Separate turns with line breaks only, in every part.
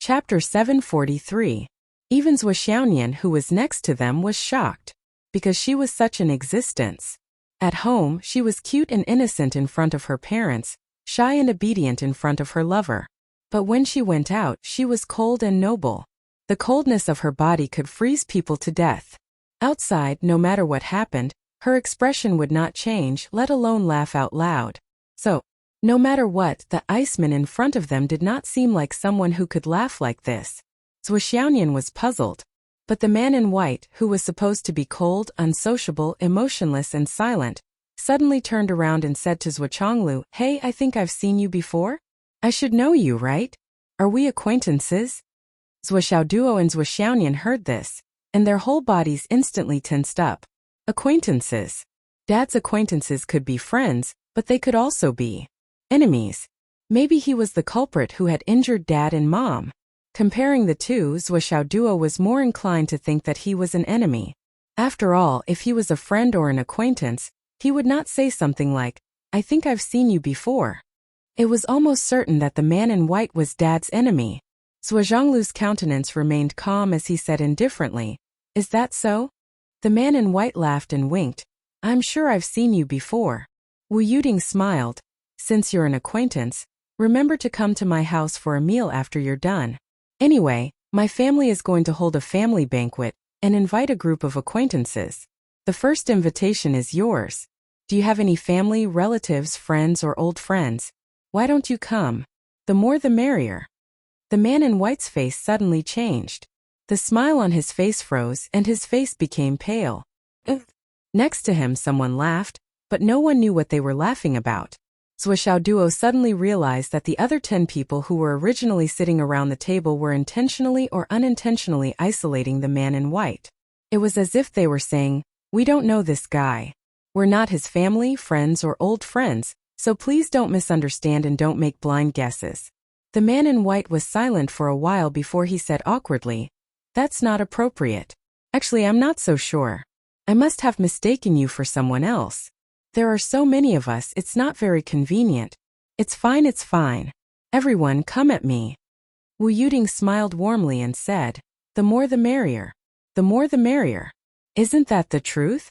Chapter 743. Even Zhou Xiaonian, who was next to them, was shocked. Because she was such an existence. At home, she was cute and innocent in front of her parents, shy and obedient in front of her lover. But when she went out, she was cold and noble. The coldness of her body could freeze people to death. Outside, no matter what happened, her expression would not change, let alone laugh out loud. So, no matter what, the Iceman in front of them did not seem like someone who could laugh like this. Zhou Xiaonian was puzzled. But the man in white, who was supposed to be cold, unsociable, emotionless and silent, suddenly turned around and said to Zhou Chonglu, "Hey, I think I've seen you before? I should know you, right? Are we acquaintances?" Zhou Xiaoduo and Zhou Xiaonian heard this, and their whole bodies instantly tensed up. Acquaintances. Dad's acquaintances could be friends, but they could also be enemies. Maybe he was the culprit who had injured Dad and Mom. Comparing the two, Zhou Xiaoduo was more inclined to think that he was an enemy. After all, if he was a friend or an acquaintance, he would not say something like, "I think I've seen you before." It was almost certain that the man in white was Dad's enemy. Zhou Zhonglu's countenance remained calm as he said indifferently, "Is that so?" The man in white laughed and winked. "I'm sure I've seen you before." Wu Yuding smiled. "Since you're an acquaintance, remember to come to my house for a meal after you're done. Anyway, my family is going to hold a family banquet and invite a group of acquaintances. The first invitation is yours. Do you have any family, relatives, friends, or old friends? Why don't you come? The more the merrier." The man in white's face suddenly changed. The smile on his face froze and his face became pale. Next to him someone laughed, but no one knew what they were laughing about. Zhou Xiaoduo suddenly realized that the other 10 people who were originally sitting around the table were intentionally or unintentionally isolating the man in white. It was as if they were saying, "We don't know this guy. We're not his family, friends, or old friends, so please don't misunderstand and don't make blind guesses." The man in white was silent for a while before he said awkwardly, "That's not appropriate. Actually, I'm not so sure. I must have mistaken you for someone else. There are so many of us, it's not very convenient. It's fine, it's fine. Everyone come at me." Wu Yuding smiled warmly and said, "The more the merrier. The more the merrier. Isn't that the truth?"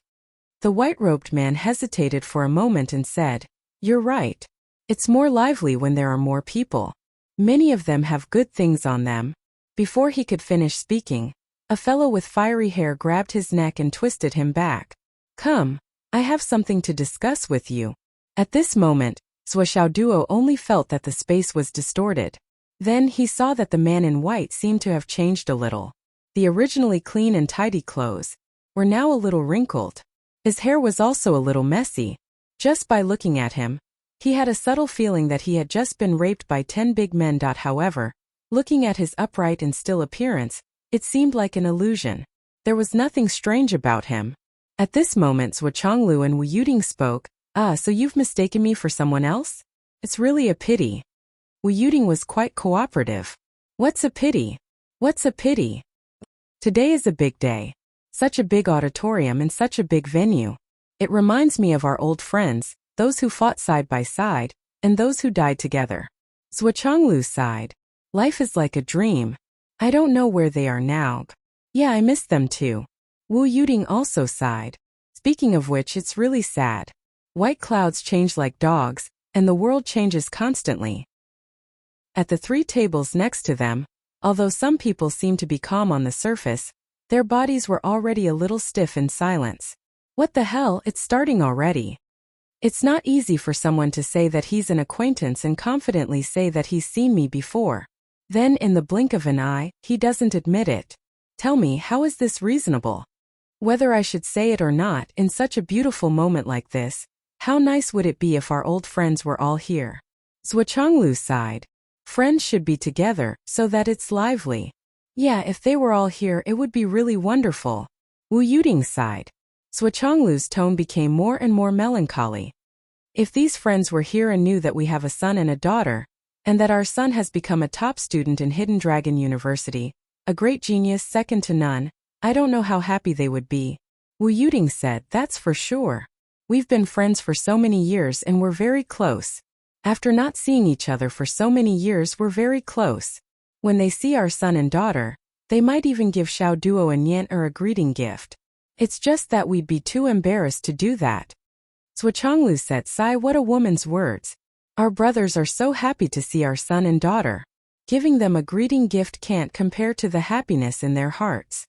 The white-robed man hesitated for a moment and said, "You're right. It's more lively when there are more people. Many of them have good things on them." Before he could finish speaking, a fellow with fiery hair grabbed his neck and twisted him back. "Come. I have something to discuss with you." At this moment, Zhou Xiaoduo only felt that the space was distorted. Then he saw that the man in white seemed to have changed a little. The originally clean and tidy clothes were now a little wrinkled. His hair was also a little messy. Just by looking at him, he had a subtle feeling that he had just been raped by 10 big men. However, looking at his upright and still appearance, it seemed like an illusion. There was nothing strange about him. At this moment, Zhou Chonglu and Wu Yuding spoke. So you've mistaken me for someone else? It's really a pity." Wu Yuding was quite cooperative. "What's a pity? What's a pity? Today is a big day. Such a big auditorium and such a big venue. It reminds me of our old friends, those who fought side by side, and those who died together." Zhou Chonglu sighed. "Life is like a dream. I don't know where they are now. Yeah, I miss them too." Wu Yuding also sighed. "Speaking of which, it's really sad. White clouds change like dogs, and the world changes constantly." At the 3 tables next to them, although some people seemed to be calm on the surface, their bodies were already a little stiff in silence. "What the hell, it's starting already." It's not easy for someone to say that he's an acquaintance and confidently say that he's seen me before. Then in the blink of an eye, he doesn't admit it. Tell me, how is this reasonable? Whether I should say it or not, in such a beautiful moment like this, how nice would it be if our old friends were all here? Zhou Chonglu sighed. "Friends should be together, so that it's lively. Yeah, if they were all here it would be really wonderful." Wu Yuding sighed. Zhou Chonglu's tone became more and more melancholy. "If these friends were here and knew that we have a son and a daughter, and that our son has become a top student in Hidden Dragon University, a great genius second to none, I don't know how happy they would be." Wu Yuding said, "That's for sure. We've been friends for so many years and we're very close. After not seeing each other for so many years, we're very close. When they see our son and daughter, they might even give Xiao Duo and Yan a greeting gift. It's just that we'd be too embarrassed to do that. Zhuchanglu said, "Sigh, what a woman's words. Our brothers are so happy to see our son and daughter. Giving them a greeting gift can't compare to the happiness in their hearts."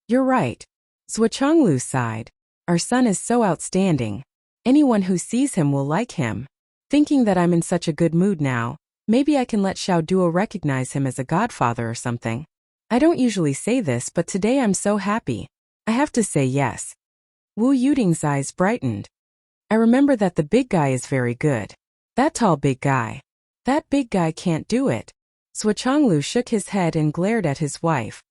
"You're right." Zhuchanglu sighed. "Our son is so outstanding. Anyone who sees him will like him." Thinking that I'm in such a good mood now, maybe I can let Xiao Duo recognize him as a godfather or something. I don't usually say this, but today I'm so happy. I have to say yes. Wu Yuding's eyes brightened. "I remember that the big guy is very good. That tall big guy. That big guy can't do it." Zhuchanglu shook his head and glared at his wife.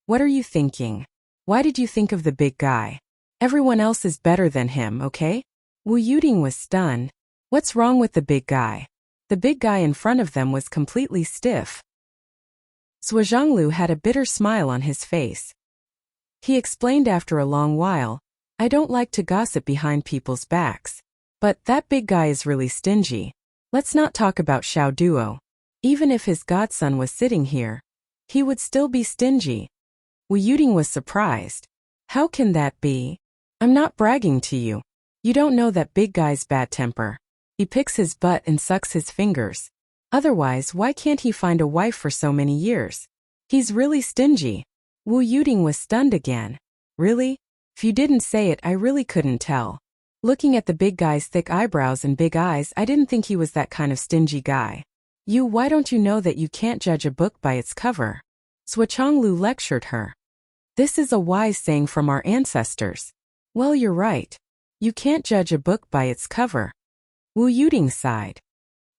"What are you thinking? Why did you think of the big guy? Everyone else is better than him, okay?" Wu Yuding was stunned. What's wrong with the big guy? The big guy in front of them was completely stiff. Zhuchanglu had a bitter smile on his face. He explained after a long while, "I don't like to gossip behind people's backs. But that big guy is really stingy. Let's not talk about Xiao Duo. Even if his godson was sitting here, he would still be stingy." Wu Yuding was surprised. "How can that be? I'm not bragging to you. You don't know that big guy's bad temper. He picks his butt and sucks his fingers. Otherwise, why can't he find a wife for so many years? He's really stingy." Wu Yuding was stunned again. "Really? If you didn't say it, I really couldn't tell. Looking at the big guy's thick eyebrows and big eyes, I didn't think he was that kind of stingy guy. Why don't you know that you can't judge a book by its cover?" Zhuchanglu lectured her. "This is a wise saying from our ancestors." "Well, you're right. You can't judge a book by its cover." Wu Yuding sighed.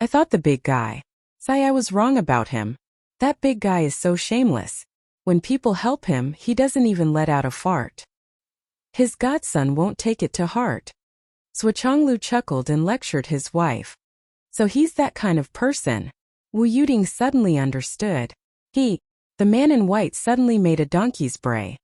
"I thought the big guy. I was wrong about him. That big guy is so shameless. When people help him, he doesn't even let out a fart. His godson won't take it to heart." Zhuchanglu chuckled and lectured his wife. "So he's that kind of person." Wu Yuding suddenly understood. The man in white suddenly made a donkey's bray.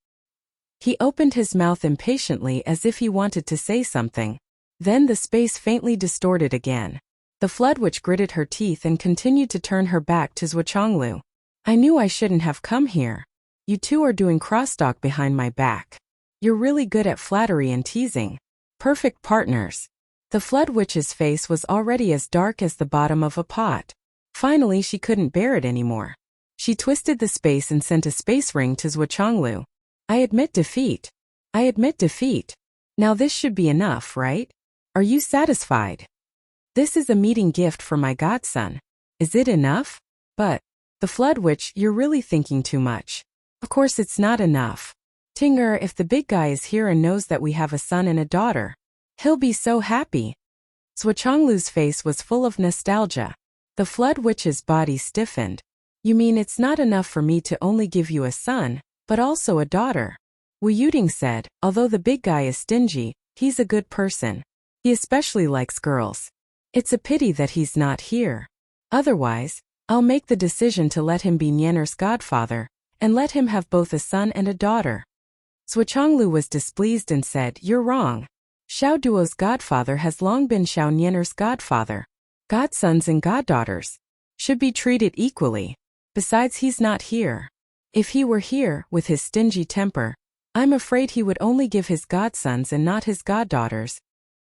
He opened his mouth impatiently as if he wanted to say something. Then the space faintly distorted again. The flood witch gritted her teeth and continued to turn her back to Zhuchanglu. "I knew I shouldn't have come here. You two are doing crosstalk behind my back. You're really good at flattery and teasing. Perfect partners." The flood witch's face was already as dark as the bottom of a pot. Finally, she couldn't bear it anymore. She twisted the space and sent a space ring to Zhuchanglu. I admit defeat. Now this should be enough, right? Are you satisfied? This is a meeting gift for my godson. Is it enough? But, the flood witch, you're really thinking too much. Of course it's not enough. Tinger, if the big guy is here and knows that we have a son and a daughter, he'll be so happy. Zhuchanglu's face was full of nostalgia. The flood witch's body stiffened. You mean it's not enough for me to only give you a son, but also a daughter? Wu Yuding said, although the big guy is stingy, he's a good person. He especially likes girls. It's a pity that he's not here. Otherwise, I'll make the decision to let him be Nianer's godfather, and let him have both a son and a daughter. Zhuchanglu was displeased and said, You're wrong. Xiao Duo's godfather has long been Xiao Nianer's godfather. Godsons and goddaughters should be treated equally. Besides, he's not here. If he were here, with his stingy temper, I'm afraid he would only give his godsons and not his goddaughters.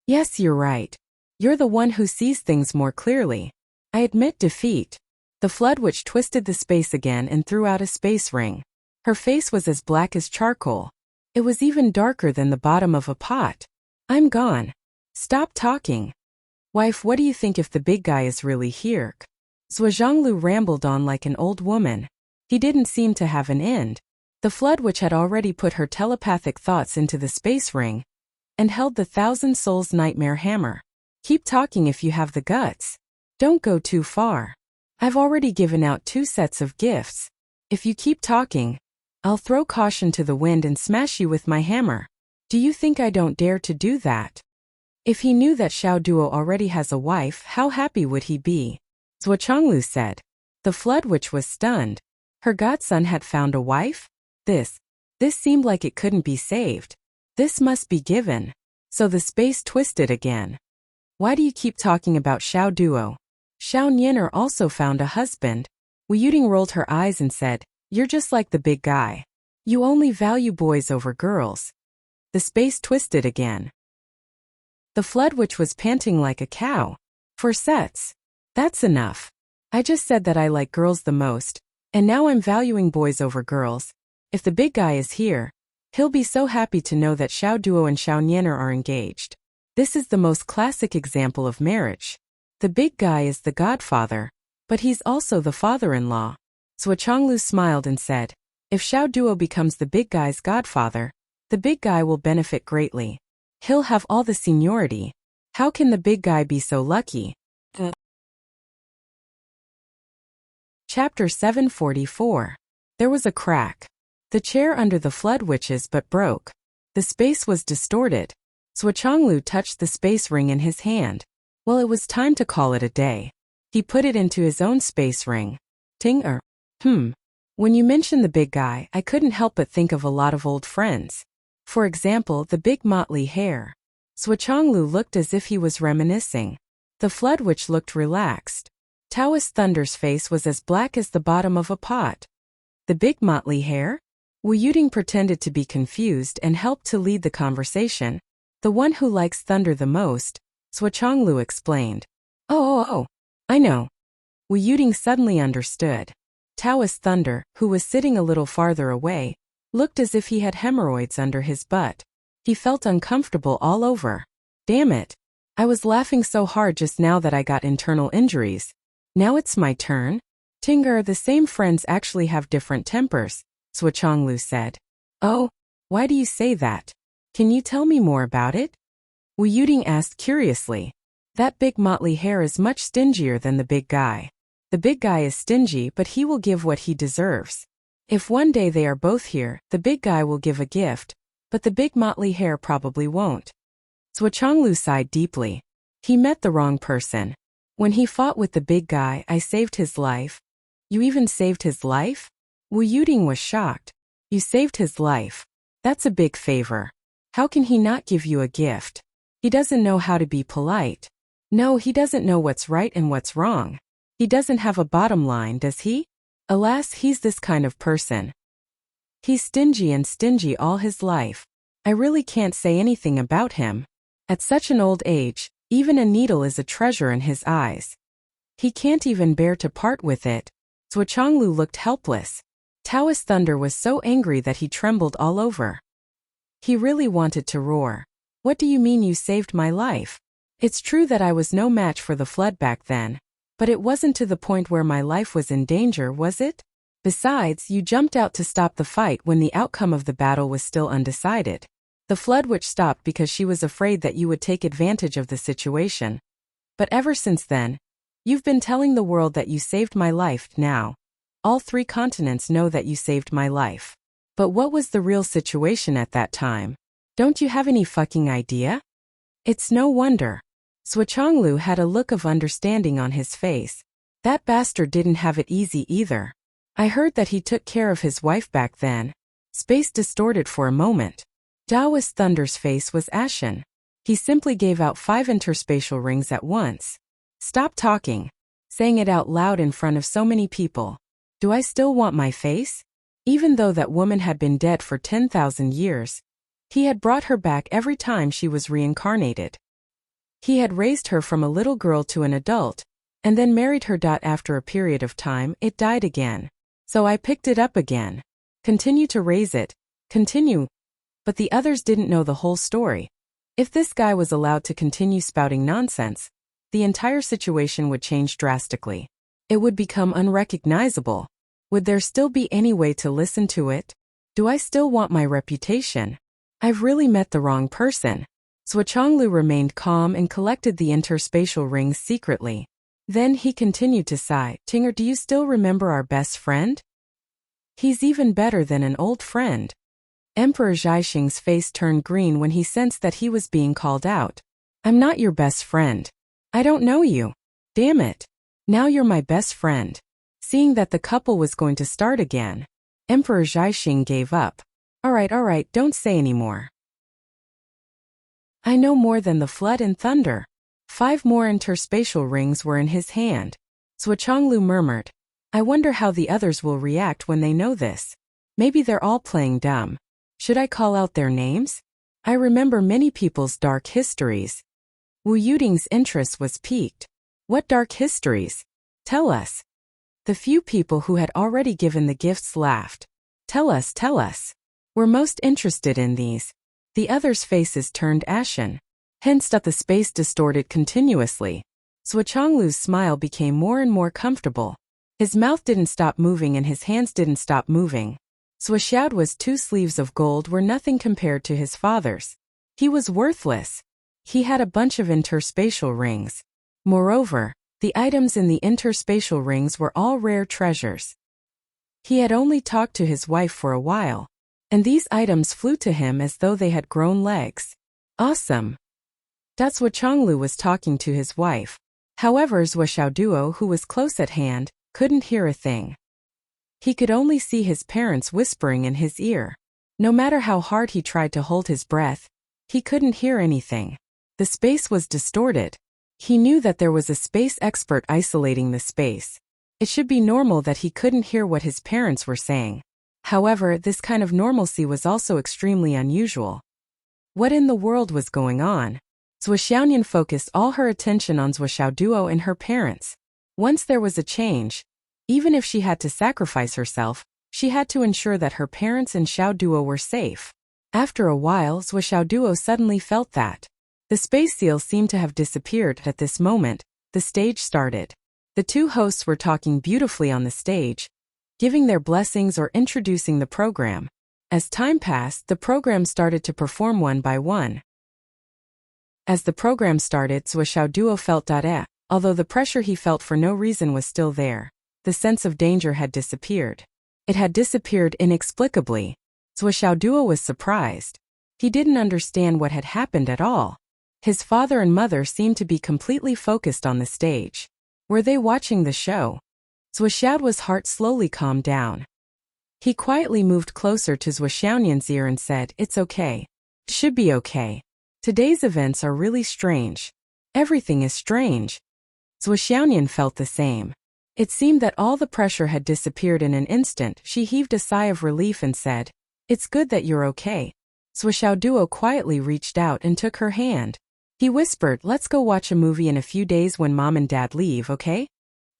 Yes, you're right. You're the one who sees things more clearly. I admit defeat. The flood witch twisted the space again and threw out a space ring. Her face was as black as charcoal. It was even darker than the bottom of a pot. I'm gone. Stop talking. Wife, what do you think if the big guy is really here? Zhuchanglu rambled on like an old woman. He didn't seem to have an end. The flood witch had already put her telepathic thoughts into the space ring and held the Thousand Souls nightmare hammer. Keep talking if you have the guts. Don't go too far. I've already given out 2 sets of gifts. If you keep talking, I'll throw caution to the wind and smash you with my hammer. Do you think I don't dare to do that? If he knew that Xiao Duo already has a wife, how happy would he be? Zhuchanglu said. The flood witch was stunned. Her godson had found a wife? This seemed like it couldn't be saved. This must be given. So the space twisted again. Why do you keep talking about Xiao Duo? Xiao Nianer also found a husband. Wu Yuding rolled her eyes and said, "You're just like the big guy. You only value boys over girls." The space twisted again. The flood witch was panting like a cow. "For sets. That's enough. I just said that I like girls the most, and now I'm valuing boys over girls. If the big guy is here, he'll be so happy to know that Xiao Duo and Xiao Nian are engaged. This is the most classic example of marriage. The big guy is the godfather, but he's also the father-in-law." Sui Chonglu smiled and said, "If Xiao Duo becomes the big guy's godfather, the big guy will benefit greatly. He'll have all the seniority. How can the big guy be so lucky?" Chapter 744. There was a crack. The chair under the flood witches but broke. The space was distorted. Sui Chonglu touched the space ring in his hand. Well, it was time to call it a day. He put it into his own space ring. Ting-er. When you mentioned the big guy, I couldn't help but think of a lot of old friends. For example, the big motley hair. Sui Chonglu looked as if he was reminiscing. The flood witch looked relaxed. Taoist Thunder's face was as black as the bottom of a pot. The big motley hair? Wu Yuding pretended to be confused and helped to lead the conversation. The one who likes Thunder the most, Sui Chonglu explained. Oh, I know. Wu Yuding suddenly understood. Taoist Thunder, who was sitting a little farther away, looked as if he had hemorrhoids under his butt. He felt uncomfortable all over. Damn it. I was laughing so hard just now that I got internal injuries. Now it's my turn? Tinger, the same friends actually have different tempers, Sui Chonglu said. Oh, why do you say that? Can you tell me more about it? Wu Yuding asked curiously. That big motley hair is much stingier than the big guy. The big guy is stingy, but he will give what he deserves. If one day they are both here, the big guy will give a gift, but the big motley hair probably won't. Sui Chonglu sighed deeply. He met the wrong person. When he fought with the big guy, I saved his life. You even saved his life? Wu Yuding was shocked. You saved his life. That's a big favor. How can he not give you a gift? He doesn't know how to be polite. No, he doesn't know what's right and what's wrong. He doesn't have a bottom line, does he? Alas, he's this kind of person. He's stingy and stingy all his life. I really can't say anything about him. At such an old age, even a needle is a treasure in his eyes. He can't even bear to part with it. Sui Chonglu looked helpless. Taoist Thunder was so angry that he trembled all over. He really wanted to roar. What do you mean you saved my life? It's true that I was no match for the flood back then, but it wasn't to the point where my life was in danger, was it? Besides, you jumped out to stop the fight when the outcome of the battle was still undecided. The flood witch stopped because she was afraid that you would take advantage of the situation. But ever since then, you've been telling the world that you saved my life. Now, all 3 continents know that you saved my life. But what was the real situation at that time? Don't you have any fucking idea? It's no wonder. Sui Chonglu had a look of understanding on his face. That bastard didn't have it easy either. I heard that he took care of his wife back then. Space distorted for a moment. Taoist Thunder's face was ashen. He simply gave out 5 interspatial rings at once. Stop talking. Saying it out loud in front of so many people. Do I still want my face? Even though that woman had been dead for 10,000 years, he had brought her back every time she was reincarnated. He had raised her from a little girl to an adult, and then married her. After a period of time, it died again. So I picked it up again. Continue to raise it. Continue. But the others didn't know the whole story. If this guy was allowed to continue spouting nonsense, the entire situation would change drastically. It would become unrecognizable. Would there still be any way to listen to it? Do I still want my reputation? I've really met the wrong person. Sui Chonglu remained calm and collected the interspatial rings secretly. Then he continued to sigh. Tinger, do you still remember our best friend? He's even better than an old friend. Emperor Zhaixing's face turned green when he sensed that he was being called out. I'm not your best friend. I don't know you. Damn it. Now you're my best friend. Seeing that the couple was going to start again, Emperor Zhaixing gave up. All right, don't say any more. I know more than the flood and thunder. 5 more interspatial rings were in his hand. Sui Chonglu murmured. I wonder how the others will react when they know this. Maybe they're all playing dumb. Should I call out their names? I remember many people's dark histories. Wu Yuding's interest was piqued. What dark histories? Tell us. The few people who had already given the gifts laughed. Tell us, tell us. We're most interested in these. The others' faces turned ashen. Hence that the space distorted continuously. Zhuochanglu's smile became more and more comfortable. His mouth didn't stop moving and his hands didn't stop moving. Zhuoxiaoduo's 2 sleeves of gold were nothing compared to his father's. He was worthless. He had a bunch of interspatial rings. Moreover, the items in the interspatial rings were all rare treasures. He had only talked to his wife for a while, and these items flew to him as though they had grown legs. Awesome. That's what Zhuochanglu was talking to his wife. However, Zhuoxiaoduo, who was close at hand, couldn't hear a thing. He could only see his parents whispering in his ear. No matter how hard he tried to hold his breath, he couldn't hear anything. The space was distorted. He knew that there was a space expert isolating the space. It should be normal that he couldn't hear what his parents were saying. However, this kind of normalcy was also extremely unusual. What in the world was going on? Zhuoxiaoyan focused all her attention on Zhuoxiaoduo and her parents. Once there was a change, even if she had to sacrifice herself, she had to ensure that her parents and Xiaoduo were safe. After a while, Zhuoxiaoduo suddenly felt that the space seal seemed to have disappeared. At this moment, the stage started. The 2 hosts were talking beautifully on the stage, giving their blessings or introducing the program. As time passed, the program started to perform one by one. As the program started, Zhuoxiaoduo felt that although the pressure he felt for no reason was still there, the sense of danger had disappeared. It had disappeared inexplicably. Zhuoxiaoduo was surprised. He didn't understand what had happened at all. His father and mother seemed to be completely focused on the stage. Were they watching the show? Zhuoxiaoduo's heart slowly calmed down. He quietly moved closer to Zhuoxiaoyan's ear and said, "It's okay. Should be okay. Today's events are really strange. Everything is strange." Zhuoxiaoyan felt the same. It seemed that all the pressure had disappeared in an instant. She heaved a sigh of relief and said, "It's good that you're okay." Zhuoxiaoduo quietly reached out and took her hand. He whispered, "Let's go watch a movie in a few days when Mom and Dad leave, okay?"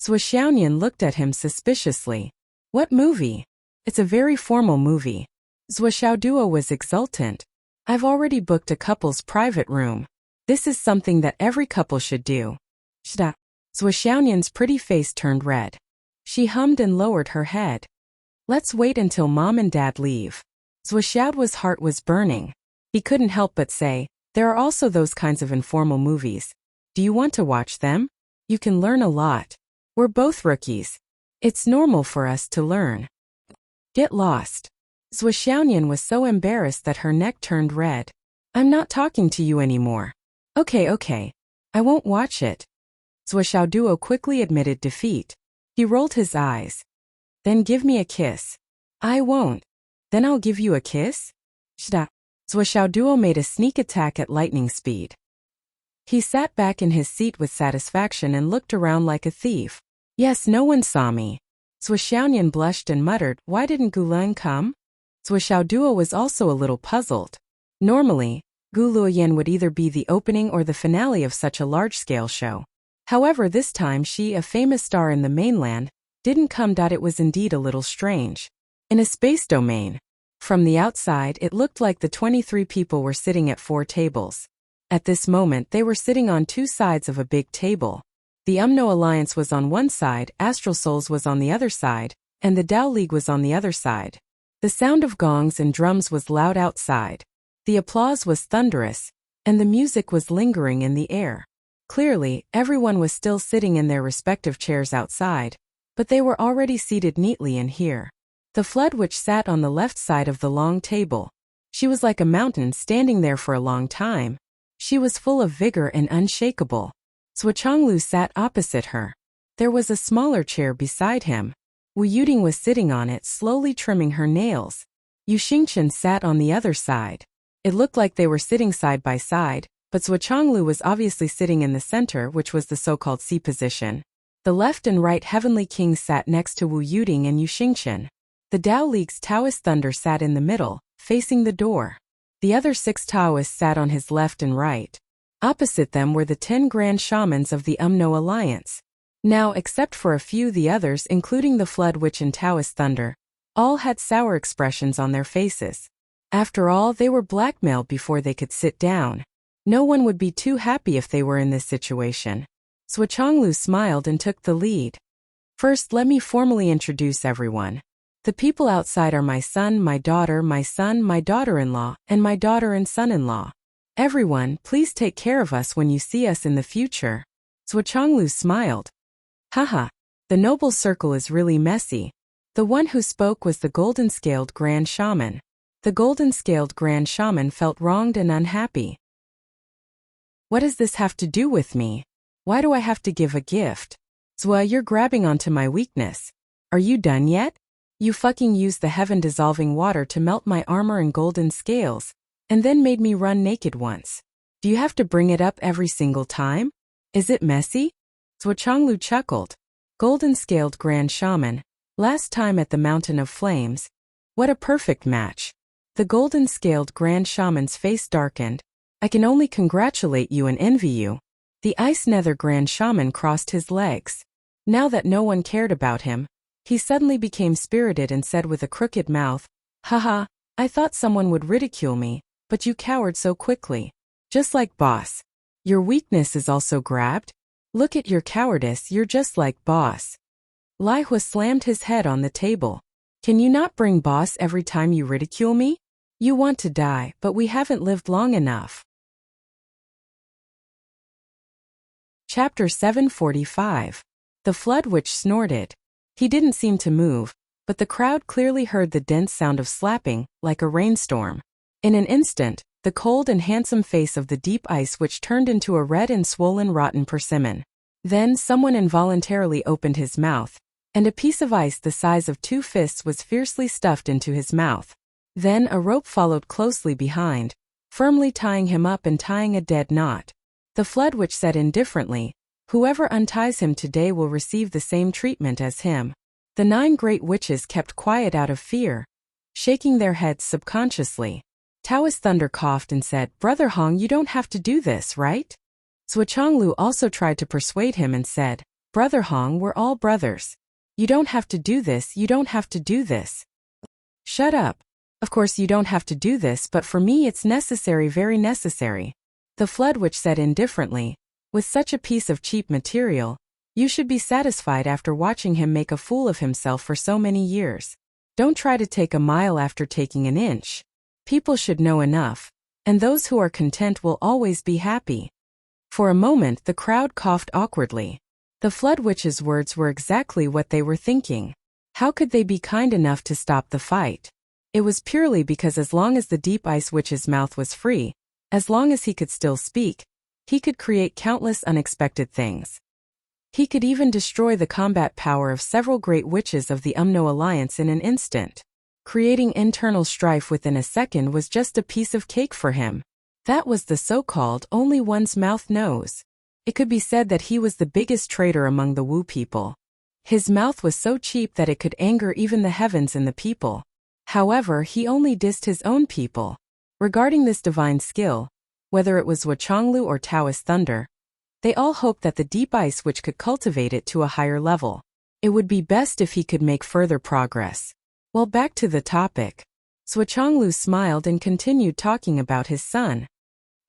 Zhuoxiaoyan looked at him suspiciously. "What movie?" "It's a very formal movie." Zhuoxiaoduo was exultant. "I've already booked a couple's private room. This is something that every couple should do." Shda. Zhuoxiaoyan's pretty face turned red. She hummed and lowered her head. "Let's wait until Mom and Dad leave." Zhuoxiaoduo's heart was burning. He couldn't help but say, "There are also those kinds of informal movies. Do you want to watch them? You can learn a lot. We're both rookies. It's normal for us to learn." Get lost. Zhuoxiaoyan was so embarrassed that her neck turned red. "I'm not talking to you anymore." Okay. I won't watch it." Zhuoxiaoduo quickly admitted defeat. He rolled his eyes. "Then give me a kiss." "I won't." "Then I'll give you a kiss?" Shda. Zhuoxiaoduo made a sneak attack at lightning speed. He sat back in his seat with satisfaction and looked around like a thief. "Yes, no one saw me." Zhuoxiaoyan blushed and muttered, "Why didn't Guluyan come?" Zhuoxiaoduo was also a little puzzled. Normally, Guluyan would either be the opening or the finale of such a large-scale show. However, this time she, a famous star in the mainland, didn't come. It was indeed a little strange. In a space domain. From the outside, it looked like the 23 people were sitting at 4 tables. At this moment, they were sitting on 2 sides of a big table. The Umno Alliance was on one side, Astral Souls was on the other side, and the Tao League was on the other side. The sound of gongs and drums was loud outside. The applause was thunderous, and the music was lingering in the air. Clearly, everyone was still sitting in their respective chairs outside, but they were already seated neatly in here. The flood which sat on the left side of the long table. She was like a mountain standing there for a long time. She was full of vigor and unshakable. Zhuochanglu sat opposite her. There was a smaller chair beside him. Wu Yuding was sitting on it, slowly trimming her nails. Yu Xingchen sat on the other side. It looked like they were sitting side by side, but Zhuochanglu was obviously sitting in the center, which was the so-called C position. The left and right heavenly kings sat next to Wu Yuding and Yu Xingqian. The Tao League's Taoist thunder sat in the middle, facing the door. The other 6 Taoists sat on his left and right. Opposite them were the 10 grand shamans of the Umno Alliance. Now, except for a few, the others, including the Flood Witch and Taoist Thunder, all had sour expressions on their faces. After all, they were blackmailed before they could sit down. No one would be too happy if they were in this situation. Suochonglu smiled and took the lead. First, let me formally introduce everyone. The people outside are my son, my daughter, my son, my daughter-in-law, and my daughter and son-in-law. Everyone, please take care of us when you see us in the future. Suochonglu smiled. Haha, the noble circle is really messy. The one who spoke was the golden-scaled Grand Shaman. The golden-scaled Grand Shaman felt wronged and unhappy. What does this have to do with me? Why do I have to give a gift? Zua, you're grabbing onto my weakness. Are you done yet? You fucking used the heaven-dissolving water to melt my armor and golden scales, and then made me run naked once. Do you have to bring it up every single time? Is it messy? Suochonglu chuckled. Golden-scaled Grand Shaman. Last time at the Mountain of Flames. What a perfect match. The golden-scaled Grand Shaman's face darkened. I can only congratulate you and envy you. The Ice Nether Grand Shaman crossed his legs. Now that no one cared about him, he suddenly became spirited and said with a crooked mouth, Haha, I thought someone would ridicule me, but you cowered so quickly. Just like boss. Your weakness is also grabbed? Look at your cowardice, you're just like boss. Lai Hua slammed his head on the table. Can you not bring boss every time you ridicule me? You want to die, but we haven't lived long enough. Chapter 745. The Flood Witch snorted. He didn't seem to move, but the crowd clearly heard the dense sound of slapping, like a rainstorm. In an instant, the cold and handsome face of the deep ice witch turned into a red and swollen rotten persimmon. Then someone involuntarily opened his mouth, and a piece of ice the size of 2 fists was fiercely stuffed into his mouth. Then a rope followed closely behind, firmly tying him up and tying a dead knot. The Flood Witch said indifferently, Whoever unties him today will receive the same treatment as him. The 9 great witches kept quiet out of fear, shaking their heads subconsciously. Taoist Thunder coughed and said, Brother Hong, you don't have to do this, right? Suochonglu also tried to persuade him and said, Brother Hong, we're all brothers. You don't have to do this, you don't have to do this. Shut up. Of course you don't have to do this, but for me it's necessary, very necessary. The Flood Witch said indifferently, with such a piece of cheap material, you should be satisfied after watching him make a fool of himself for so many years. Don't try to take a mile after taking an inch. People should know enough, and those who are content will always be happy. For a moment the crowd coughed awkwardly. The Flood Witch's words were exactly what they were thinking. How could they be kind enough to stop the fight? It was purely because as long as the Deep Ice Witch's mouth was free, as long as he could still speak, he could create countless unexpected things. He could even destroy the combat power of several great witches of the Umno Alliance in an instant. Creating internal strife within a second was just a piece of cake for him. That was the so-called only one's mouth knows. It could be said that he was the biggest traitor among the Wu people. His mouth was so cheap that it could anger even the heavens and the people. However, he only dissed his own people. Regarding this divine skill, whether it was Wuchonglu or Taoist Thunder, they all hoped that the Deep Ice Witch could cultivate it to a higher level. It would be best if he could make further progress. Well, back to the topic. Suochonglu smiled and continued talking about his son.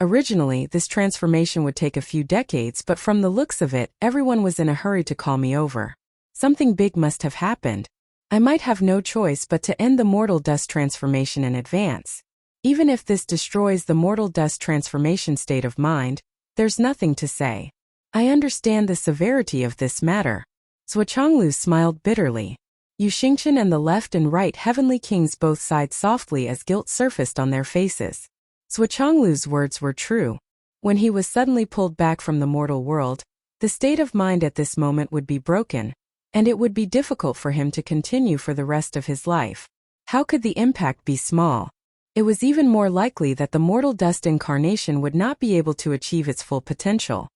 Originally, this transformation would take a few decades, but from the looks of it, everyone was in a hurry to call me over. Something big must have happened. I might have no choice but to end the mortal dust transformation in advance. Even if this destroys the mortal dust transformation state of mind, there's nothing to say. I understand the severity of this matter. Suochonglu smiled bitterly. Yu Xingqian and the left and right heavenly kings both sighed softly as guilt surfaced on their faces. Suochonglu's words were true. When he was suddenly pulled back from the mortal world, the state of mind at this moment would be broken, and it would be difficult for him to continue for the rest of his life. How could the impact be small? It was even more likely that the mortal dust incarnation would not be able to achieve its full potential.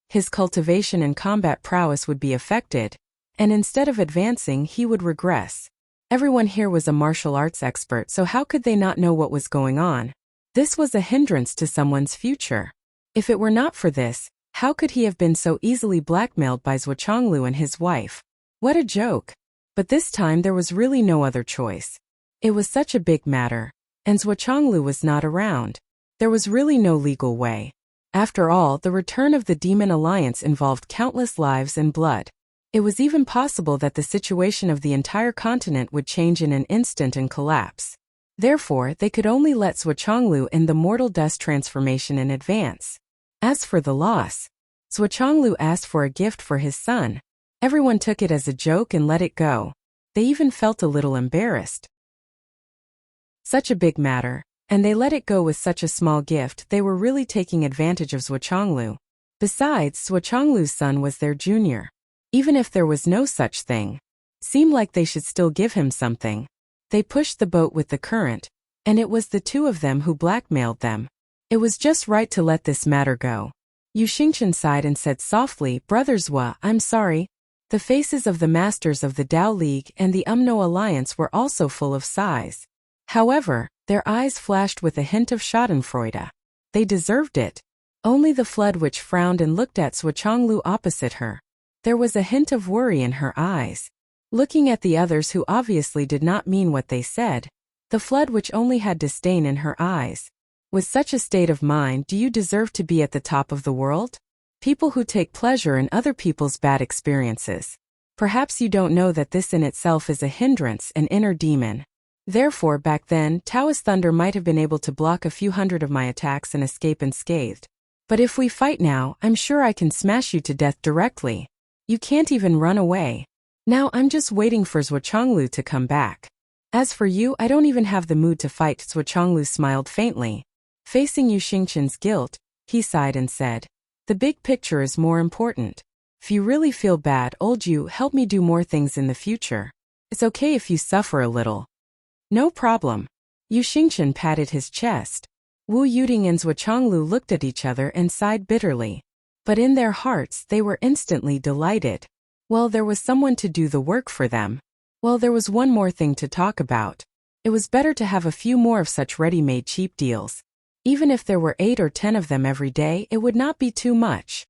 his cultivation and combat prowess would be affected, and instead of advancing, he would regress. Everyone here was a martial arts expert, so how could they not know what was going on? This was a hindrance to someone's future. If it were not for this, how could he have been so easily blackmailed by Zhuochanglu and his wife? What a joke! But this time there was really no other choice. It was such a big matter, and Zhuochanglu was not around. There was really no legal way. After all, the return of the Demon Alliance involved countless lives and blood. It was even possible that the situation of the entire continent would change in an instant and collapse. Therefore, they could only let Zhuochanglu end the mortal dust transformation in advance. As for the loss, Zhuochanglu asked for a gift for his son. Everyone took it as a joke and let it go. They even felt a little embarrassed. Such a big matter, and they let it go with such a small gift. They were really taking advantage of Zhuochanglu. Besides, Zhuochanglu's son was their junior. Even if there was no such thing, seemed like they should still give him something. They pushed the boat with the current, and it was the two of them who blackmailed them. It was just right to let this matter go. Yu Xingchen sighed and said softly, "Brother Zhua, I'm sorry." The faces of the masters of the Tao League and the Umno Alliance were also full of sighs. However, their eyes flashed with a hint of schadenfreude. They deserved it. Only the Flood Witch frowned and looked at Zhuochanglu opposite her. There was a hint of worry in her eyes. Looking at the others who obviously did not mean what they said, the Flood Witch only had disdain in her eyes. With such a state of mind, do you deserve to be at the top of the world? People who take pleasure in other people's bad experiences. Perhaps you don't know that this in itself is a hindrance, an inner demon. Therefore, back then, Taoist thunder might have been able to block a few hundred of my attacks and escape unscathed. But if we fight now, I'm sure I can smash you to death directly. You can't even run away. Now I'm just waiting for Zhuochanglu to come back. As for you, I don't even have the mood to fight. Zhuochanglu smiled faintly. Facing Yu Xingchen's guilt, he sighed and said, "The big picture is more important. If you really feel bad, old Yu, help me do more things in the future. It's okay if you suffer a little." "No problem." Yu Xingchen patted his chest. Wu Yuding and Zhuochanglu looked at each other and sighed bitterly. But in their hearts they were instantly delighted. Well, there was someone to do the work for them. Well, there was one more thing to talk about. It was better to have a few more of such ready-made cheap deals. Even if there were 8 or 10 of them every day, it would not be too much.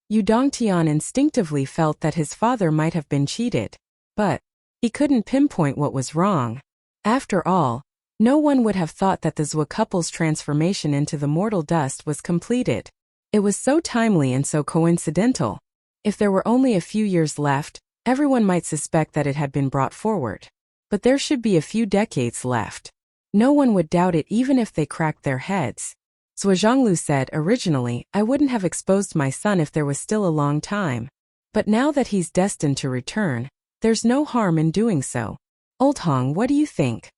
Yu Dongtian instinctively felt that his father might have been cheated. But he couldn't pinpoint what was wrong. After all, no one would have thought that the Zhua couple's transformation into the mortal dust was completed. It was so timely and so coincidental. If there were only a few years left, everyone might suspect that it had been brought forward. But there should be a few decades left. No one would doubt it even if they cracked their heads. Zhuochanglu said, "Originally, I wouldn't have exposed my son if there was still a long time. But now that he's destined to return, there's no harm in doing so. Old Hong, what do you think?"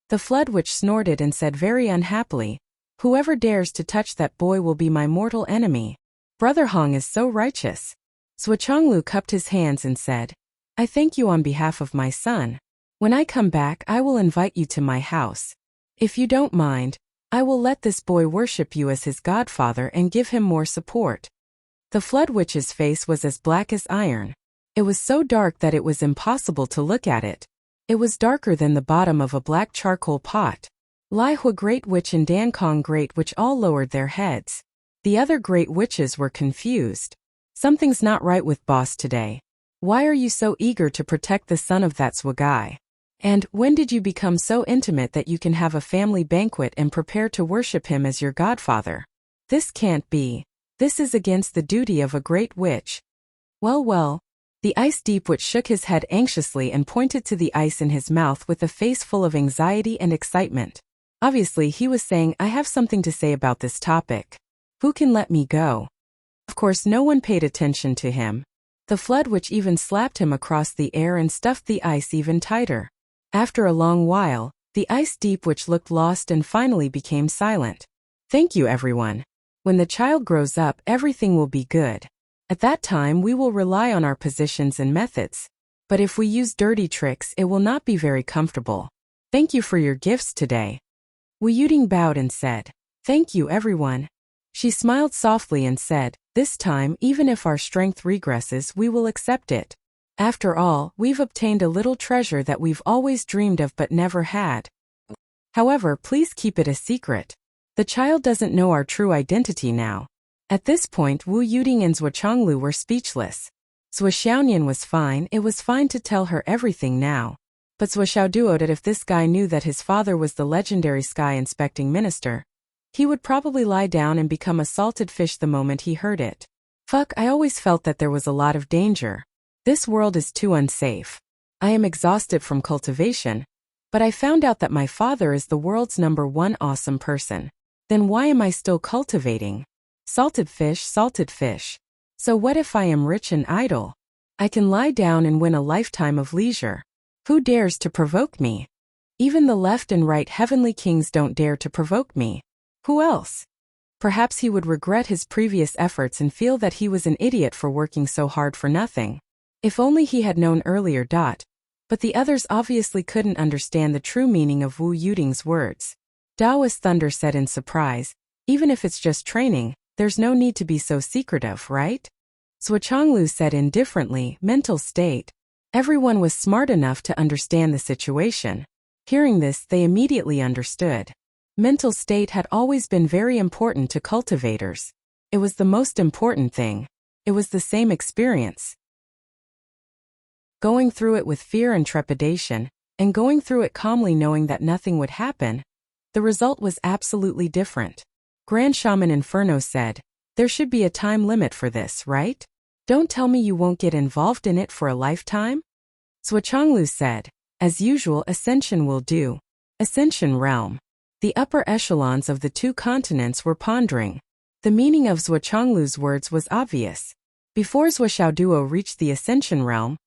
The Flood Witch snorted and said very unhappily, "Whoever dares to touch that boy will be my mortal enemy. Brother Hong is so righteous." Zhuochanglu cupped his hands and said, "I thank you on behalf of my son. When I come back, I will invite you to my house. If you don't mind, I will let this boy worship you as his godfather and give him more support." The Flood Witch's face was as black as iron. It was so dark that it was impossible to look at it. It was darker than the bottom of a black charcoal pot. Lai Hua Great Witch and Dan Kong Great Witch all lowered their heads. The other great witches were confused. "Something's not right with boss today. Why are you so eager to protect the son of that Zhua guy? And when did you become so intimate that you can have a family banquet and prepare to worship him as your godfather? This can't be. This is against the duty of a great witch." Well. The Ice Deep Witch shook his head anxiously and pointed to the ice in his mouth with a face full of anxiety and excitement. Obviously, he was saying, "I have something to say about this topic. Who can let me go?" Of course, no one paid attention to him. The Flood Witch even slapped him across the air and stuffed the ice even tighter. After a long while, the Ice Deep Witch looked lost and finally became silent. "Thank you, everyone. When the child grows up, everything will be good. At that time, we will rely on our positions and methods. But if we use dirty tricks, it will not be very comfortable. Thank you for your gifts today." Wu Yuding bowed and said, "Thank you, everyone. She smiled softly and said, "This time, even if our strength regresses, we will accept it. After all, we've obtained a little treasure that we've always dreamed of but never had. However, please keep it a secret. The child doesn't know our true identity now." At this point, Wu Yuding and Zhuo Chonglu were speechless. Zhuo Xiaonian was fine, it was fine to tell her everything now. But Zhuo Xiaoduo that if this guy knew that his father was the legendary sky inspecting minister, he would probably lie down and become a salted fish the moment he heard it. Fuck, I always felt that there was a lot of danger. This world is too unsafe. I am exhausted from cultivation, but I found out that my father is the world's #1 awesome person. Then why am I still cultivating? Salted fish, salted fish. So what if I am rich and idle? I can lie down and win a lifetime of leisure. Who dares to provoke me? Even the left and right heavenly kings don't dare to provoke me. Who else? Perhaps he would regret his previous efforts and feel that he was an idiot for working so hard for nothing. If only he had known earlier. But the others obviously couldn't understand the true meaning of Wu Yuding's words. Daoist Thunder said in surprise, "Even if it's just training, there's no need to be so secretive, right?" Zhuo Chonglu said indifferently, "Mental state." Everyone was smart enough to understand the situation. Hearing this, they immediately understood. Mental state had always been very important to cultivators. It was the most important thing. It was the same experience. Going through it with fear and trepidation, and going through it calmly knowing that nothing would happen, the result was absolutely different. Grand Shaman Inferno said, "There should be a time limit for this, right? Don't tell me you won't get involved in it for a lifetime?" Zhuo Chonglu said, "As usual, Ascension will do." Ascension realm. The upper echelons of the 2 continents were pondering. The meaning of Zhuo Chonglu's words was obvious. Before Zhuo Xiaoduo reached the Ascension realm,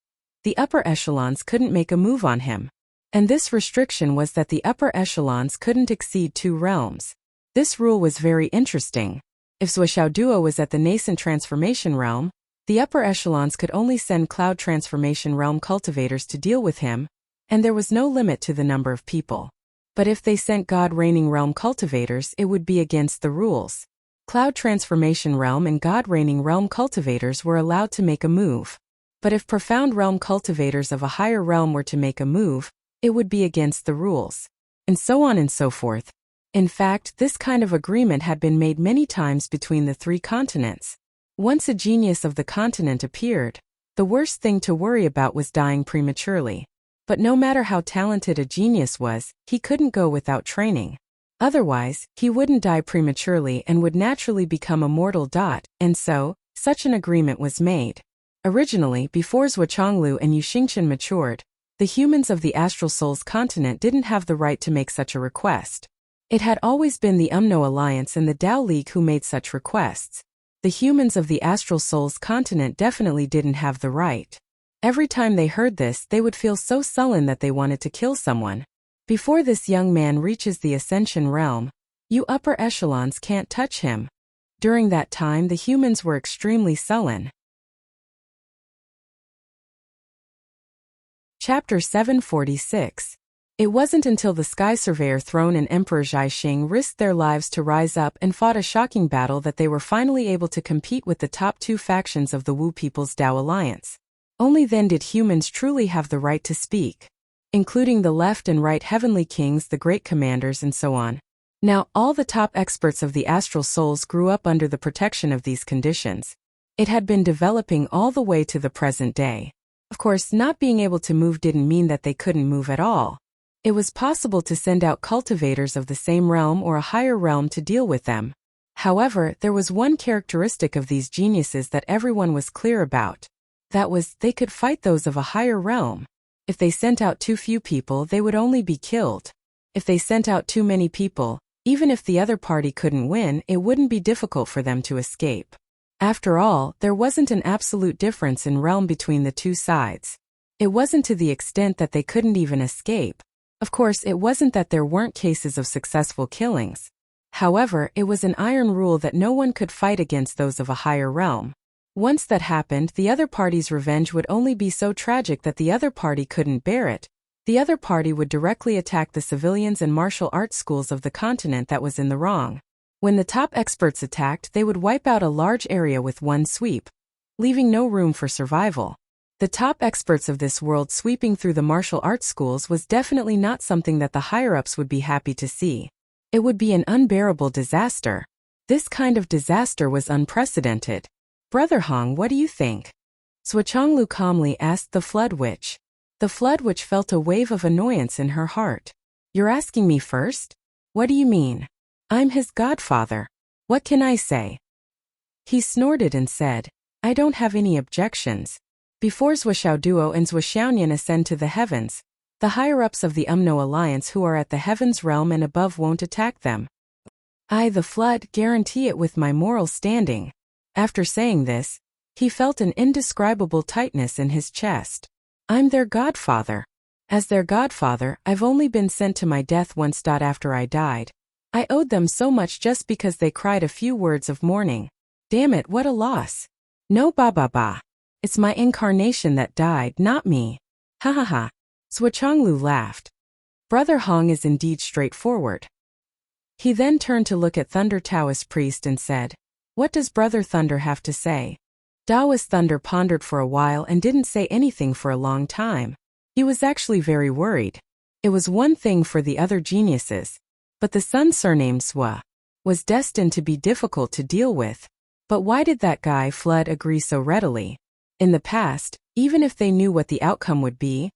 the upper echelons couldn't make a move on him. And this restriction was that the upper echelons couldn't exceed 2 realms. This rule was very interesting. If Zhuo Xiaoduo was at the nascent transformation realm, the upper echelons could only send cloud transformation realm cultivators to deal with him, and there was no limit to the number of people. But if they sent God reigning realm cultivators, it would be against the rules. Cloud transformation realm and God reigning realm cultivators were allowed to make a move. But if profound realm cultivators of a higher realm were to make a move, it would be against the rules. And so on and so forth. In fact, this kind of agreement had been made many times between the 3 continents. Once a genius of the continent appeared, the worst thing to worry about was dying prematurely. But no matter how talented a genius was, he couldn't go without training. Otherwise, he wouldn't die prematurely and would naturally become immortal. And so, such an agreement was made. Originally, before Zhuo Chonglu and Yu Xingchen matured, the humans of the Astral Souls continent didn't have the right to make such a request. It had always been the Umno Alliance and the Tao League who made such requests. The humans of the Astral Souls continent definitely didn't have the right. Every time they heard this, they would feel so sullen that they wanted to kill someone. Before this young man reaches the Ascension realm, you upper echelons can't touch him. During that time, the humans were extremely sullen. Chapter 746. It wasn't until the Sky Surveyor Throne and Emperor Zhaixing risked their lives to rise up and fought a shocking battle that they were finally able to compete with the top 2 factions of the Wu People's Tao Alliance. Only then did humans truly have the right to speak, including the left and right heavenly kings, the great commanders, and so on. Now, all the top experts of the astral souls grew up under the protection of these conditions. It had been developing all the way to the present day. Of course, not being able to move didn't mean that they couldn't move at all. It was possible to send out cultivators of the same realm or a higher realm to deal with them. However, there was one characteristic of these geniuses that everyone was clear about. That was, they could fight those of a higher realm. If they sent out too few people, they would only be killed. If they sent out too many people, even if the other party couldn't win, it wouldn't be difficult for them to escape. After all, there wasn't an absolute difference in realm between the 2 sides. It wasn't to the extent that they couldn't even escape. Of course, it wasn't that there weren't cases of successful killings. However, it was an iron rule that no one could fight against those of a higher realm. Once that happened, the other party's revenge would only be so tragic that the other party couldn't bear it. The other party would directly attack the civilians and martial arts schools of the continent that was in the wrong. When the top experts attacked, they would wipe out a large area with one sweep, leaving no room for survival. The top experts of this world sweeping through the martial arts schools was definitely not something that the higher-ups would be happy to see. It would be an unbearable disaster. This kind of disaster was unprecedented. Brother Hong, what do you think? Zhuchanglu calmly asked the Flood Witch. The Flood Witch felt a wave of annoyance in her heart. You're asking me first? What do you mean? I'm his godfather. What can I say? He snorted and said, I don't have any objections. Before Zhuxiaoduo and Zhuxiaonian ascend to the heavens, the higher-ups of the Umno Alliance who are at the heavens realm and above won't attack them. I, the Flood, guarantee it with my moral standing. After saying this, he felt an indescribable tightness in his chest. I'm their godfather. As their godfather, I've only been sent to my death once. After I died, I owed them so much just because they cried a few words of mourning. Damn it, what a loss. No ba. It's my incarnation that died, not me. Ha ha ha. Zhuchanglu laughed. Brother Hong is indeed straightforward. He then turned to look at Thunder Taoist priest and said, What does Brother Thunder have to say? Taoist Thunder pondered for a while and didn't say anything for a long time. He was actually very worried. It was one thing for the other geniuses, but the son surnamed Zhua was destined to be difficult to deal with. But why did that guy Flood agree so readily? In the past, even if they knew what the outcome would be,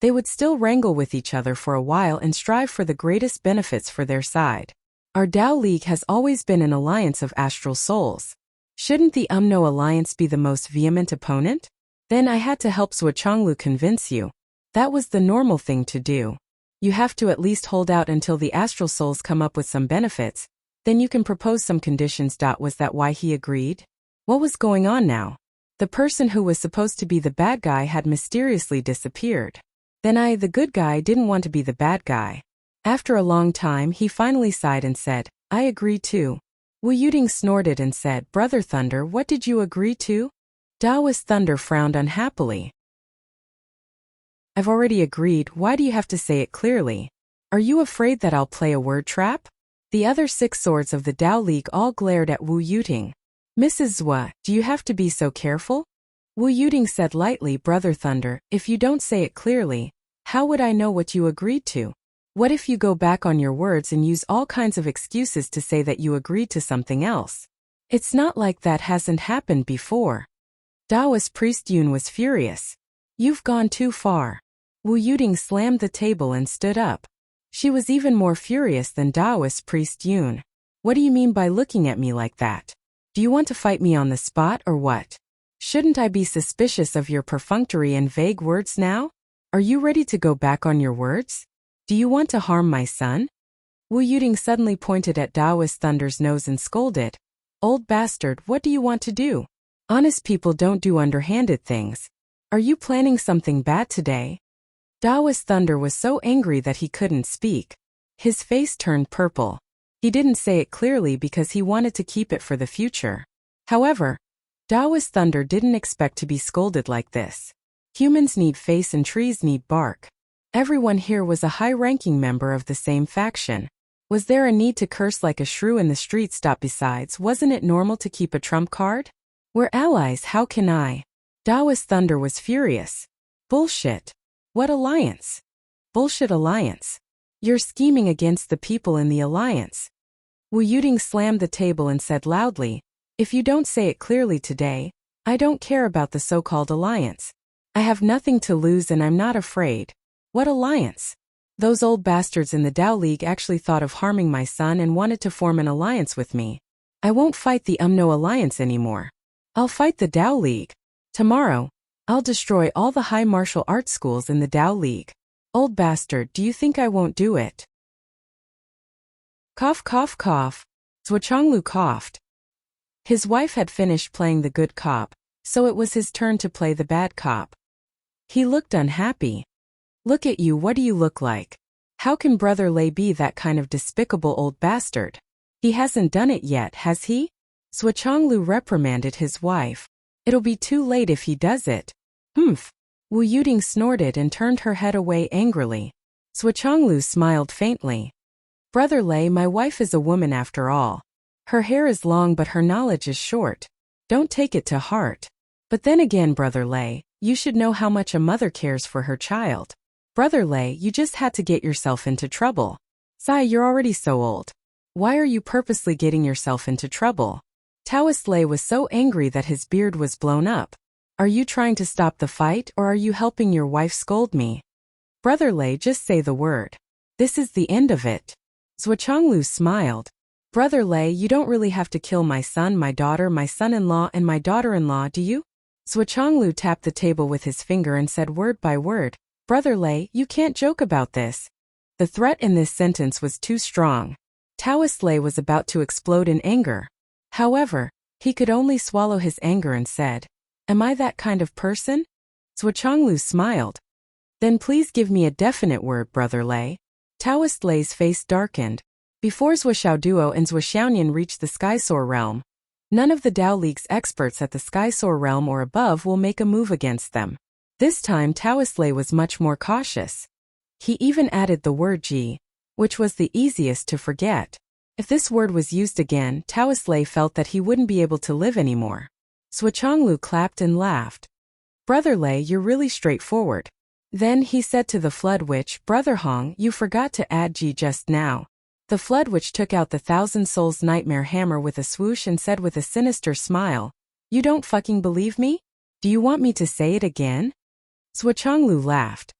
they would still wrangle with each other for a while and strive for the greatest benefits for their side. Our Tao League has always been an alliance of astral souls. Shouldn't the Umno Alliance be the most vehement opponent? Then I had to help Zhuchanglu convince you. That was the normal thing to do. You have to at least hold out until the astral souls come up with some benefits, then you can propose some conditions. Was that why he agreed? What was going on now? The person who was supposed to be the bad guy had mysteriously disappeared. Then I, the good guy, didn't want to be the bad guy. After a long time, he finally sighed and said, I agree too. Wu Yuding snorted and said, Brother Thunder, what did you agree to? Taoist Thunder frowned unhappily. I've already agreed, why do you have to say it clearly? Are you afraid that I'll play a word trap? The other 6 swords of the Tao League all glared at Wu Yuding. Mrs. Zhua, do you have to be so careful? Wu Yuding said lightly, Brother Thunder, if you don't say it clearly, how would I know what you agreed to? What if you go back on your words and use all kinds of excuses to say that you agreed to something else? It's not like that hasn't happened before. Taoist priest Yun was furious. You've gone too far. Wu Yuding slammed the table and stood up. She was even more furious than Taoist priest Yun. What do you mean by looking at me like that? Do you want to fight me on the spot or what? Shouldn't I be suspicious of your perfunctory and vague words now? Are you ready to go back on your words? Do you want to harm my son? Wu Yuding suddenly pointed at Taoist Thunder's nose and scolded. Old bastard, what do you want to do? Honest people don't do underhanded things. Are you planning something bad today? Taoist Thunder was so angry that he couldn't speak. His face turned purple. He didn't say it clearly because he wanted to keep it for the future. However, Taoist Thunder didn't expect to be scolded like this. Humans need face and trees need bark. Everyone here was a high-ranking member of the same faction. Was there a need to curse like a shrew in the streets? Besides, wasn't it normal to keep a trump card? We're allies, how can I? Taoist Thunder was furious. Bullshit. What alliance? Bullshit alliance. You're scheming against the people in the alliance. Wu Yuding slammed the table and said loudly, if you don't say it clearly today, I don't care about the so-called alliance. I have nothing to lose and I'm not afraid. What alliance? Those old bastards in the Tao League actually thought of harming my son and wanted to form an alliance with me. I won't fight the Umno Alliance anymore. I'll fight the Tao League. Tomorrow, I'll destroy all the high martial arts schools in the Tao League. Old bastard, do you think I won't do it? Cough cough cough. Zhuchanglu coughed. His wife had finished playing the good cop, so it was his turn to play the bad cop. He looked unhappy. Look at you, what do you look like? How can Brother Lei be that kind of despicable old bastard? He hasn't done it yet, has he? Zhuchanglu reprimanded his wife. It'll be too late if he does it. Humph. Wu Yuding snorted and turned her head away angrily. Zhuchanglu smiled faintly. Brother Lei, my wife is a woman after all. Her hair is long but her knowledge is short. Don't take it to heart. But then again, Brother Lei, you should know how much a mother cares for her child. Brother Lei, you just had to get yourself into trouble. Sai, you're already so old. Why are you purposely getting yourself into trouble? Taoist Lei was so angry that his beard was blown up. Are you trying to stop the fight or are you helping your wife scold me? Brother Lei, just say the word. This is the end of it. Zhuochanglu smiled. Brother Lei, you don't really have to kill my son, my daughter, my son-in-law, and my daughter-in-law, do you? Zhuochanglu tapped the table with his finger and said word by word, Brother Lei, you can't joke about this. The threat in this sentence was too strong. Taoist Lei was about to explode in anger. However, he could only swallow his anger and said, Am I that kind of person? Zhuochanglu smiled. Then please give me a definite word, Brother Lei. Taoist Lei's face darkened. Before Zhuoxiaoduo and Zhuoxiaonian reached the Skysoar realm, none of the Dao League's experts at the Skysoar realm or above will make a move against them. This time Taoist Lei was much more cautious. He even added the word ji, which was the easiest to forget. If this word was used again, Taoist Lei felt that he wouldn't be able to live anymore. Zhuochanglu clapped and laughed. Brother Lei, you're really straightforward. Then he said to the Flood Witch, Brother Hong, you forgot to add ji just now. The Flood Witch took out the Thousand Souls Nightmare Hammer with a swoosh and said with a sinister smile, You don't fucking believe me? Do you want me to say it again? Zhuochanglu laughed.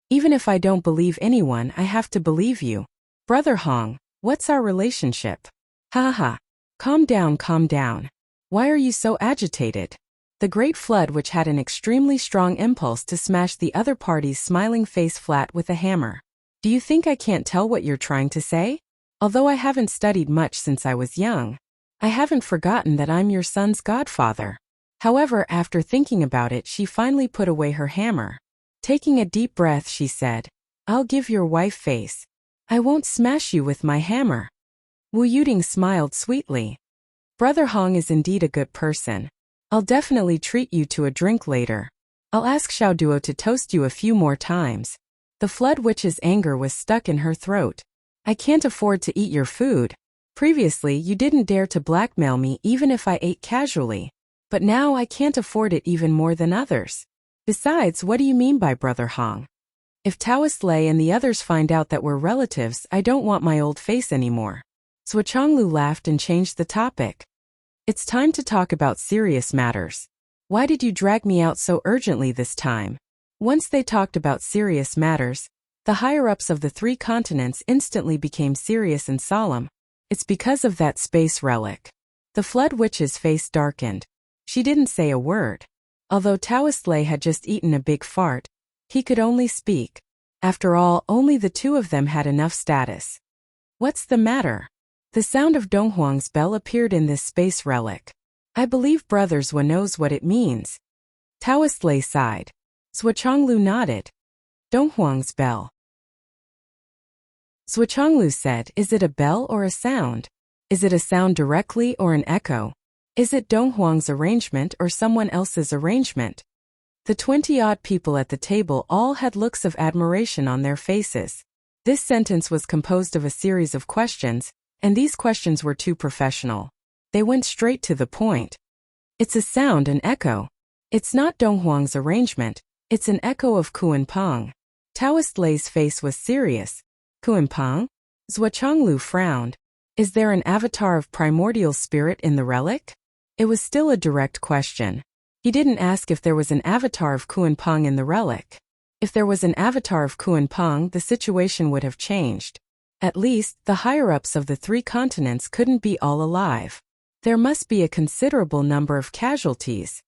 Even if I don't believe anyone, I have to believe you. Brother Hong, what's our relationship? Ha ha. Calm down, calm down. Why are you so agitated? The Great Flood Witch had an extremely strong impulse to smash the other party's smiling face flat with a hammer. Do you think I can't tell what you're trying to say? Although I haven't studied much since I was young, I haven't forgotten that I'm your son's godfather. However, after thinking about it, she finally put away her hammer. Taking a deep breath, she said, I'll give your wife face. I won't smash you with my hammer. Wu Yuding smiled sweetly. Brother Hong is indeed a good person. I'll definitely treat you to a drink later. I'll ask Xiao Duo to toast you a few more times. The Flood Witch's anger was stuck in her throat. I can't afford to eat your food. Previously, you didn't dare to blackmail me even if I ate casually. But now I can't afford it even more than others. Besides, what do you mean by Brother Hong? If Taoist Lei and the others find out that we're relatives, I don't want my old face anymore. Zhuochanglu laughed and changed the topic. It's time to talk about serious matters. Why did you drag me out so urgently this time? Once they talked about serious matters, the higher-ups of the 3 continents instantly became serious and solemn. It's because of that space relic. The Flood Witch's face darkened. She didn't say a word. Although Taoist Lei had just eaten a big fart, he could only speak. After all, only the 2 of them had enough status. What's the matter? The sound of Donghuang's bell appeared in this space relic. I believe Brother Zhuo knows what it means. Taoist Lei sighed. Zhuochanglu nodded. Donghuang's bell. Zhuochanglu said, Is it a bell or a sound? Is it a sound directly or an echo? Is it Donghuang's arrangement or someone else's arrangement? The 20-odd people at the table all had looks of admiration on their faces. This sentence was composed of a series of questions, and these questions were too professional. They went straight to the point. It's a sound, an echo. It's not Donghuang's arrangement, it's an echo of Kuanpang. Taoist Lei's face was serious. Kuanpang? Zhuochanglu frowned. Is there an avatar of primordial spirit in the relic? It was still a direct question. He didn't ask if there was an avatar of Kuanpang in the relic. If there was an avatar of Kuanpang, the situation would have changed. At least, the higher-ups of the 3 continents couldn't be all alive. There must be a considerable number of casualties.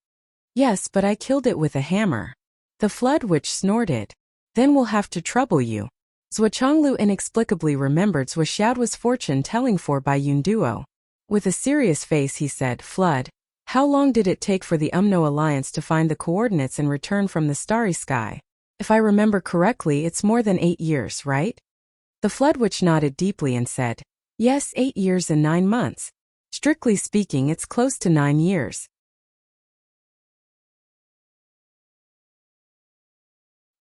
Yes, but I killed it with a hammer. The Flood Witch snorted. Then we'll have to trouble you. Zhuochanglu inexplicably remembered Zhuoxiaoduo's fortune-telling for by Yunduo. With a serious face he said, Flood, how long did it take for the Umno Alliance to find the coordinates and return from the starry sky? If I remember correctly, it's more than 8 years, right? The Flood Witch nodded deeply and said, Yes, 8 years and 9 months. Strictly speaking, it's close to 9 years.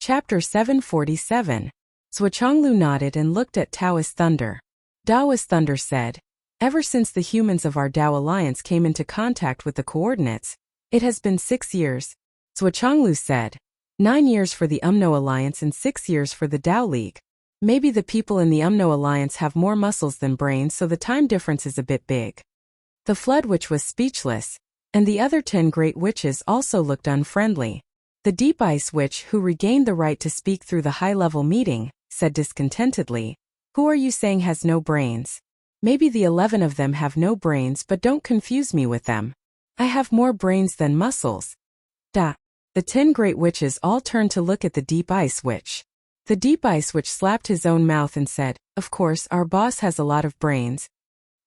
Chapter 747. Zhuochanglu nodded and looked at Taoist Thunder. Taoist Thunder said, Ever since the humans of our Dao Alliance came into contact with the coordinates, it has been 6 years, Zhuochanglu said. 9 years for the UMNO Alliance and 6 years for the Dao League. Maybe the people in the UMNO Alliance have more muscles than brains, so the time difference is a bit big. The Flood Witch was speechless, and the other 10 Great Witches also looked unfriendly. The Deep Ice Witch, who regained the right to speak through the high-level meeting, said discontentedly, "Who are you saying has no brains? Maybe the 11 of them have no brains, but don't confuse me with them. I have more brains than muscles." Da. The 10 Great Witches all turned to look at the Deep Ice Witch. The Deep Ice Witch slapped his own mouth and said, "Of course, our boss has a lot of brains."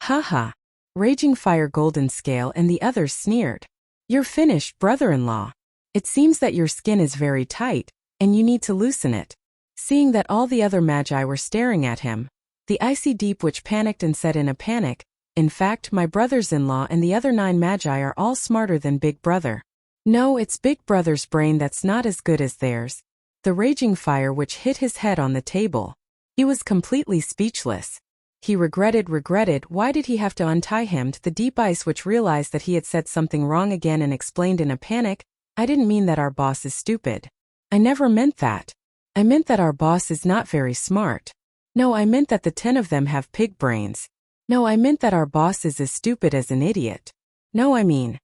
Ha ha. Raging Fire Golden Scale and the others sneered. "You're finished, brother-in-law. It seems that your skin is very tight, and you need to loosen it." Seeing that all the other magi were staring at him, the Icy Deep Witch panicked and said in a panic, "In fact, my brothers-in-law and the other 9 magi are all smarter than Big Brother. No, it's Big Brother's brain that's not as good as theirs." The Raging Fire Witch hit his head on the table. He was completely speechless. He regretted, why did he have to untie him? The Deep Ice Witch realized that he had said something wrong again and explained in a panic, "I didn't mean that our boss is stupid. I never meant that. I meant that our boss is not very smart. No, I meant that the 10 of them have pig brains. No, I meant that our boss is as stupid as an idiot. No, I mean.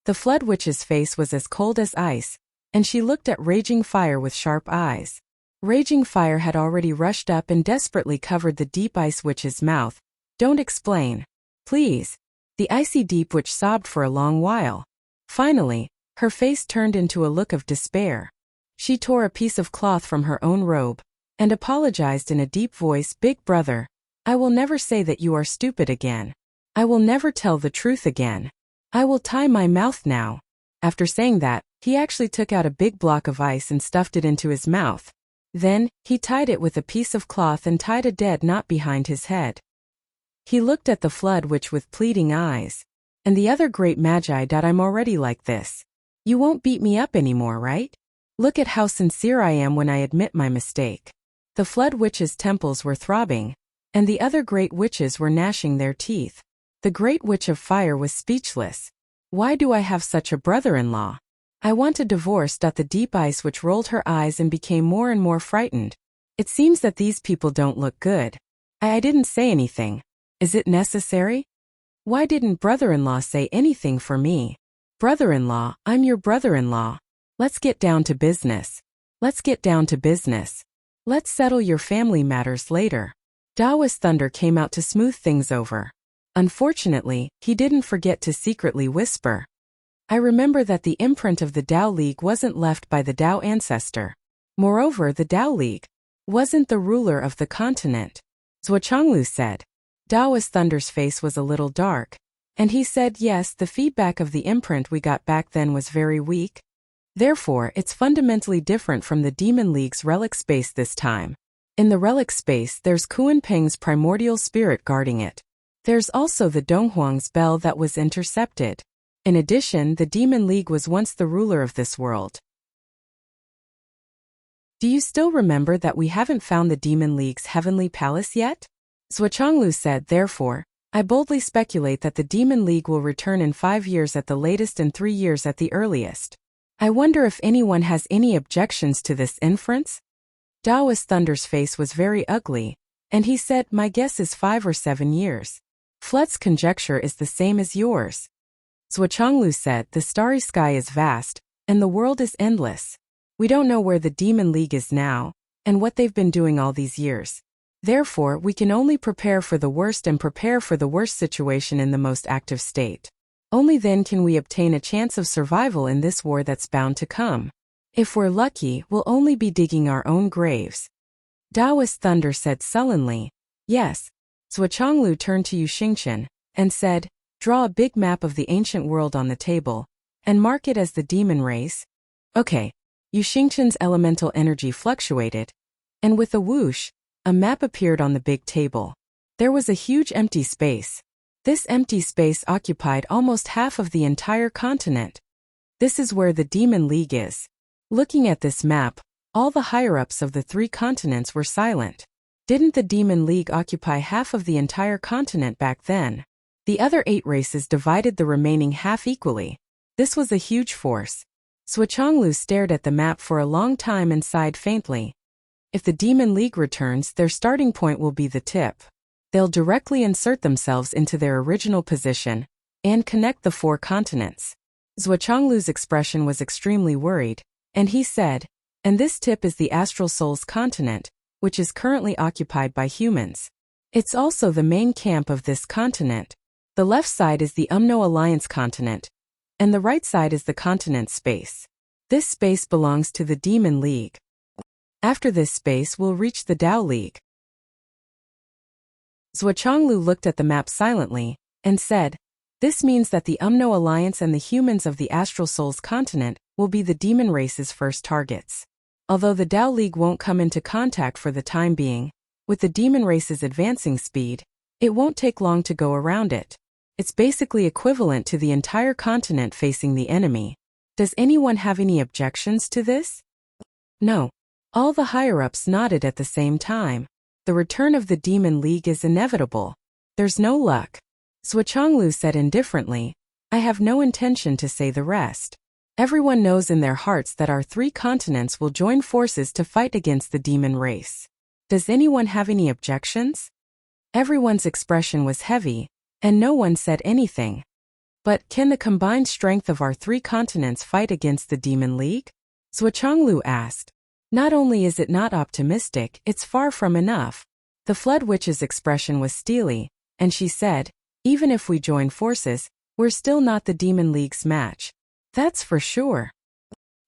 The Flood Witch's face was as cold as ice, and she looked at Raging Fire with sharp eyes. Raging Fire had already rushed up and desperately covered the Deep Ice Witch's mouth. "Don't explain. Please." The Icy Deep Witch sobbed for a long while. Finally, her face turned into a look of despair. She tore a piece of cloth from her own robe, and apologized in a deep voice, "Big Brother, I will never say that you are stupid again. I will never tell the truth again. I will tie my mouth now." After saying that, he actually took out a big block of ice and stuffed it into his mouth. Then, he tied it with a piece of cloth and tied a dead knot behind his head. He looked at the Flood Witch with pleading eyes. "And the other great magi, I'm already like this. You won't beat me up anymore, right? Look at how sincere I am when I admit my mistake." The Flood Witch's temples were throbbing, and the other Great Witches were gnashing their teeth. The Great Witch of Fire was speechless. "Why do I have such a brother-in-law? I want a divorce." The Deep Ice Witch rolled her eyes and became more and more frightened. "It seems that these people don't look good. I didn't say anything. Is it necessary? Why didn't brother-in-law say anything for me? Brother-in-law, I'm your brother-in-law. Let's get down to business. Let's get down to business. Let's settle your family matters later." Daoist Thunder came out to smooth things over. Unfortunately, he didn't forget to secretly whisper, "I remember that the imprint of the Dao League wasn't left by the Dao ancestor. Moreover, the Dao League wasn't the ruler of the continent." Zhuochanglu said. Daoist Thunder's face was a little dark, and he said, "Yes, the feedback of the imprint we got back then was very weak. Therefore, it's fundamentally different from the Demon League's relic space this time. In the relic space, there's Kunpeng's primordial spirit guarding it. There's also the Donghuang's bell that was intercepted. In addition, the Demon League was once the ruler of this world." "Do you still remember that we haven't found the Demon League's heavenly palace yet?" Zhuochanglu said. "Therefore, I boldly speculate that the Demon League will return in 5 years at the latest and 3 years at the earliest. I wonder if anyone has any objections to this inference?" Daoist Thunder's face was very ugly, and he said, "My guess is 5 or 7 years. Flood's conjecture is the same as yours." Zhuochanglu said, "The starry sky is vast, and the world is endless. We don't know where the Demon League is now, and what they've been doing all these years. Therefore, we can only prepare for the worst and prepare for the worst situation in the most active state. Only then can we obtain a chance of survival in this war that's bound to come. If we're lucky, we'll only be digging our own graves." Daoist Thunder said sullenly, "Yes." Zhuochanglu turned to Yu Xingchen and said, "Draw a big map of the ancient world on the table, and mark it as the demon race." Okay. Yu Xingchen's elemental energy fluctuated, and with a whoosh, a map appeared on the big table. There was a huge empty space. This empty space occupied almost half of the entire continent. This is where the Demon League is. Looking at this map, all the higher-ups of the 3 continents were silent. Didn't the Demon League occupy half of the entire continent back then? The other 8 races divided the remaining half equally. This was a huge force. Suochonglu stared at the map for a long time and sighed faintly. If the Demon League returns, their starting point will be the tip. They'll directly insert themselves into their original position and connect the 4 continents. Suochonglu's expression was extremely worried, and he said, and this tip is the Astral Souls continent, which is currently occupied by humans. It's also the main camp of this continent. The left side is the Umno Alliance continent, and the right side is the continent space. This space belongs to the Demon League. After this space we'll reach the Tao League. Suochonglu looked at the map silently, and said, this means that the Umno Alliance and the humans of the Astral Souls continent will be the demon race's first targets. Although the Tao League won't come into contact for the time being, with the demon race's advancing speed, it won't take long to go around it. It's basically equivalent to the entire continent facing the enemy. Does anyone have any objections to this? No. All the higher-ups nodded at the same time. The return of the Demon League is inevitable. There's no luck. Suochonglu said indifferently, I have no intention to say the rest. Everyone knows in their hearts that our 3 continents will join forces to fight against the demon race. Does anyone have any objections? Everyone's expression was heavy, and no one said anything. But can the combined strength of our 3 continents fight against the Demon League? Suochonglu asked. Not only is it not optimistic, it's far from enough. The Flood Witch's expression was steely, and she said, even if we join forces, we're still not the Demon League's match. That's for sure.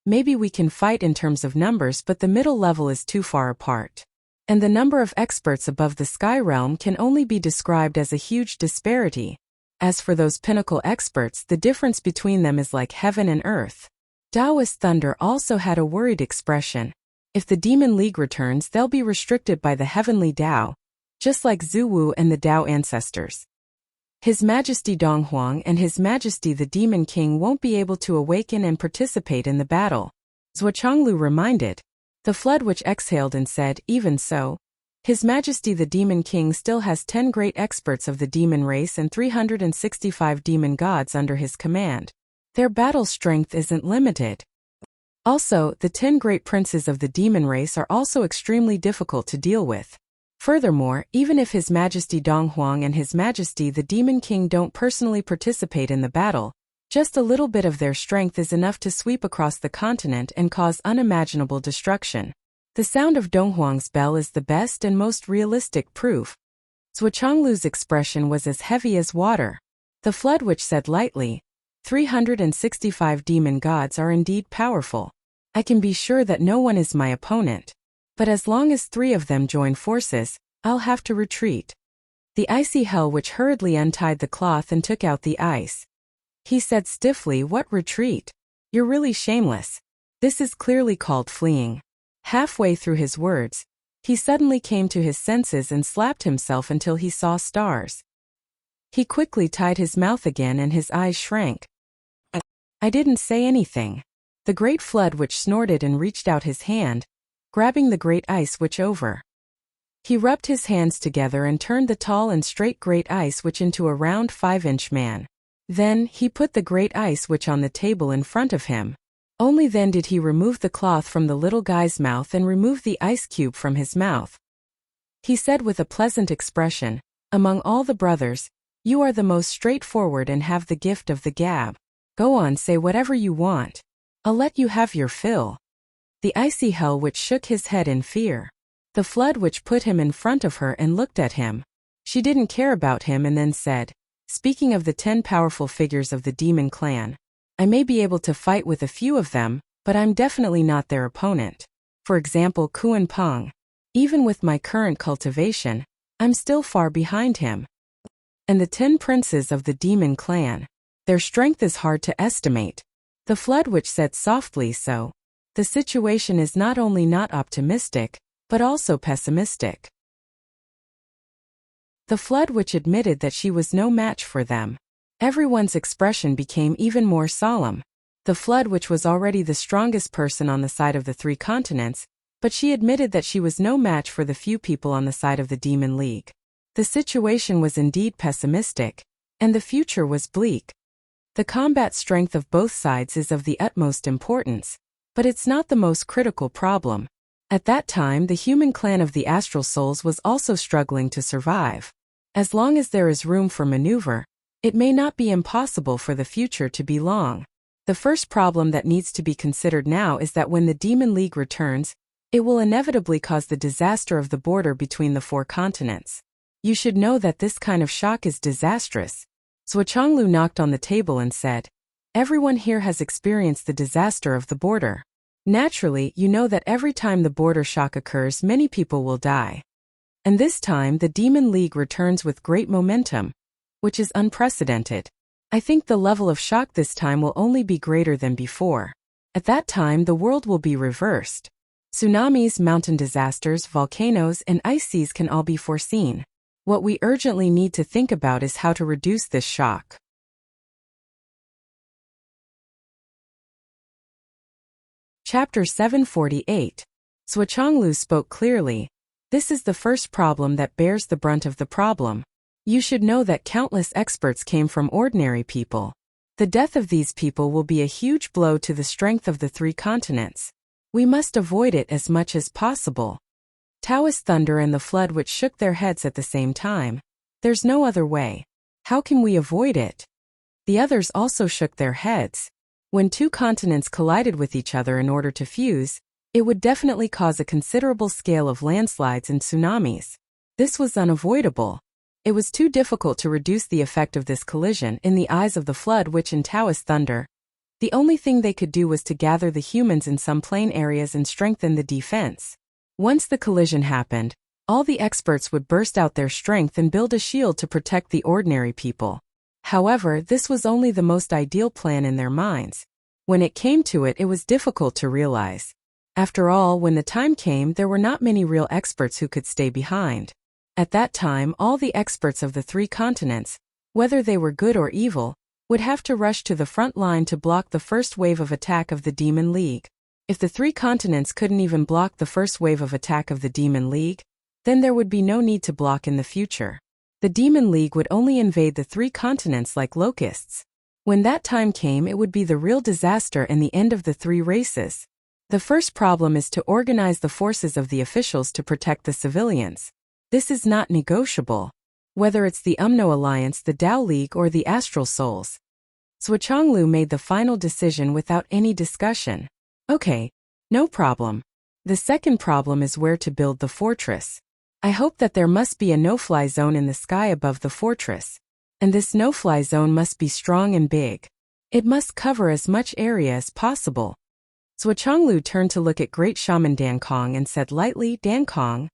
Maybe we can fight in terms of numbers, but the middle level is too far apart. And the number of experts above the Sky Realm can only be described as a huge disparity. As for those pinnacle experts, the difference between them is like heaven and earth. Taoist Thunder also had a worried expression. If the Demon League returns, they'll be restricted by the Heavenly Tao, just like Zuwu and the Tao ancestors. His Majesty Donghuang and His Majesty the Demon King won't be able to awaken and participate in the battle. Suochonglu reminded. The Flood Witch exhaled and said, even so, His Majesty the Demon King still has 10 great experts of the demon race and 365 demon gods under his command. Their battle strength isn't limited. Also, the 10 great princes of the demon race are also extremely difficult to deal with. Furthermore, even if His Majesty Donghuang and His Majesty the Demon King don't personally participate in the battle, just a little bit of their strength is enough to sweep across the continent and cause unimaginable destruction. The sound of Donghuang's bell is the best and most realistic proof. Suochonglu's expression was as heavy as water. The Flood Witch said lightly, 365 demon gods are indeed powerful. I can be sure that no one is my opponent. But as long as 3 of them join forces, I'll have to retreat. The Icy Hell Witch hurriedly untied the cloth and took out the ice. He said stiffly, what retreat? You're really shameless. This is clearly called fleeing. Halfway through his words, he suddenly came to his senses and slapped himself until he saw stars. He quickly tied his mouth again and his eyes shrank. I didn't say anything. The Great Flood Witch snorted and reached out his hand, grabbing the Great Ice Witch over. He rubbed his hands together and turned the tall and straight Great Ice Witch into a round 5-inch man. Then, he put the Great Ice Witch on the table in front of him. Only then did he remove the cloth from the little guy's mouth and remove the ice cube from his mouth. He said with a pleasant expression, among all the brothers, you are the most straightforward and have the gift of the gab. Go on, say whatever you want. I'll let you have your fill. The Icy Hell Witch shook his head in fear. The Flood Witch put him in front of her and looked at him. She didn't care about him and then said, speaking of the 10 powerful figures of the demon clan, I may be able to fight with a few of them, but I'm definitely not their opponent. For example, Kuan Peng. Even with my current cultivation, I'm still far behind him. And the 10 princes of the demon clan. Their strength is hard to estimate. The Flood Witch said softly, so the situation is not only not optimistic, but also pessimistic. The Flood Witch admitted that she was no match for them. Everyone's expression became even more solemn. The Flood Witch was already the strongest person on the side of the 3 continents, But she admitted that she was no match for the few people on the side of the Demon League. The situation was indeed pessimistic, and the future was bleak. The combat strength of both sides is of the utmost importance, but it's not the most critical problem. At that time, the human clan of the Astral Souls was also struggling to survive. As long as there is room for maneuver, it may not be impossible for the future to be long. The first problem that needs to be considered now is that when the Demon League returns, it will inevitably cause the disaster of the border between the 4 continents. You should know that this kind of shock is disastrous. Shuchonglu knocked on the table and said, "Everyone here has experienced the disaster of the border. Naturally, you know that every time the border shock occurs, many people will die. And this time, the Demon League returns with great momentum, which is unprecedented. I think the level of shock this time will only be greater than before. At that time, the world will be reversed. Tsunamis, mountain disasters, volcanoes, and ice seas can all be foreseen. What we urgently need to think about is how to reduce this shock." Chapter 748. Shuchonglu spoke clearly. This is the first problem that bears the brunt of the problem. You should know that countless experts came from ordinary people. The death of these people will be a huge blow to the strength of the 3 continents. We must avoid it as much as possible. Taoist thunder and the flood which shook their heads at the same time. There's no other way. How can we avoid it? The others also shook their heads. When 2 continents collided with each other in order to fuse, it would definitely cause a considerable scale of landslides and tsunamis. This was unavoidable. It was too difficult to reduce the effect of this collision in the eyes of the flood which in Taoist thunder. The only thing they could do was to gather the humans in some plain areas and strengthen the defense. Once the collision happened, all the experts would burst out their strength and build a shield to protect the ordinary people. However, this was only the most ideal plan in their minds. When it came to it, it was difficult to realize. After all, when the time came, there were not many real experts who could stay behind. At that time, all the experts of the 3 continents, whether they were good or evil, would have to rush to the front line to block the first wave of attack of the Demon League. If the 3 continents couldn't even block the first wave of attack of the Demon League, then there would be no need to block in the future. The Demon League would only invade the 3 continents like locusts. When that time came, it would be the real disaster and the end of the 3 races. The first problem is to organize the forces of the officials to protect the civilians. This is not negotiable. Whether it's the Umno Alliance, the Tao League, or the Astral Souls. Shuchonglu made the final decision without any discussion. Okay, no problem. The second problem is where to build the fortress. I hope that there must be a no-fly zone in the sky above the fortress. And this no-fly zone must be strong and big. It must cover as much area as possible. Shuchonglu turned to look at Great Shaman Dan Kong and said lightly, "Dan Kong,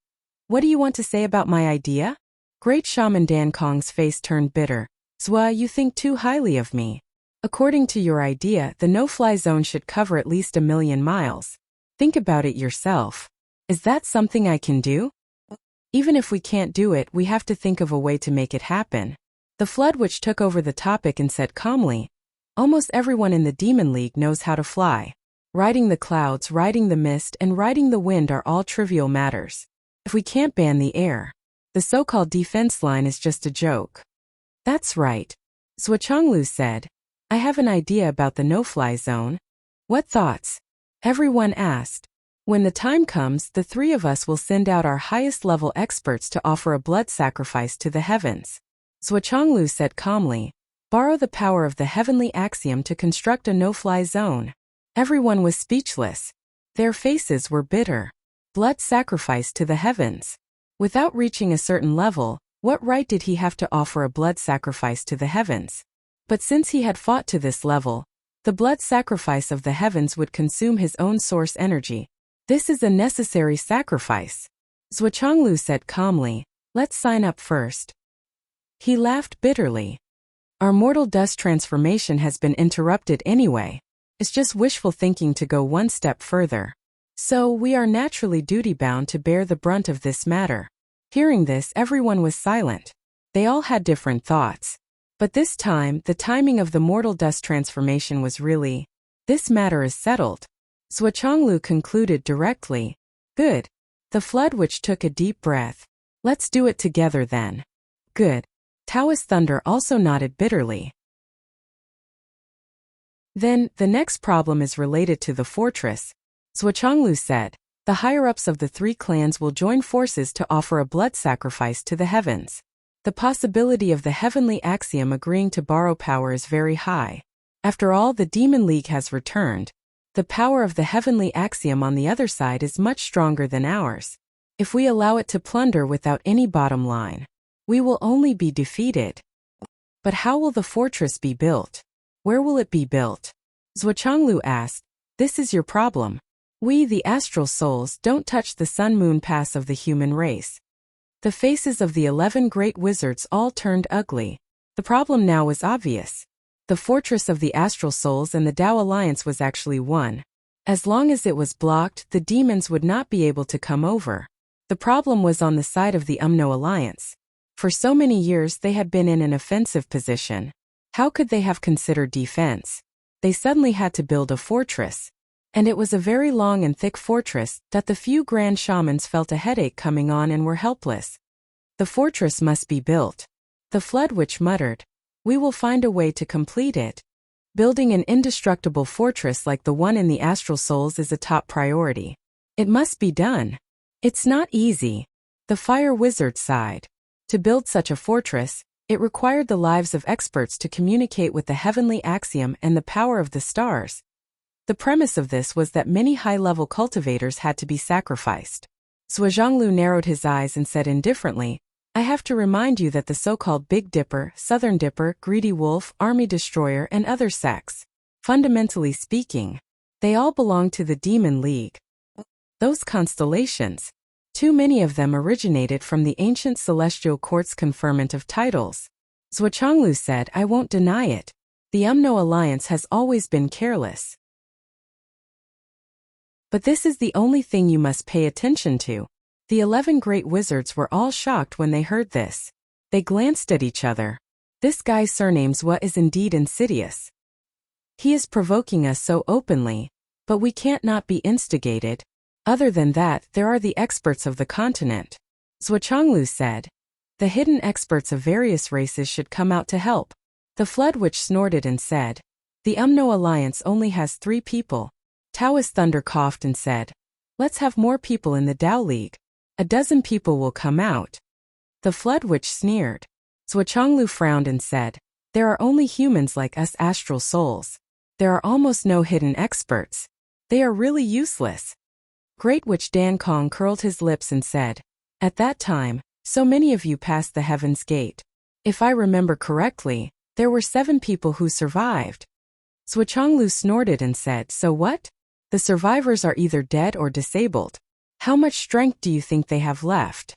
what do you want to say about my idea?" Great Shaman Dan Kong's face turned bitter. "Zwa, you think too highly of me. According to your idea, the no-fly zone should cover at least 1,000,000 miles. Think about it yourself. Is that something I can do? Even if we can't do it, we have to think of a way to make it happen." The flood which took over the topic and said calmly, "Almost everyone in the Demon League knows how to fly. Riding the clouds, riding the mist, and riding the wind are all trivial matters. If we can't ban the air, the so-called defense line is just a joke." "That's right," Shuchonglu said. "I have an idea about the no-fly zone." "What thoughts?" everyone asked. "When the time comes, the 3 of us will send out our highest-level experts to offer a blood sacrifice to the heavens." Shuchonglu said calmly, "Borrow the power of the heavenly axiom to construct a no-fly zone." Everyone was speechless. Their faces were bitter. Blood sacrifice to the heavens. Without reaching a certain level, what right did he have to offer a blood sacrifice to the heavens? But since he had fought to this level, the blood sacrifice of the heavens would consume his own source energy. This is a necessary sacrifice. Shuchonglu said calmly, "Let's sign up first." He laughed bitterly. "Our mortal dust transformation has been interrupted anyway. It's just wishful thinking to go one step further. So we are naturally duty-bound to bear the brunt of this matter." Hearing this, everyone was silent. They all had different thoughts. But this time, the timing of the mortal dust transformation was really, "This matter is settled." Shuchonglu concluded directly, Good. The Flood Witch took a deep breath. Let's do it together then. Good. Taoist Thunder also nodded bitterly. Then, the next problem is related to the fortress. Zhuochanglu said, the higher-ups of the 3 clans will join forces to offer a blood sacrifice to the heavens. The possibility of the heavenly axiom agreeing to borrow power is very high. After all, the Demon League has returned. The power of the heavenly axiom on the other side is much stronger than ours. If we allow it to plunder without any bottom line, we will only be defeated. But how will the fortress be built? Where will it be built? Zhuochanglu asked. This is your problem. We, the astral souls, don't touch the sun-moon paths of the human race. The faces of the 11 great wizards all turned ugly. The problem now was obvious. The fortress of the astral souls and the Tao Alliance was actually one. As long as it was blocked, the demons would not be able to come over. The problem was on the side of the Umno Alliance. For so many years they had been in an offensive position. How could they have considered defense? They suddenly had to build a fortress. And it was a very long and thick fortress that the few grand shamans felt a headache coming on and were helpless. The fortress must be built. The Flood Witch muttered. We will find a way to complete it. Building an indestructible fortress like the one in the astral souls is a top priority. It must be done. It's not easy. The Fire Wizard sighed. To build such a fortress, it required the lives of experts to communicate with the heavenly axiom and the power of the stars. The premise of this was that many high-level cultivators had to be sacrificed. Zhuochanglu narrowed his eyes and said indifferently, I have to remind you that the so-called Big Dipper, Southern Dipper, Greedy Wolf, Army Destroyer and other sects, fundamentally speaking, they all belong to the Demon League. Those constellations, too many of them originated from the ancient celestial court's conferment of titles. Zhuochanglu said, I won't deny it. The Umno Alliance has always been careless. But this is the only thing you must pay attention to. The 11 great wizards were all shocked when they heard this. They glanced at each other. This guy's surname's what is indeed insidious. He is provoking us so openly, but we can't not be instigated. Other than that, there are the experts of the continent. Zhuochanglu said. The hidden experts of various races should come out to help. The Flood Witch snorted and said. The Umno Alliance only has 3 people. Taoist Thunder coughed and said. Let's have more people in the Tao League. A dozen people will come out. The Flood Witch sneered. Zhuochanglu frowned and said. There are only humans like us astral souls. There are almost no hidden experts. They are really useless. Great Witch Dan Kong curled his lips and said. At that time, so many of you passed the Heaven's Gate. If I remember correctly, there were 7 people who survived. Zhuochanglu snorted and said, so what? The survivors are either dead or disabled. How much strength do you think they have left?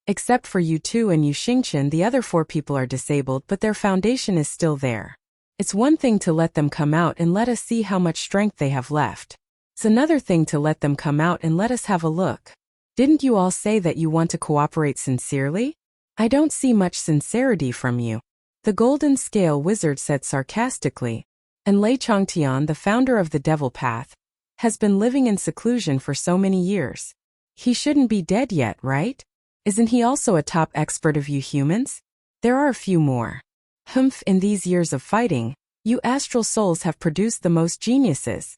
Except for you 2 and Yu Xingchen, the other 4 people are disabled, but their foundation is still there. It's one thing to let them come out and let us see how much strength they have left. It's another thing to let them come out and let us have a look. Didn't you all say that you want to cooperate sincerely? I don't see much sincerity from you. The Golden Scale Wizard said sarcastically. And Lei Changtian, the founder of the Devil Path, has been living in seclusion for so many years. He shouldn't be dead yet, right? Isn't he also a top expert of you humans? There are a few more. Humph, in these years of fighting, you astral souls have produced the most geniuses.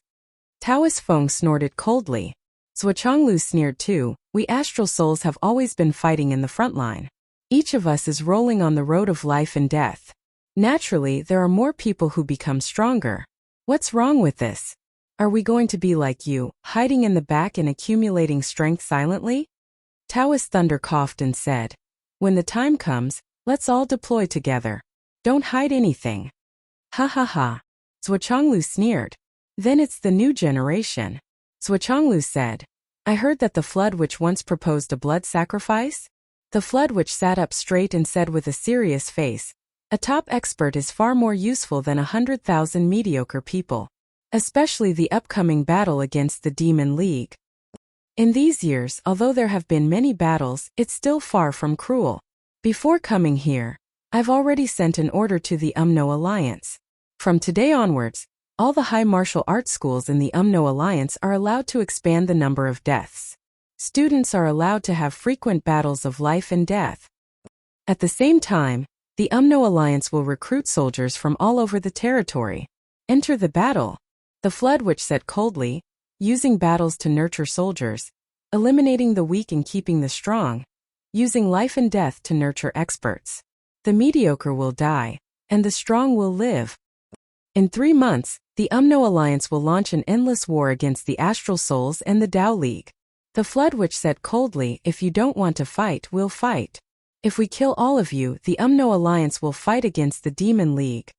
Taoist Feng snorted coldly. Zhuochanglu sneered too. We astral souls have always been fighting in the front line. Each of us is rolling on the road of life and death. Naturally, there are more people who become stronger. What's wrong with this? Are we going to be like you, hiding in the back and accumulating strength silently? Taoist Thunder coughed and said. When the time comes, let's all deploy together. Don't hide anything. Ha ha ha. Zhuochanglu sneered. Then it's the new generation. Zhuochanglu said. I heard that the Flood Witch once proposed a blood sacrifice? The Flood Witch sat up straight and said with a serious face. A top expert is far more useful than 100,000 mediocre people. Especially the upcoming battle against the Demon League. In these years, although there have been many battles, it's still far from cruel. Before coming here, I've already sent an order to the Umno Alliance. From today onwards, all the high martial arts schools in the Umno Alliance are allowed to expand the number of deaths. Students are allowed to have frequent battles of life and death. At the same time, the UMNO Alliance will recruit soldiers from all over the territory. Enter the battle. The Flood Witch said coldly, using battles to nurture soldiers, eliminating the weak and keeping the strong, using life and death to nurture experts. The mediocre will die, and the strong will live. In 3 months, the UMNO Alliance will launch an endless war against the Astral Souls and the Tao League. The Flood Witch said coldly, if you don't want to fight, we'll fight. If we kill all of you, the UMNO Alliance will fight against the Demon League.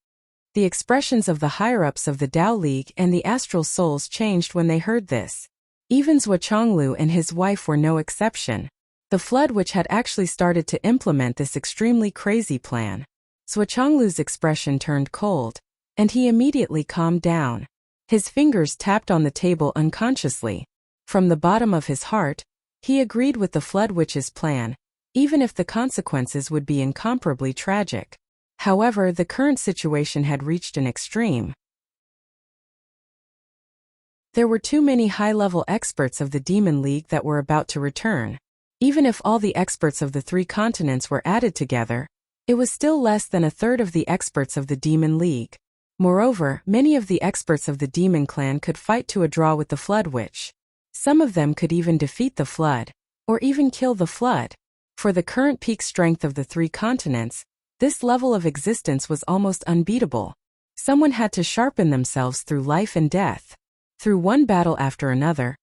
The expressions of the higher-ups of the Tao League and the Astral Souls changed when they heard this. Even Zhuo Chonglu and his wife were no exception. The Flood Witch had actually started to implement this extremely crazy plan. Zhuo Chonglu's expression turned cold, and he immediately calmed down. His fingers tapped on the table unconsciously. From the bottom of his heart, he agreed with the Flood Witch's plan, even if the consequences would be incomparably tragic. However, the current situation had reached an extreme. There were too many high-level experts of the Demon League that were about to return. Even if all the experts of the 3 continents were added together, it was still less than a third of the experts of the Demon League. Moreover, many of the experts of the Demon Clan could fight to a draw with the Flood Witch. Some of them could even defeat the Flood, or even kill the Flood. For the current peak strength of the 3 continents, this level of existence was almost unbeatable. Someone had to sharpen themselves through life and death. Through one battle after another,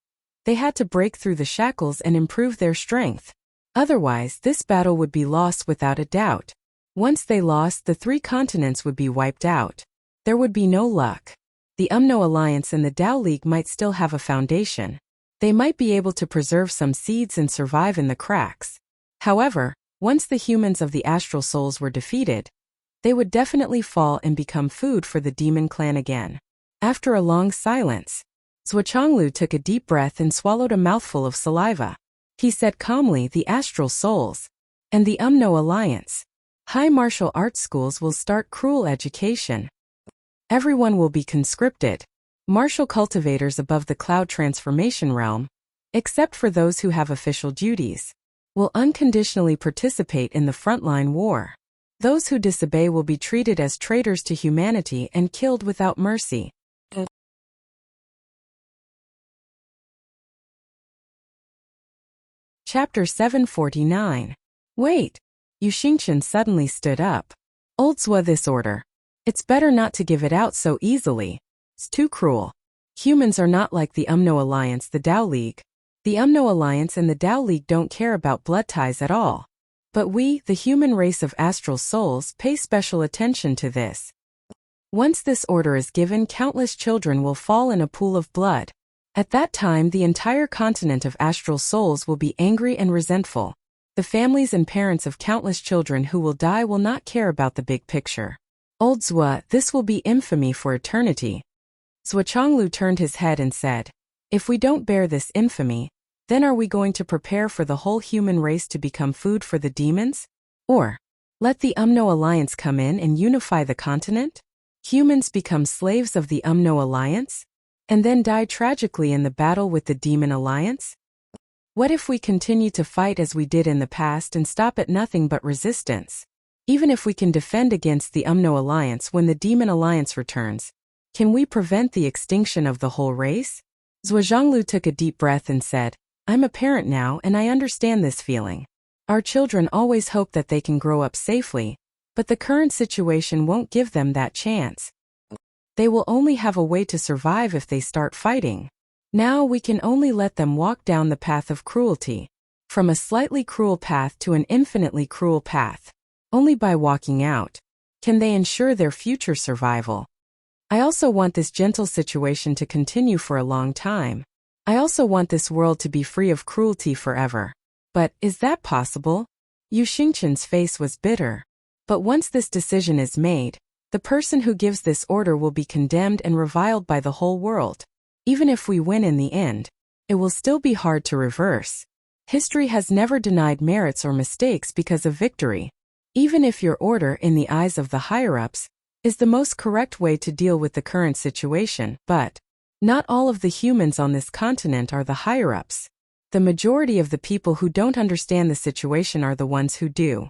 they had to break through the shackles and improve their strength. Otherwise, this battle would be lost without a doubt. Once they lost, the 3 continents would be wiped out. There would be no luck. The UMNO Alliance and the Tao League might still have a foundation. They might be able to preserve some seeds and survive in the cracks. However, once the humans of the Astral Souls were defeated, they would definitely fall and become food for the Demon Clan again. After a long silence, Zhuo Chonglu took a deep breath and swallowed a mouthful of saliva. He said calmly, the Astral Souls and the UMNO Alliance. High martial arts schools will start cruel education. Everyone will be conscripted. Martial cultivators above the cloud transformation realm, except for those who have official duties, will unconditionally participate in the frontline war. Those who disobey will be treated as traitors to humanity and killed without mercy. Chapter 749. Wait! Yu Xingchen suddenly stood up. Old Zhuo, this order. It's better not to give it out so easily. It's too cruel. Humans are not like the UMNO Alliance, the Tao League. The UMNO Alliance and the Tao League don't care about blood ties at all. But we, the human race of Astral Souls, pay special attention to this. Once this order is given, countless children will fall in a pool of blood. At that time, the entire continent of Astral Souls will be angry and resentful. The families and parents of countless children who will die will not care about the big picture. Old Zhuo, this will be infamy for eternity. Zhuo Chonglu turned his head and said, if we don't bear this infamy, then are we going to prepare for the whole human race to become food for the demons? Or, let the UMNO Alliance come in and unify the continent? Humans become slaves of the UMNO Alliance? And then die tragically in the battle with the Demon Alliance? What if we continue to fight as we did in the past and stop at nothing but resistance? Even if we can defend against the UMNO Alliance when the Demon Alliance returns, can we prevent the extinction of the whole race? Zhuo Zhonglu took a deep breath and said, I'm a parent now and I understand this feeling. Our children always hope that they can grow up safely, but the current situation won't give them that chance. They will only have a way to survive if they start fighting. Now we can only let them walk down the path of cruelty. From a slightly cruel path to an infinitely cruel path. Only by walking out can they ensure their future survival. I also want this gentle situation to continue for a long time. I also want this world to be free of cruelty forever. But, is that possible? Yu Xingchen's face was bitter. But once this decision is made, the person who gives this order will be condemned and reviled by the whole world. Even if we win in the end, it will still be hard to reverse. History has never denied merits or mistakes because of victory. Even if your order, in the eyes of the higher-ups, is the most correct way to deal with the current situation, but not all of the humans on this continent are the higher-ups. The majority of the people who don't understand the situation are the ones who do.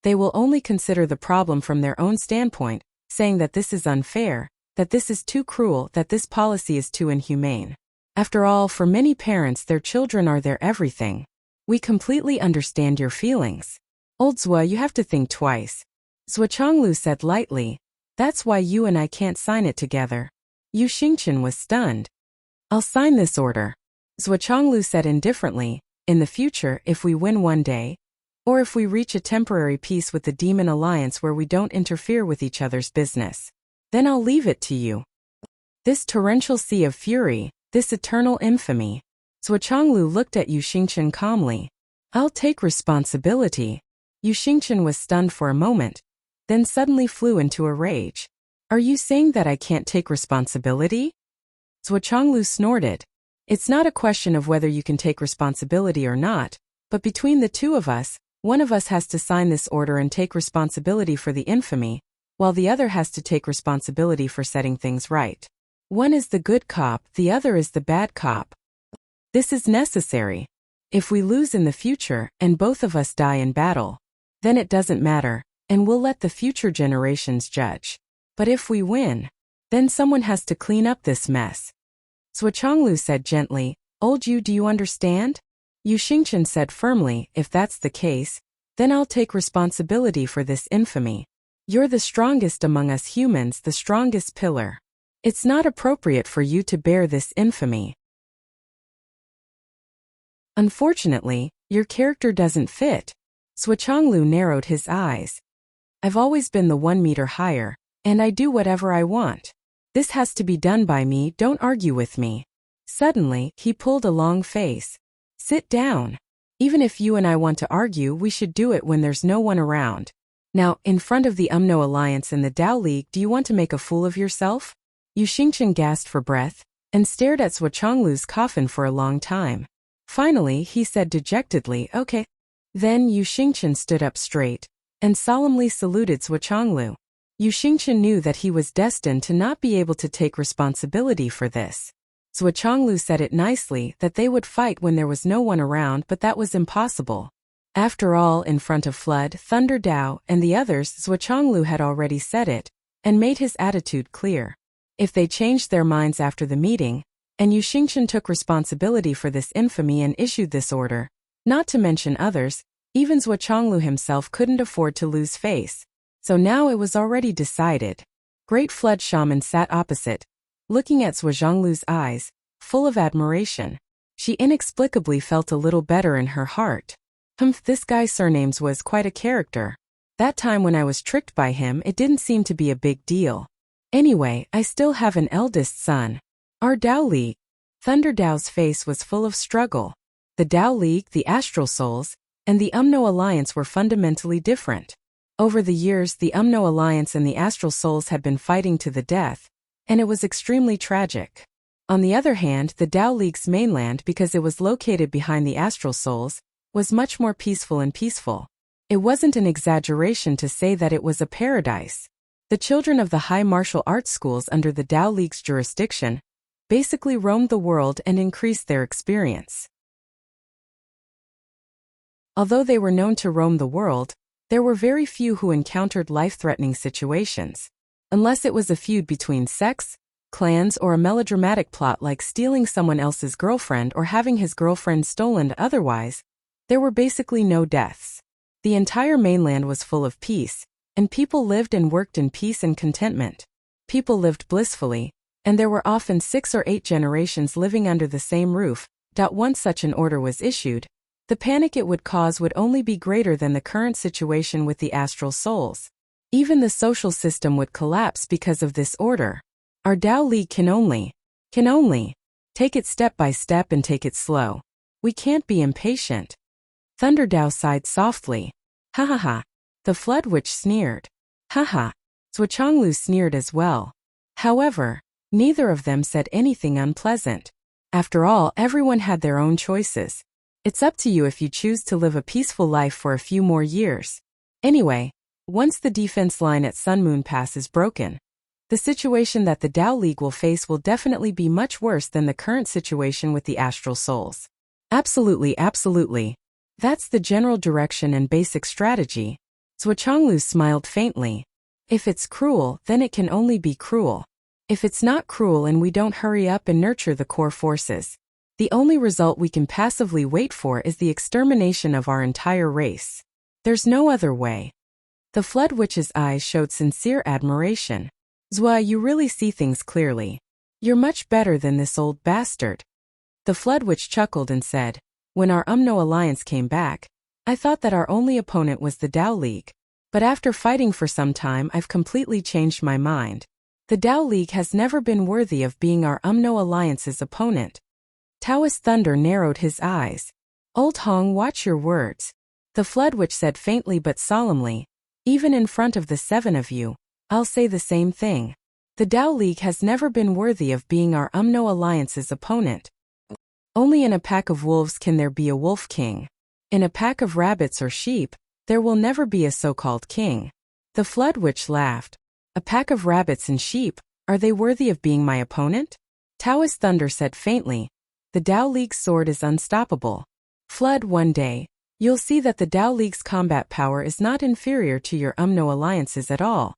They will only consider the problem from their own standpoint, saying that this is unfair, that this is too cruel, that this policy is too inhumane. After all, for many parents, their children are their everything. We completely understand your feelings. Old Zua, you have to think twice. Zua Chonglu said lightly, that's why you and I can't sign it together. Yu Xingchen was stunned. I'll sign this order. Zua Chonglu said indifferently, in the future, if we win one day, or if we reach a temporary peace with the Demon Alliance where we don't interfere with each other's business, then I'll leave it to you. This torrential sea of fury, this eternal infamy. Zua Chonglu looked at Yu Xingchen calmly. I'll take responsibility. Yu Xingchen was stunned for a moment, then suddenly flew into a rage. Are you saying that I can't take responsibility? Zua Chonglu snorted. It's not a question of whether you can take responsibility or not, but between the two of us, one of us has to sign this order and take responsibility for the infamy, while the other has to take responsibility for setting things right. One is the good cop, the other is the bad cop. This is necessary. If we lose in the future, and both of us die in battle, then it doesn't matter, and we'll let the future generations judge. But if we win, then someone has to clean up this mess. Zua Chonglu said gently, Old Yu, do you understand? Yu Xingchen said firmly, if that's the case, then I'll take responsibility for this infamy. You're the strongest among us humans, the strongest pillar. It's not appropriate for you to bear this infamy. Unfortunately, your character doesn't fit. Zua Chonglu narrowed his eyes. I've always been the 1 meter higher, and I do whatever I want. This has to be done by me, don't argue with me. Suddenly, he pulled a long face. Sit down. Even if you and I want to argue, we should do it when there's no one around. Now, in front of the Umno Alliance and the Dao League, do you want to make a fool of yourself? Yu Xingchen gasped for breath, and stared at Zua Chonglu's coffin for a long time. Finally, he said dejectedly, okay. Then Yu Xingchen stood up straight, and solemnly saluted Zua Chonglu. Yu Xingchen knew that he was destined to not be able to take responsibility for this. Zua Chonglu said it nicely that they would fight when there was no one around, but that was impossible. After all, in front of Flood, Thunder Dao, and the others, Zua Chonglu had already said it, and made his attitude clear. If they changed their minds after the meeting, and Yu Xingchen took responsibility for this infamy and issued this order, not to mention others, even Zua Chonglu himself couldn't afford to lose face. So now it was already decided. Great Flood Shaman sat opposite, looking at Zua Chonglu's eyes, full of admiration. She inexplicably felt a little better in her heart. This guy's surnames was quite a character. That time when I was tricked by him, it didn't seem to be a big deal. Anyway, I still have an eldest son. Our Dao League. Thunder Dao's face was full of struggle. The Dao League, the Astral Souls, and the Umno Alliance were fundamentally different. Over the years, the Umno Alliance and the Astral Souls had been fighting to the death, and it was extremely tragic. On the other hand, the Dao League's mainland, because it was located behind the Astral Souls, was much more peaceful and peaceful. It wasn't an exaggeration to say that it was a paradise. The children of the high martial arts schools under the Dao League's jurisdiction basically roamed the world and increased their experience. Although they were known to roam the world, there were very few who encountered life-threatening situations. Unless it was a feud between sects, clans, or a melodramatic plot like stealing someone else's girlfriend or having his girlfriend stolen. Otherwise, there were basically no deaths. The entire mainland was full of peace, and people lived and worked in peace and contentment. People lived blissfully, and there were often 6 or 8 generations living under the same roof. Once such an order was issued, the panic it would cause would only be greater than the current situation with the Astral Souls. Even the social system would collapse because of this order. Our Dao League can only take it step by step and take it slow. We can't be impatient. Thunder Dao sighed softly. Ha ha ha. The Flood Witch sneered. Ha ha. Zua Chonglu sneered as well. However, neither of them said anything unpleasant. After all, everyone had their own choices. It's up to you if you choose to live a peaceful life for a few more years. Anyway, once the defense line at Sun Moon Pass is broken, the situation that the Dao League will face will definitely be much worse than the current situation with the Astral Souls. Absolutely, absolutely. That's the general direction and basic strategy. Zhuochanglu smiled faintly. If it's cruel, then it can only be cruel. If it's not cruel and we don't hurry up and nurture the core forces, the only result we can passively wait for is the extermination of our entire race. There's no other way. The Flood Witch's eyes showed sincere admiration. Zhua, you really see things clearly. You're much better than this old bastard. The Flood Witch chuckled and said, when our Alliance came back, I thought that our only opponent was the Tao League. But after fighting for some time, I've completely changed my mind. The Tao League has never been worthy of being our Alliance's opponent. Taoist Thunder narrowed his eyes. Old Hong, watch your words. The Flood Witch said faintly but solemnly, even in front of the 7 of you, I'll say the same thing. The Tao League has never been worthy of being our Alliance's opponent. Only in a pack of wolves can there be a wolf king. In a pack of rabbits or sheep, there will never be a so-called king. The Flood Witch laughed. A pack of rabbits and sheep, are they worthy of being my opponent? Taoist Thunder said faintly, the Tao League's sword is unstoppable. Flood, one day, you'll see that the Tao League's combat power is not inferior to your Alliance's at all.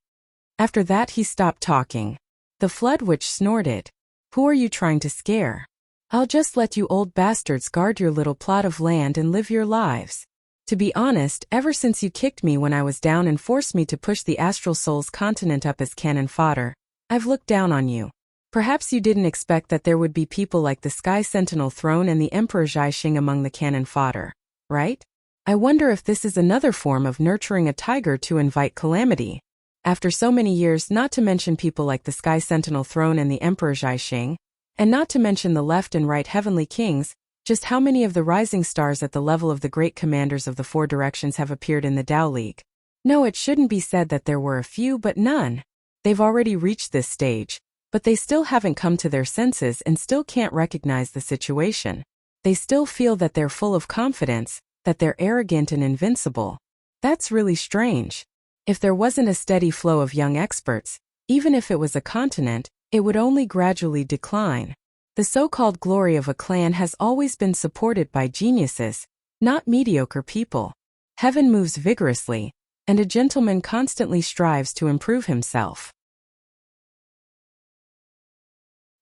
After that he stopped talking. The Flood Witch snorted. Who are you trying to scare? I'll just let you old bastards guard your little plot of land and live your lives. To be honest, ever since you kicked me when I was down and forced me to push the Astral Souls continent up as cannon fodder, I've looked down on you. Perhaps you didn't expect that there would be people like the Sky Sentinel Throne and the Emperor Zhaixing among the cannon fodder, right? I wonder if this is another form of nurturing a tiger to invite calamity. After so many years, not to mention people like the Sky Sentinel Throne and the Emperor Zhaixing, and not to mention the left and right heavenly kings, just how many of the rising stars at the level of the great commanders of the 4 directions have appeared in the Tao League? No, it shouldn't be said that there were a few, but none. They've already reached this stage, but they still haven't come to their senses and still can't recognize the situation. They still feel that they're full of confidence, that they're arrogant and invincible. That's really strange. If there wasn't a steady flow of young experts, even if it was a continent, it would only gradually decline. The so-called glory of a clan has always been supported by geniuses, not mediocre people. Heaven moves vigorously, and a gentleman constantly strives to improve himself.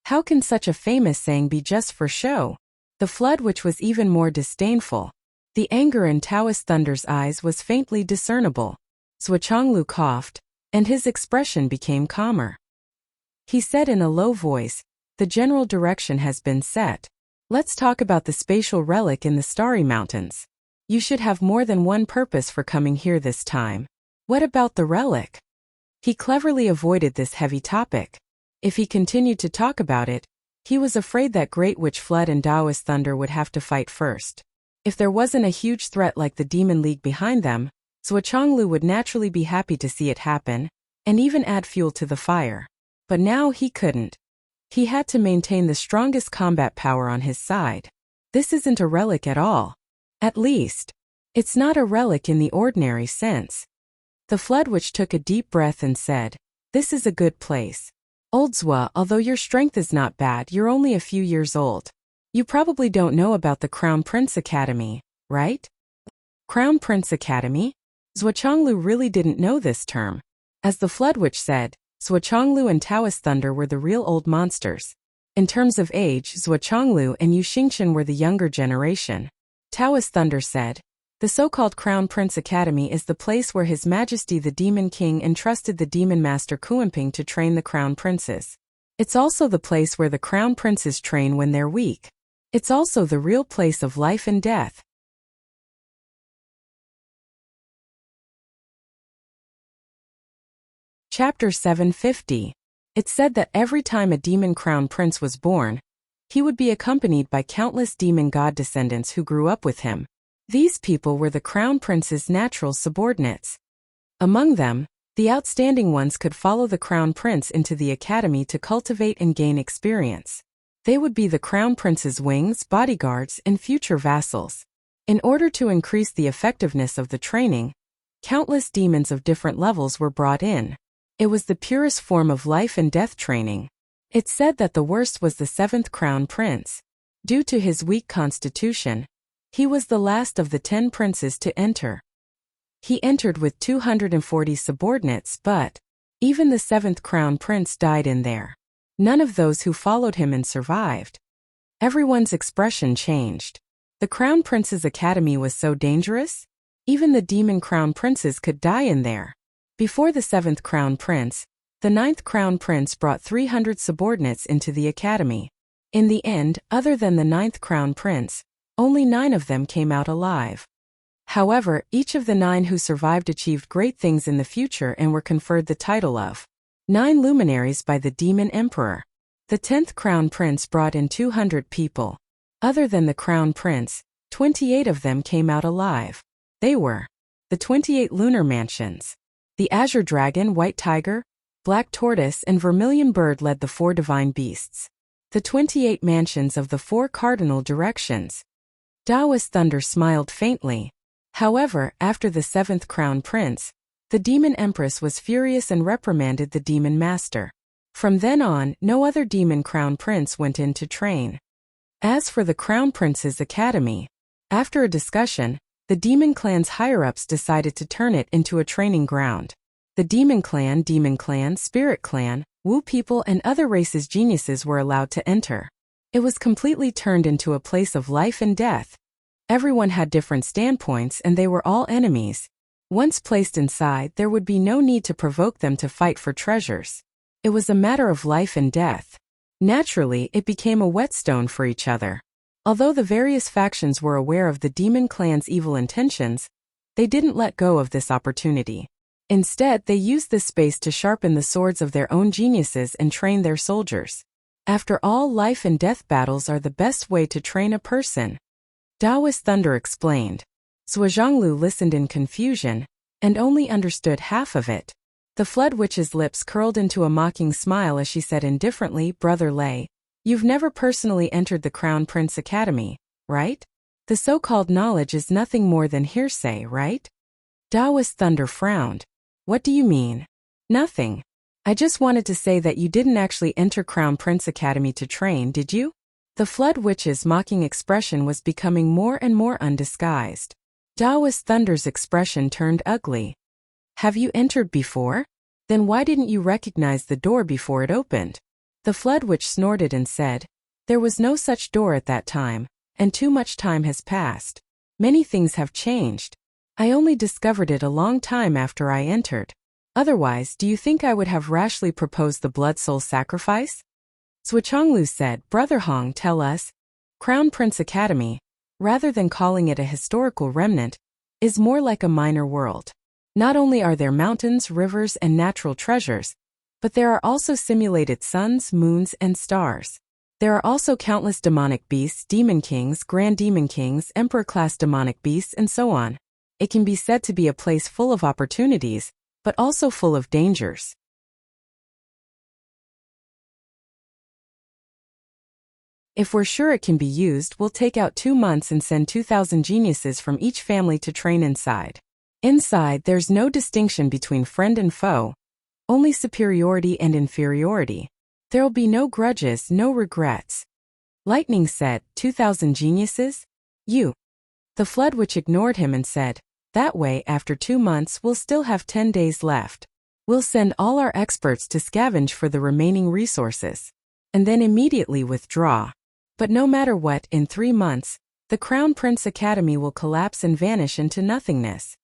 How can such a famous saying be just for show? The Flood Witch was even more disdainful. The anger in Taoist Thunder's eyes was faintly discernible. Zhuochanglu coughed, and his expression became calmer. He said in a low voice, the general direction has been set. Let's talk about the spatial relic in the Starry Mountains. You should have more than one purpose for coming here this time. What about the relic? He cleverly avoided this heavy topic. If he continued to talk about it, he was afraid that Great Witch Flood and Taoist Thunder would have to fight first. If there wasn't a huge threat like the Demon League behind them, Zhuochanglu would naturally be happy to see it happen, and even add fuel to the fire. But now he couldn't. He had to maintain the strongest combat power on his side. This isn't a relic at all. At least, it's not a relic in the ordinary sense. The Flood Witch took a deep breath and said, this is a good place. Old Zhua, although your strength is not bad, you're only a few years old. You probably don't know about the Crown Prince Academy, right? Crown Prince Academy? Zhuochanglu really didn't know this term. As the Flood Witch said, Zhuochanglu and Taoist Thunder were the real old monsters. In terms of age, Zhuochanglu and Yu Xingchen were the younger generation. Taoist Thunder said, the so-called Crown Prince Academy is the place where His Majesty the Demon King entrusted the Demon Master Kuanping to train the Crown Princes. It's also the place where the Crown Princes train when they're weak. It's also the real place of life and death. Chapter 750. It said that every time a demon crown prince was born, he would be accompanied by countless demon god descendants who grew up with him. These people were the crown prince's natural subordinates. Among them, the outstanding ones could follow the crown prince into the academy to cultivate and gain experience. They would be the crown prince's wings, bodyguards, and future vassals. In order to increase the effectiveness of the training, countless demons of different levels were brought in. It was the purest form of life and death training. It said that the worst was the 7th crown prince. Due to his weak constitution, he was the last of the 10 princes to enter. He entered with 240 subordinates, but even the 7th crown prince died in there. None of those who followed him and survived. Everyone's expression changed. The crown prince's academy was so dangerous? Even the demon crown princes could die in there. Before the 7th crown prince, the 9th crown prince brought 300 subordinates into the academy. In the end, other than the 9th crown prince, only 9 of them came out alive. However, each of the 9 who survived achieved great things in the future and were conferred the title of 9 luminaries by the demon emperor. The 10th crown prince brought in 200 people. Other than the crown prince, 28 of them came out alive. They were the 28 lunar mansions. The azure dragon, white tiger, black tortoise, and vermilion bird led the 4 divine beasts. The 28 mansions of the 4 cardinal directions. Taoist Thunder smiled faintly. However, after the 7th crown prince, the demon empress was furious and reprimanded the demon master. From then on, no other demon crown prince went in to train. As for the crown prince's academy, after a discussion, the demon clan's higher-ups decided to turn it into a training ground. The demon clan, spirit clan, Wu people and other races' geniuses were allowed to enter. It was completely turned into a place of life and death. Everyone had different standpoints and they were all enemies. Once placed inside, there would be no need to provoke them to fight for treasures. It was a matter of life and death. Naturally, it became a whetstone for each other. Although the various factions were aware of the demon clan's evil intentions, they didn't let go of this opportunity. Instead, they used this space to sharpen the swords of their own geniuses and train their soldiers. After all, life and death battles are the best way to train a person. Taoist Thunder explained. Zhuanglu listened in confusion, and only understood half of it. The Flood Witch's lips curled into a mocking smile as she said indifferently, Brother Lei, you've never personally entered the Crown Prince Academy, right? The so-called knowledge is nothing more than hearsay, right? Taoist Thunder frowned. What do you mean? Nothing. I just wanted to say that you didn't actually enter Crown Prince Academy to train, did you? The Flood Witch's mocking expression was becoming more and more undisguised. Taoist Thunder's expression turned ugly. Have you entered before? Then why didn't you recognize the door before it opened? The Flood Witch snorted and said, there was no such door at that time, and too much time has passed. Many things have changed. I only discovered it a long time after I entered. Otherwise, do you think I would have rashly proposed the blood soul sacrifice? Zhuanglu said, Brother Hong, tell us. Crown Prince Academy, rather than calling it a historical remnant, is more like a minor world. Not only are there mountains, rivers, and natural treasures, but there are also simulated suns, moons, and stars. There are also countless demonic beasts, demon kings, grand demon kings, emperor-class demonic beasts, and so on. It can be said to be a place full of opportunities, but also full of dangers. If we're sure it can be used, we'll take out 2 months and send 2,000 geniuses from each family to train inside. Inside, there's no distinction between friend and foe, only superiority and inferiority. There'll be no grudges, no regrets. Lightning said, 2,000 geniuses? You. The Flood Witch ignored him and said, that way, after 2 months, we'll still have 10 days left. We'll send all our experts to scavenge for the remaining resources, and then immediately withdraw. But no matter what, in 3 months, the Crown Prince Academy will collapse and vanish into nothingness.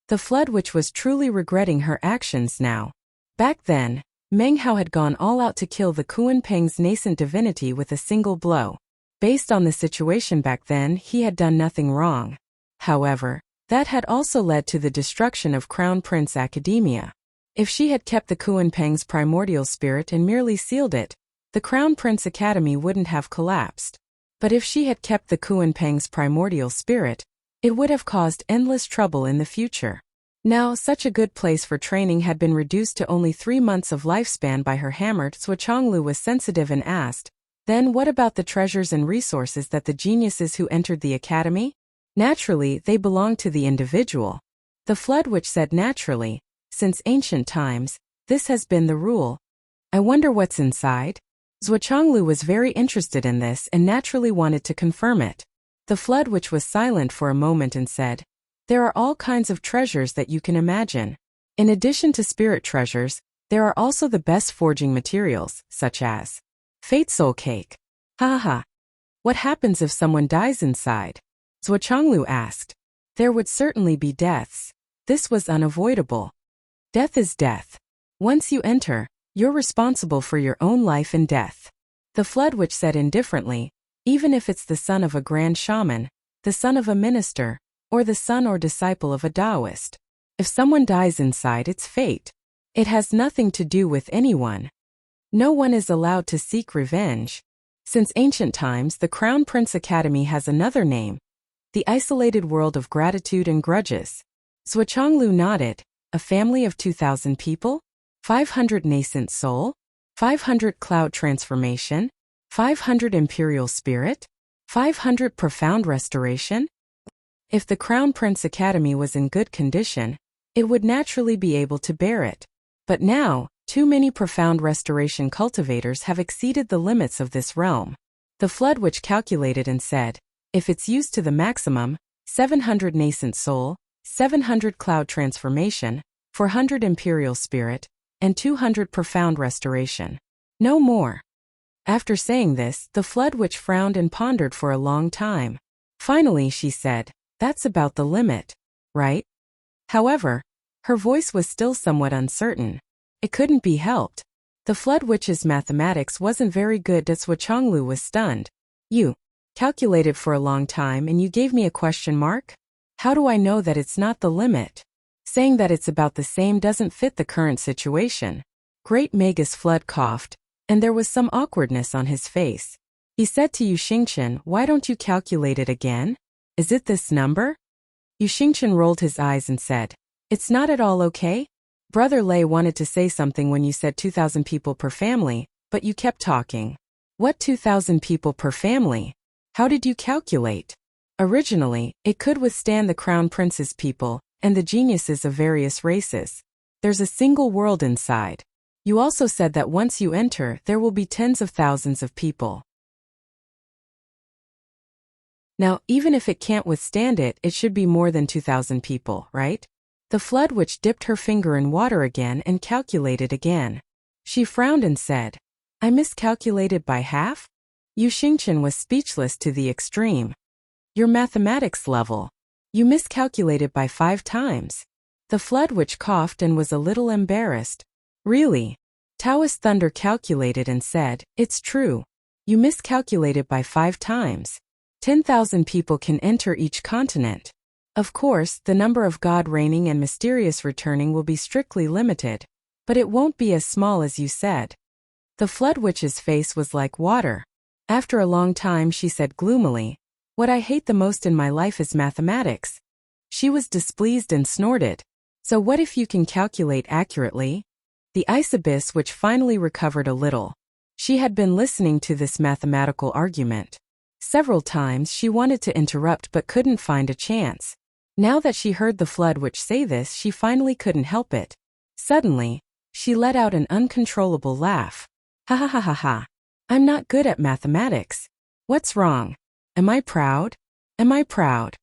The Flood Witch was truly regretting her actions now. Back then, Meng Hao had gone all out to kill the Kuan Peng's nascent divinity with a single blow. Based on the situation back then, he had done nothing wrong. However, that had also led to the destruction of Crown Prince Academia. If she had kept the Kuan Peng's primordial spirit and merely sealed it, the Crown Prince Academy wouldn't have collapsed. But if she had kept the Kuan Peng's primordial spirit, it would have caused endless trouble in the future. Now, such a good place for training had been reduced to only 3 months of lifespan by her hammered. Zhuanglu was sensitive and asked, then what about the treasures and resources that the geniuses who entered the academy? Naturally, they belong to the individual. The Flood Witch said naturally, since ancient times, this has been the rule. I wonder what's inside? Zhuochanglu was very interested in this and naturally wanted to confirm it. The Flood Witch was silent for a moment and said, "There are all kinds of treasures that you can imagine. In addition to spirit treasures, there are also the best forging materials, such as Fate Soul Cake." Ha ha. What happens if someone dies inside? Zhuochanglu asked. There would certainly be deaths. This was unavoidable. Death is death. Once you enter, you're responsible for your own life and death. The Flood Witch said indifferently, even if it's the son of a grand shaman, the son of a minister, or the son or disciple of a Taoist. If someone dies inside, it's fate. It has nothing to do with anyone. No one is allowed to seek revenge. Since ancient times, the Crown Prince Academy has another name, the Isolated World of Gratitude and Grudges. Zhuochanglu nodded. A family of 2,000 people? 500 nascent soul? 500 cloud transformation? 500 imperial spirit? 500 profound restoration? If the Crown Prince Academy was in good condition, it would naturally be able to bear it. But now, too many profound restoration cultivators have exceeded the limits of this realm. The Flood Witch calculated and said, if it's used to the maximum, 700 nascent soul, 700 cloud transformation, 400 imperial spirit, and 200 profound restoration. No more. After saying this, the Flood Witch frowned and pondered for a long time. Finally she said, "That's about the limit, right?" However, her voice was still somewhat uncertain. It couldn't be helped. The Flood Witch's mathematics wasn't very good. Zhuochanglu was stunned. "You calculated for a long time and you gave me a question mark? How do I know that it's not the limit? Saying that it's about the same doesn't fit the current situation." Great Magus Flood coughed, and there was some awkwardness on his face. He said to Yu Xingchen, "Why don't you calculate it again? Is it this number?" Yu Xingchen rolled his eyes and said, "It's not at all okay? Brother Lei wanted to say something when you said 2,000 people per family, but you kept talking. What 2,000 people per family? How did you calculate?" Originally, it could withstand the Crown Prince's people and the geniuses of various races. There's a single world inside. You also said that once you enter, there will be tens of thousands of people. Now, even if it can't withstand it, it should be more than 2,000 people, right? The Flood Witch dipped her finger in water again and calculated again. She frowned and said, "I miscalculated by half?" Yu Xingchen was speechless to the extreme. "Your mathematics level. You miscalculated by 5 times." The Flood Witch coughed and was a little embarrassed. "Really?" Taoist Thunder calculated and said, "It's true. You miscalculated by 5 times. 10,000 people can enter each continent. Of course, the number of God reigning and mysterious returning will be strictly limited, but it won't be as small as you said." The Flood Witch's face was like water. After a long time she said gloomily, "What I hate the most in my life is mathematics." She was displeased and snorted. "So what if you can calculate accurately?" The Ice Abyss Witch finally recovered a little. She had been listening to this mathematical argument. Several times she wanted to interrupt but couldn't find a chance. Now that she heard the Flood Witch say this, she finally couldn't help it. Suddenly, she let out an uncontrollable laugh. "Ha ha ha ha ha. I'm not good at mathematics. What's wrong? Am I proud? Am I proud?"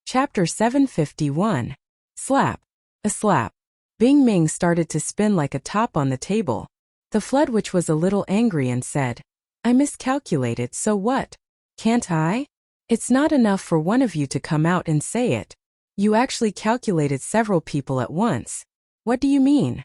Chapter 751. Slap. A slap. Bing Ming started to spin like a top on the table. The Flood Witch was a little angry and said, "I miscalculated, so what? Can't I? It's not enough for one of you to come out and say it. You actually calculated several people at once. What do you mean?"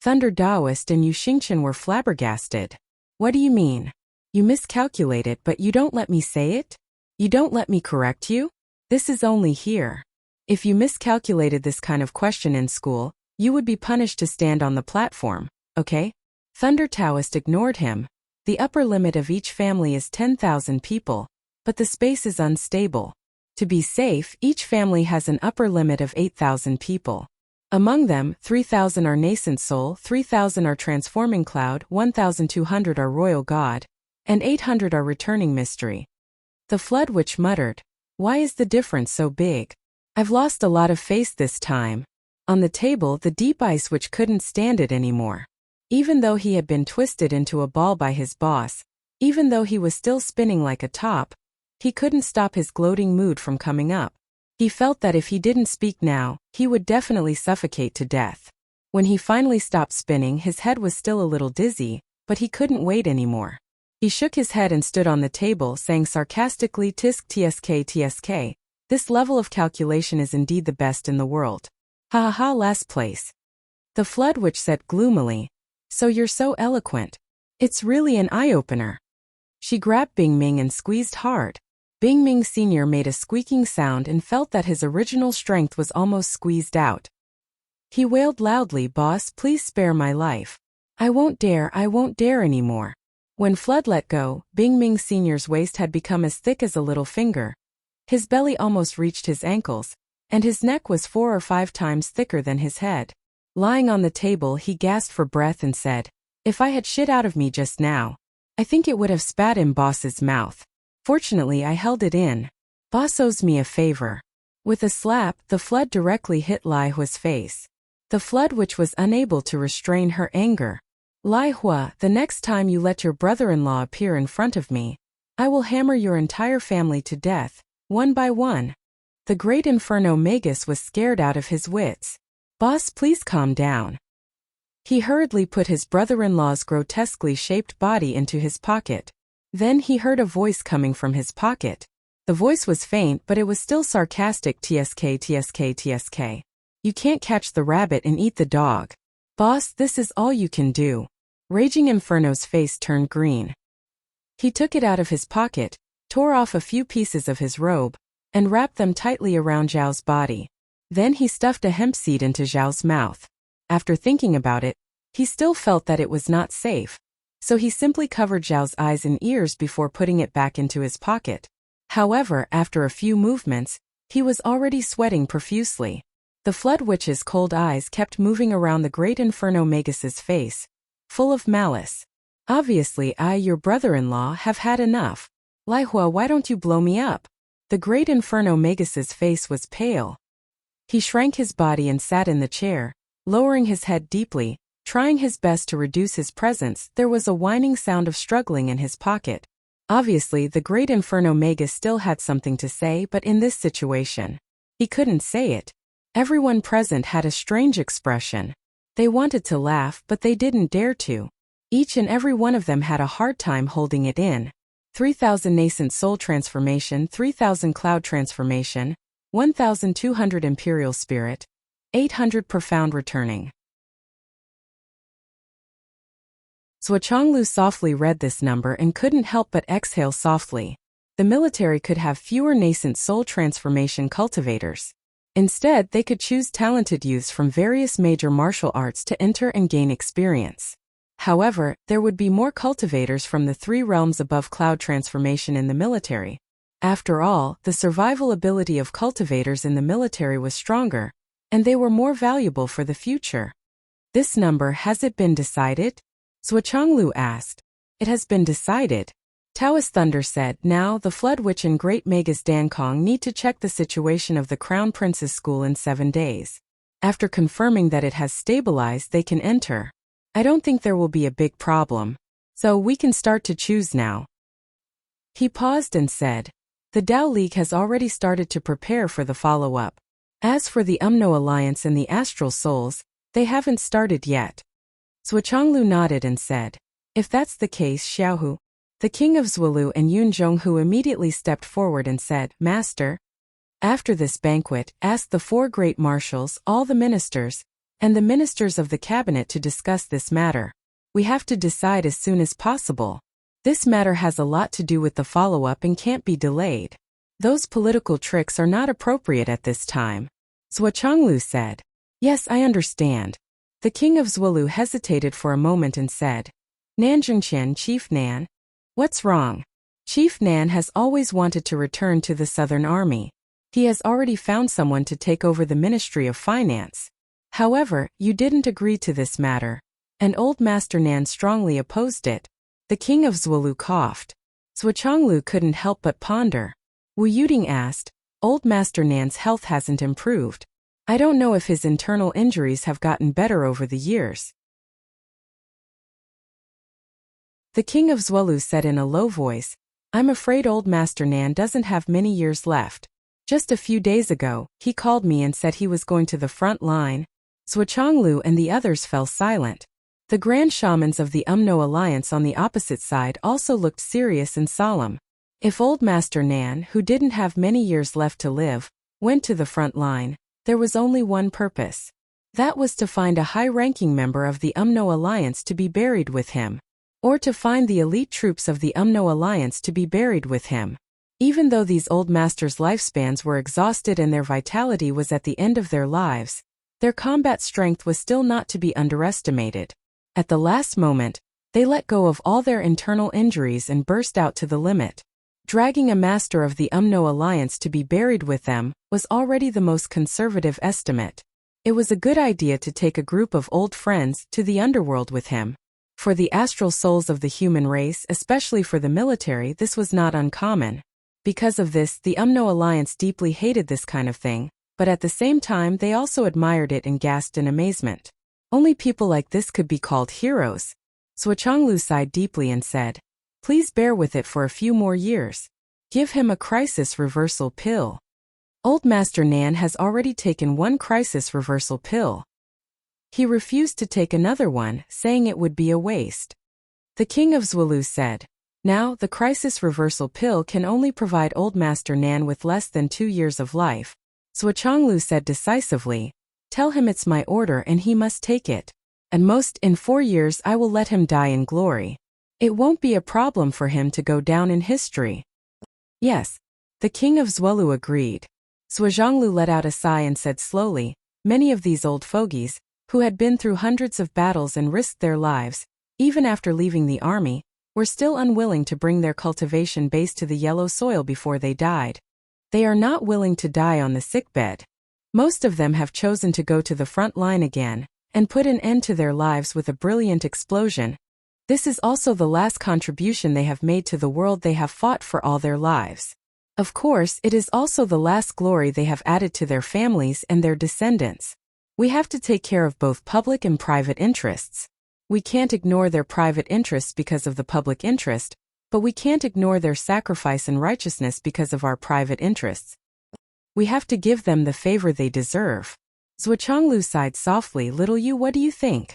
Thunder Taoist and Yu Xingchen were flabbergasted. "What do you mean? You miscalculated but you don't let me say it? You don't let me correct you? This is only here. If you miscalculated this kind of question in school, you would be punished to stand on the platform, okay?" Thunder Taoist ignored him. The upper limit of each family is 10,000 people, but the space is unstable. To be safe, each family has an upper limit of 8,000 people. Among them, 3,000 are nascent soul, 3,000 are transforming cloud, 1,200 are royal god, and 800 are returning mystery. The Flood Witch muttered, "Why is the difference so big? I've lost a lot of face this time." On the table, the deep ice which couldn't stand it anymore. Even though he had been twisted into a ball by his boss, even though he was still spinning like a top, he couldn't stop his gloating mood from coming up. He felt that if he didn't speak now, he would definitely suffocate to death. When he finally stopped spinning, his head was still a little dizzy, but he couldn't wait anymore. He shook his head and stood on the table, saying sarcastically, "Tisk tsk tsk. This level of calculation is indeed the best in the world. Ha ha ha, last place." The Flood Witch said gloomily, "So you're so eloquent. It's really an eye-opener." She grabbed Bing Ming and squeezed hard. Bing Ming Sr. made a squeaking sound and felt that his original strength was almost squeezed out. He wailed loudly, "Boss, please spare my life. I won't dare anymore." When Flood let go, Bing Ming Sr.'s waist had become as thick as a little finger. His belly almost reached his ankles, and his neck was 4 or 5 times thicker than his head. Lying on the table, he gasped for breath and said, "If I had shit out of me just now, I think it would have spat in Boss's mouth. Fortunately, I held it in. Boss owes me a favor." With a slap, the flood directly hit Lai Hua's face. The Flood Witch was unable to restrain her anger. "Lai Hua, the next time you let your brother-in-law appear in front of me, I will hammer your entire family to death, one by one." The great Inferno Magus was scared out of his wits. "Boss, please calm down." He hurriedly put his brother-in-law's grotesquely shaped body into his pocket. Then he heard a voice coming from his pocket. The voice was faint, but it was still sarcastic. "Tsk tsk tsk. You can't catch the rabbit and eat the dog. Boss, this is all you can do." Raging Inferno's face turned green. He took it out of his pocket, tore off a few pieces of his robe, and wrapped them tightly around Zhao's body. Then he stuffed a hemp seed into Zhao's mouth. After thinking about it, he still felt that it was not safe, so he simply covered Zhao's eyes and ears before putting it back into his pocket. However, after a few movements, he was already sweating profusely. The Flood Witch's cold eyes kept moving around the great Inferno Magus's face, full of malice. "Obviously, your brother-in-law, have had enough. Lai Hua, why don't you blow me up?" The great Inferno Magus's face was pale. He shrank his body and sat in the chair, lowering his head deeply, trying his best to reduce his presence. There was a whining sound of struggling in his pocket. Obviously, the great Inferno Magus still had something to say, but in this situation, he couldn't say it. Everyone present had a strange expression. They wanted to laugh, but they didn't dare to. Each and every one of them had a hard time holding it in. 3,000 nascent soul transformation, 3,000 cloud transformation, 1,200 imperial spirit, 800 profound returning. Zhuochanglu softly read this number and couldn't help but exhale softly. The military could have fewer nascent soul transformation cultivators. Instead, they could choose talented youths from various major martial arts to enter and gain experience. However, there would be more cultivators from the 3 realms above cloud transformation in the military. After all, the survival ability of cultivators in the military was stronger, and they were more valuable for the future. "This number, has it been decided?" Zhuochanglu asked. "It has been decided," Taoist Thunder said. "Now, the Flood Witch and Great Magus Dankong need to check the situation of the Crown Prince's school in 7 days. After confirming that it has stabilized, they can enter. I don't think there will be a big problem. So we can start to choose now." He paused and said, "The Tao League has already started to prepare for the follow-up. As for the Umno Alliance and the Astral Souls, they haven't started yet." Zhuochanglu nodded and said, "If that's the case, Xiaohu." The king of Zhuolu and Yun Zhonghu immediately stepped forward and said, "Master, after this banquet, ask the 4 great marshals, all the ministers, and the ministers of the cabinet to discuss this matter. We have to decide as soon as possible. This matter has a lot to do with the follow-up and can't be delayed. Those political tricks are not appropriate at this time." Zhuochanglu said, "Yes, I understand." The king of Zhuolu hesitated for a moment and said, "Nanjingqian, Chief Nan. What's wrong?" Chief Nan has always wanted to return to the Southern Army. He has already found someone to take over the Ministry of Finance. However, you didn't agree to this matter, and Old Master Nan strongly opposed it. The king of Zhuolu coughed. Zhuochanglu couldn't help but ponder. Wu Yuding asked, "Old Master Nan's health hasn't improved. I don't know if his internal injuries have gotten better over the years. The king of Zwolu said in a low voice, I'm afraid old Master Nan doesn't have many years left. Just a few days ago, he called me and said he was going to the front line. Zhuchanglu and the others fell silent. The grand shamans of the Umno Alliance on the opposite side also looked serious and solemn. If old Master Nan, who didn't have many years left to live, went to the front line, there was only one purpose. That was to find a high-ranking member of the Umno Alliance to be buried with him. Or to find the elite troops of the Umno Alliance to be buried with him. Even though these old masters' lifespans were exhausted and their vitality was at the end of their lives, their combat strength was still not to be underestimated. At the last moment, they let go of all their internal injuries and burst out to the limit. Dragging a master of the Umno Alliance to be buried with them was already the most conservative estimate. It was a good idea to take a group of old friends to the underworld with him. For the astral souls of the human race, especially for the military, this was not uncommon. Because of this, the Umno Alliance deeply hated this kind of thing, but at the same time they also admired it and gasped in amazement. Only people like this could be called heroes. Zhuchanglu sighed deeply and said, Please bear with it for a few more years. Give him a crisis reversal pill. Old Master Nan has already taken one crisis reversal pill. He refused to take another one, saying it would be a waste. The king of Zwolu said, Now, the crisis reversal pill can only provide old Master Nan with less than 2 years of life. Zhuchanglu said decisively, Tell him it's my order and he must take it. At most, in 4 years I will let him die in glory. It won't be a problem for him to go down in history. Yes, the king of Zwolu agreed. Zhuchanglu let out a sigh and said slowly, Many of these old fogies, who had been through hundreds of battles and risked their lives, even after leaving the army, were still unwilling to bring their cultivation base to the yellow soil before they died. They are not willing to die on the sickbed. Most of them have chosen to go to the front line again, and put an end to their lives with a brilliant explosion. This is also the last contribution they have made to the world they have fought for all their lives. Of course, it is also the last glory they have added to their families and their descendants. We have to take care of both public and private interests. We can't ignore their private interests because of the public interest, but we can't ignore their sacrifice and righteousness because of our private interests. We have to give them the favor they deserve. Zhuchanglu sighed softly. Little you, what do you think?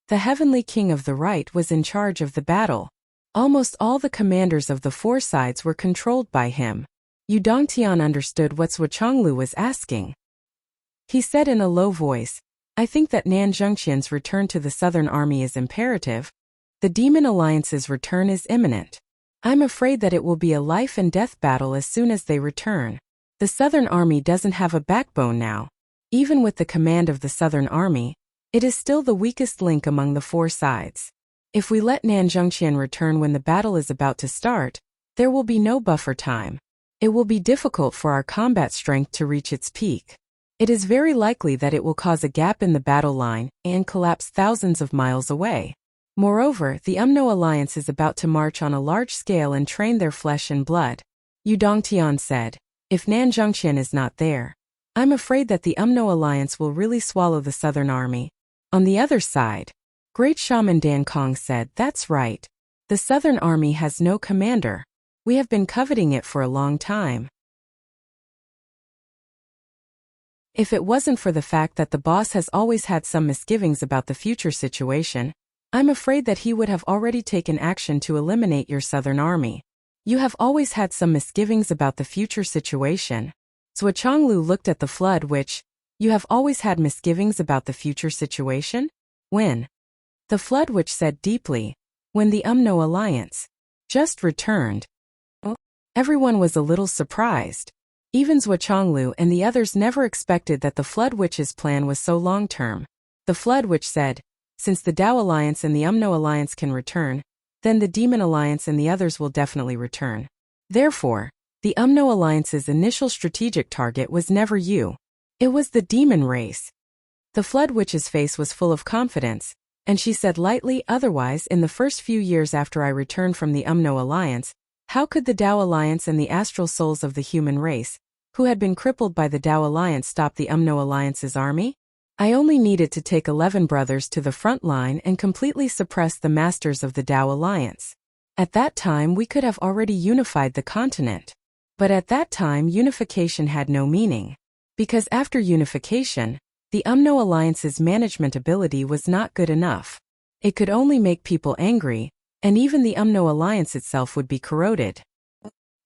The heavenly king of the right was in charge of the battle. Almost all the commanders of the 4 sides were controlled by him. Yu Dongtian understood what Zhuchanglu was asking. He said in a low voice, I think that Nan Zhengqian's return to the Southern Army is imperative. The Demon Alliance's return is imminent. I'm afraid that it will be a life and death battle as soon as they return. The Southern Army doesn't have a backbone now. Even with the command of the Southern Army, it is still the weakest link among the 4 sides. If we let Nan Zhengqian return when the battle is about to start, there will be no buffer time. It will be difficult for our combat strength to reach its peak. It is very likely that it will cause a gap in the battle line and collapse thousands of miles away. Moreover, the Umno Alliance is about to march on a large scale and train their flesh and blood. Yu Dongtian said, If Nan Zhengqian is not there, I'm afraid that the Umno Alliance will really swallow the Southern Army. On the other side, Great Shaman Dan Kong said, That's right. The Southern Army has no commander. We have been coveting it for a long time. If it wasn't for the fact that the boss has always had some misgivings about the future situation, I'm afraid that he would have already taken action to eliminate your Southern Army. You have always had some misgivings about the future situation. Zhuchanglu looked at the flood which, You have always had misgivings about the future situation? When? The flood which said deeply, When the Umno Alliance just returned. Everyone was a little surprised. Even Zhuchanglu and the others never expected that the Flood Witch's plan was so long-term. The Flood Witch said, Since the Tao Alliance and the Umno Alliance can return, then the Demon Alliance and the others will definitely return. Therefore, the Umno Alliance's initial strategic target was never you. It was the demon race. The Flood Witch's face was full of confidence, and she said lightly, Otherwise, in the first few years after I returned from the Umno Alliance, how could the Tao Alliance and the astral souls of the human race, who had been crippled by the Tao Alliance, stop the Alliance's army? I only needed to take 11 brothers to the front line and completely suppress the masters of the Tao Alliance. At that time we could have already unified the continent. But at that time unification had no meaning. Because after unification, the Alliance's management ability was not good enough. It could only make people angry, and even the Alliance itself would be corroded.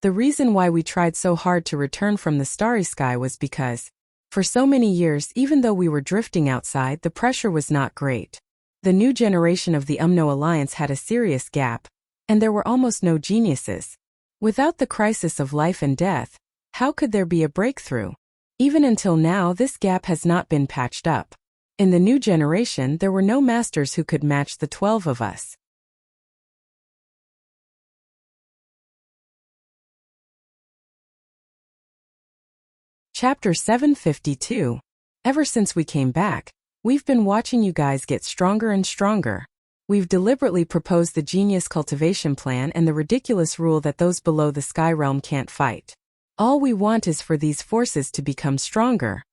The reason why we tried so hard to return from the starry sky was because, for so many years, even though we were drifting outside, the pressure was not great. The new generation of the Alliance had a serious gap, and there were almost no geniuses. Without the crisis of life and death, how could there be a breakthrough? Even until now, this gap has not been patched up. In the new generation, there were no masters who could match the 12 of us. Chapter 752. Ever since we came back, we've been watching you guys get stronger and stronger. We've deliberately proposed the genius cultivation plan and the ridiculous rule that those below the sky realm can't fight. All we want is for these forces to become stronger.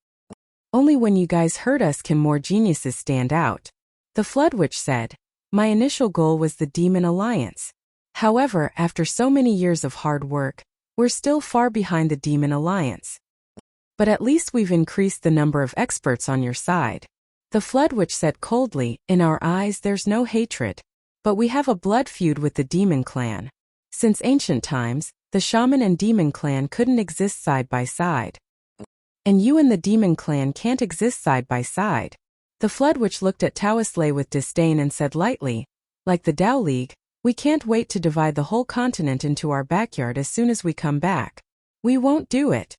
Only when you guys hurt us can more geniuses stand out. The Flood Witch said, my initial goal was the Demon Alliance. However, after so many years of hard work, we're still far behind the Demon Alliance. But at least we've increased the number of experts on your side. The Flood Witch said coldly, in our eyes there's no hatred. But we have a blood feud with the Demon Clan. Since ancient times, the Shaman and Demon Clan couldn't exist side by side. And you and the Demon Clan can't exist side by side. The Flood Witch looked at Taoisley with disdain and said lightly, like the Tao League, we can't wait to divide the whole continent into our backyard as soon as we come back. We won't do it.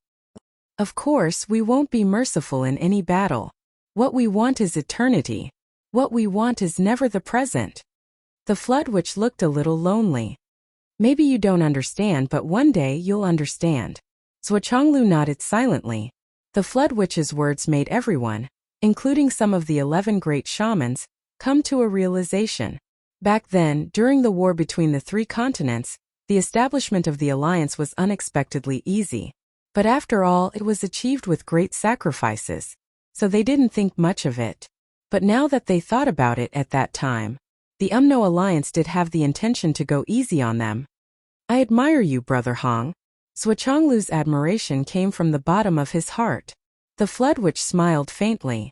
Of course, we won't be merciful in any battle. What we want is eternity. What we want is never the present. The Flood Witch looked a little lonely. Maybe you don't understand, but one day you'll understand. Zhuochanglu nodded silently. The Flood Witch's words made everyone, including some of the 11 great shamans, come to a realization. Back then, during the war between the 3 continents, the establishment of the alliance was unexpectedly easy. But after all, it was achieved with great sacrifices. So they didn't think much of it. But now that they thought about it at that time, the Alliance did have the intention to go easy on them. I admire you, Brother Hong. Zhuochanglu's admiration came from the bottom of his heart. The Flood Witch smiled faintly.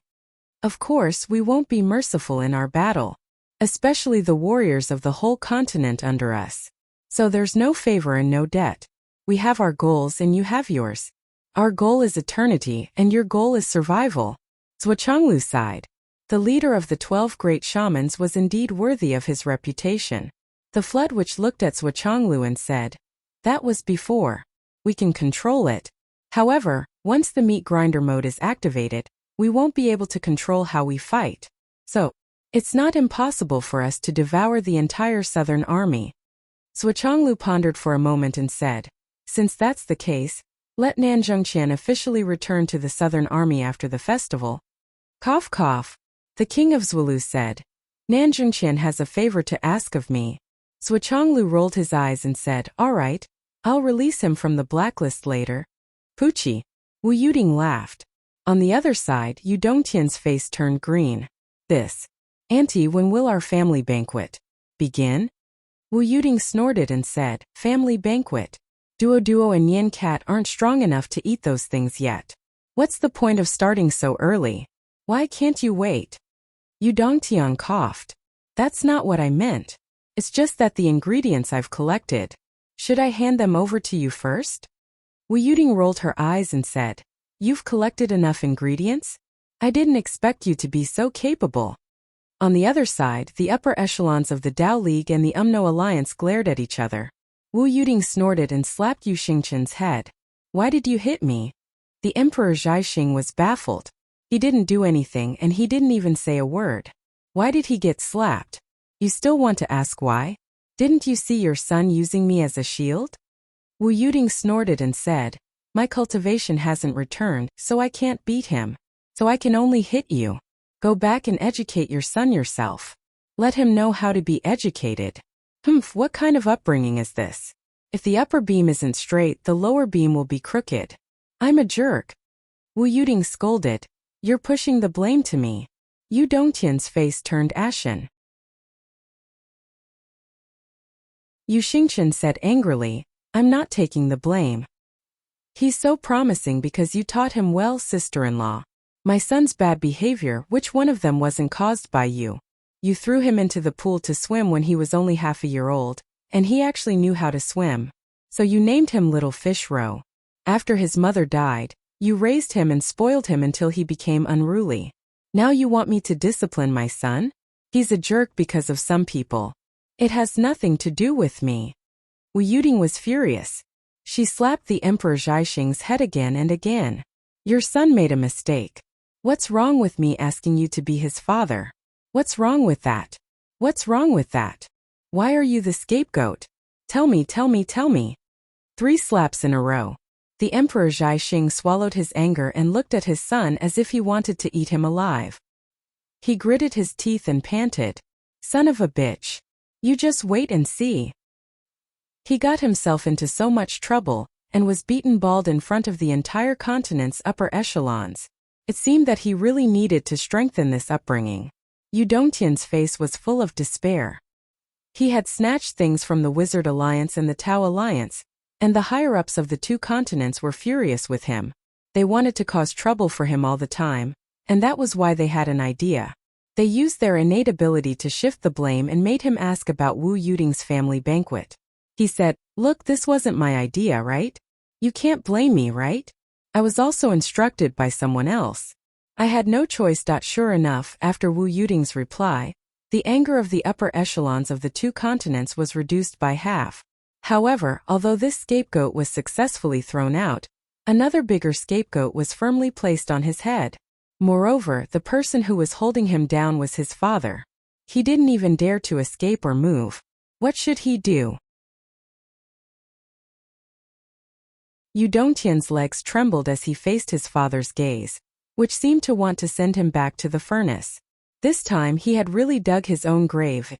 Of course, we won't be merciful in our battle. Especially the warriors of the whole continent under us. So there's no favor and no debt. We have our goals and you have yours. Our goal is eternity and your goal is survival. Zhuochanglu sighed. The leader of the 12 great shamans was indeed worthy of his reputation. The Flood Witch looked at Zhuochanglu and said, that was before. We can control it. However, once the meat grinder mode is activated, we won't be able to control how we fight. So, it's not impossible for us to devour the entire southern army. Zhuochanglu pondered for a moment and said, since that's the case, let Nanjungqian officially return to the southern army after the festival. Cough cough. The king of Zulu said, Nanjungqian has a favor to ask of me. Zhuochanglu rolled his eyes and said, all right, I'll release him from the blacklist later. Pucci. Wu Yuding laughed. On the other side, Yu Dongtian's face turned green. This. Auntie, when will our family banquet begin? Wu Yuding snorted and said, family banquet. Duo and Yin Cat aren't strong enough to eat those things yet. What's the point of starting so early? Why can't you wait? Yu Dongtian coughed. That's not what I meant. It's just that the ingredients I've collected. Should I hand them over to you first? Wu Yuding rolled her eyes and said, you've collected enough ingredients? I didn't expect you to be so capable. On the other side, the upper echelons of the Tao League and the Alliance glared at each other. Wu Yuding snorted and slapped Yu Xingqin's head. Why did you hit me? The Emperor Zhaixing was baffled. He didn't do anything and he didn't even say a word. Why did he get slapped? You still want to ask why? Didn't you see your son using me as a shield? Wu Yuding snorted and said, my cultivation hasn't returned, so I can't beat him. So I can only hit you. Go back and educate your son yourself. Let him know how to be educated. What kind of upbringing is this? If the upper beam isn't straight, the lower beam will be crooked. I'm a jerk. Wu Yuting scolded. You're pushing the blame to me. Yu Dongtian's face turned ashen. Yu Xingchen said angrily, I'm not taking the blame. He's so promising because you taught him well, sister-in-law. My son's bad behavior, which one of them wasn't caused by you? You threw him into the pool to swim when he was only half a year old, and he actually knew how to swim. So you named him Little Fish Roe. After his mother died, you raised him and spoiled him until he became unruly. Now you want me to discipline my son? He's a jerk because of some people. It has nothing to do with me. Wu Yuting was furious. She slapped the Emperor Zhaixing's head again and again. Your son made a mistake. What's wrong with me asking you to be his father? What's wrong with that? What's wrong with that? Why are you the scapegoat? Tell me, tell me, tell me. 3 slaps in a row. The Emperor Zhaixing swallowed his anger and looked at his son as if he wanted to eat him alive. He gritted his teeth and panted. Son of a bitch. You just wait and see. He got himself into so much trouble, and was beaten bald in front of the entire continent's upper echelons. It seemed that he really needed to strengthen this upbringing. Yu Dongtian's face was full of despair. He had snatched things from the Wizard Alliance and the Tao Alliance, and the higher-ups of the 2 continents were furious with him. They wanted to cause trouble for him all the time, and that was why they had an idea. They used their innate ability to shift the blame and made him ask about Wu Yuting's family banquet. He said, look, this wasn't my idea, right? You can't blame me, right? I was also instructed by someone else. I had no choice. Sure enough, after Wu Yuting's reply, the anger of the upper echelons of the 2 continents was reduced by half. However, although this scapegoat was successfully thrown out, another bigger scapegoat was firmly placed on his head. Moreover, the person who was holding him down was his father. He didn't even dare to escape or move. What should he do? Yu Dongtian's legs trembled as he faced his father's gaze, which seemed to want to send him back to the furnace. This time he had really dug his own grave.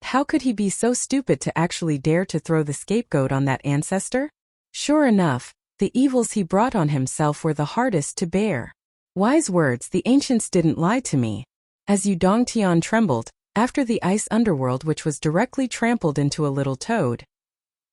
How could he be so stupid to actually dare to throw the scapegoat on that ancestor? Sure enough, the evils he brought on himself were the hardest to bear. Wise words, the ancients didn't lie to me. As Yu Dongtian trembled, after the ice underworld which was directly trampled into a little toad.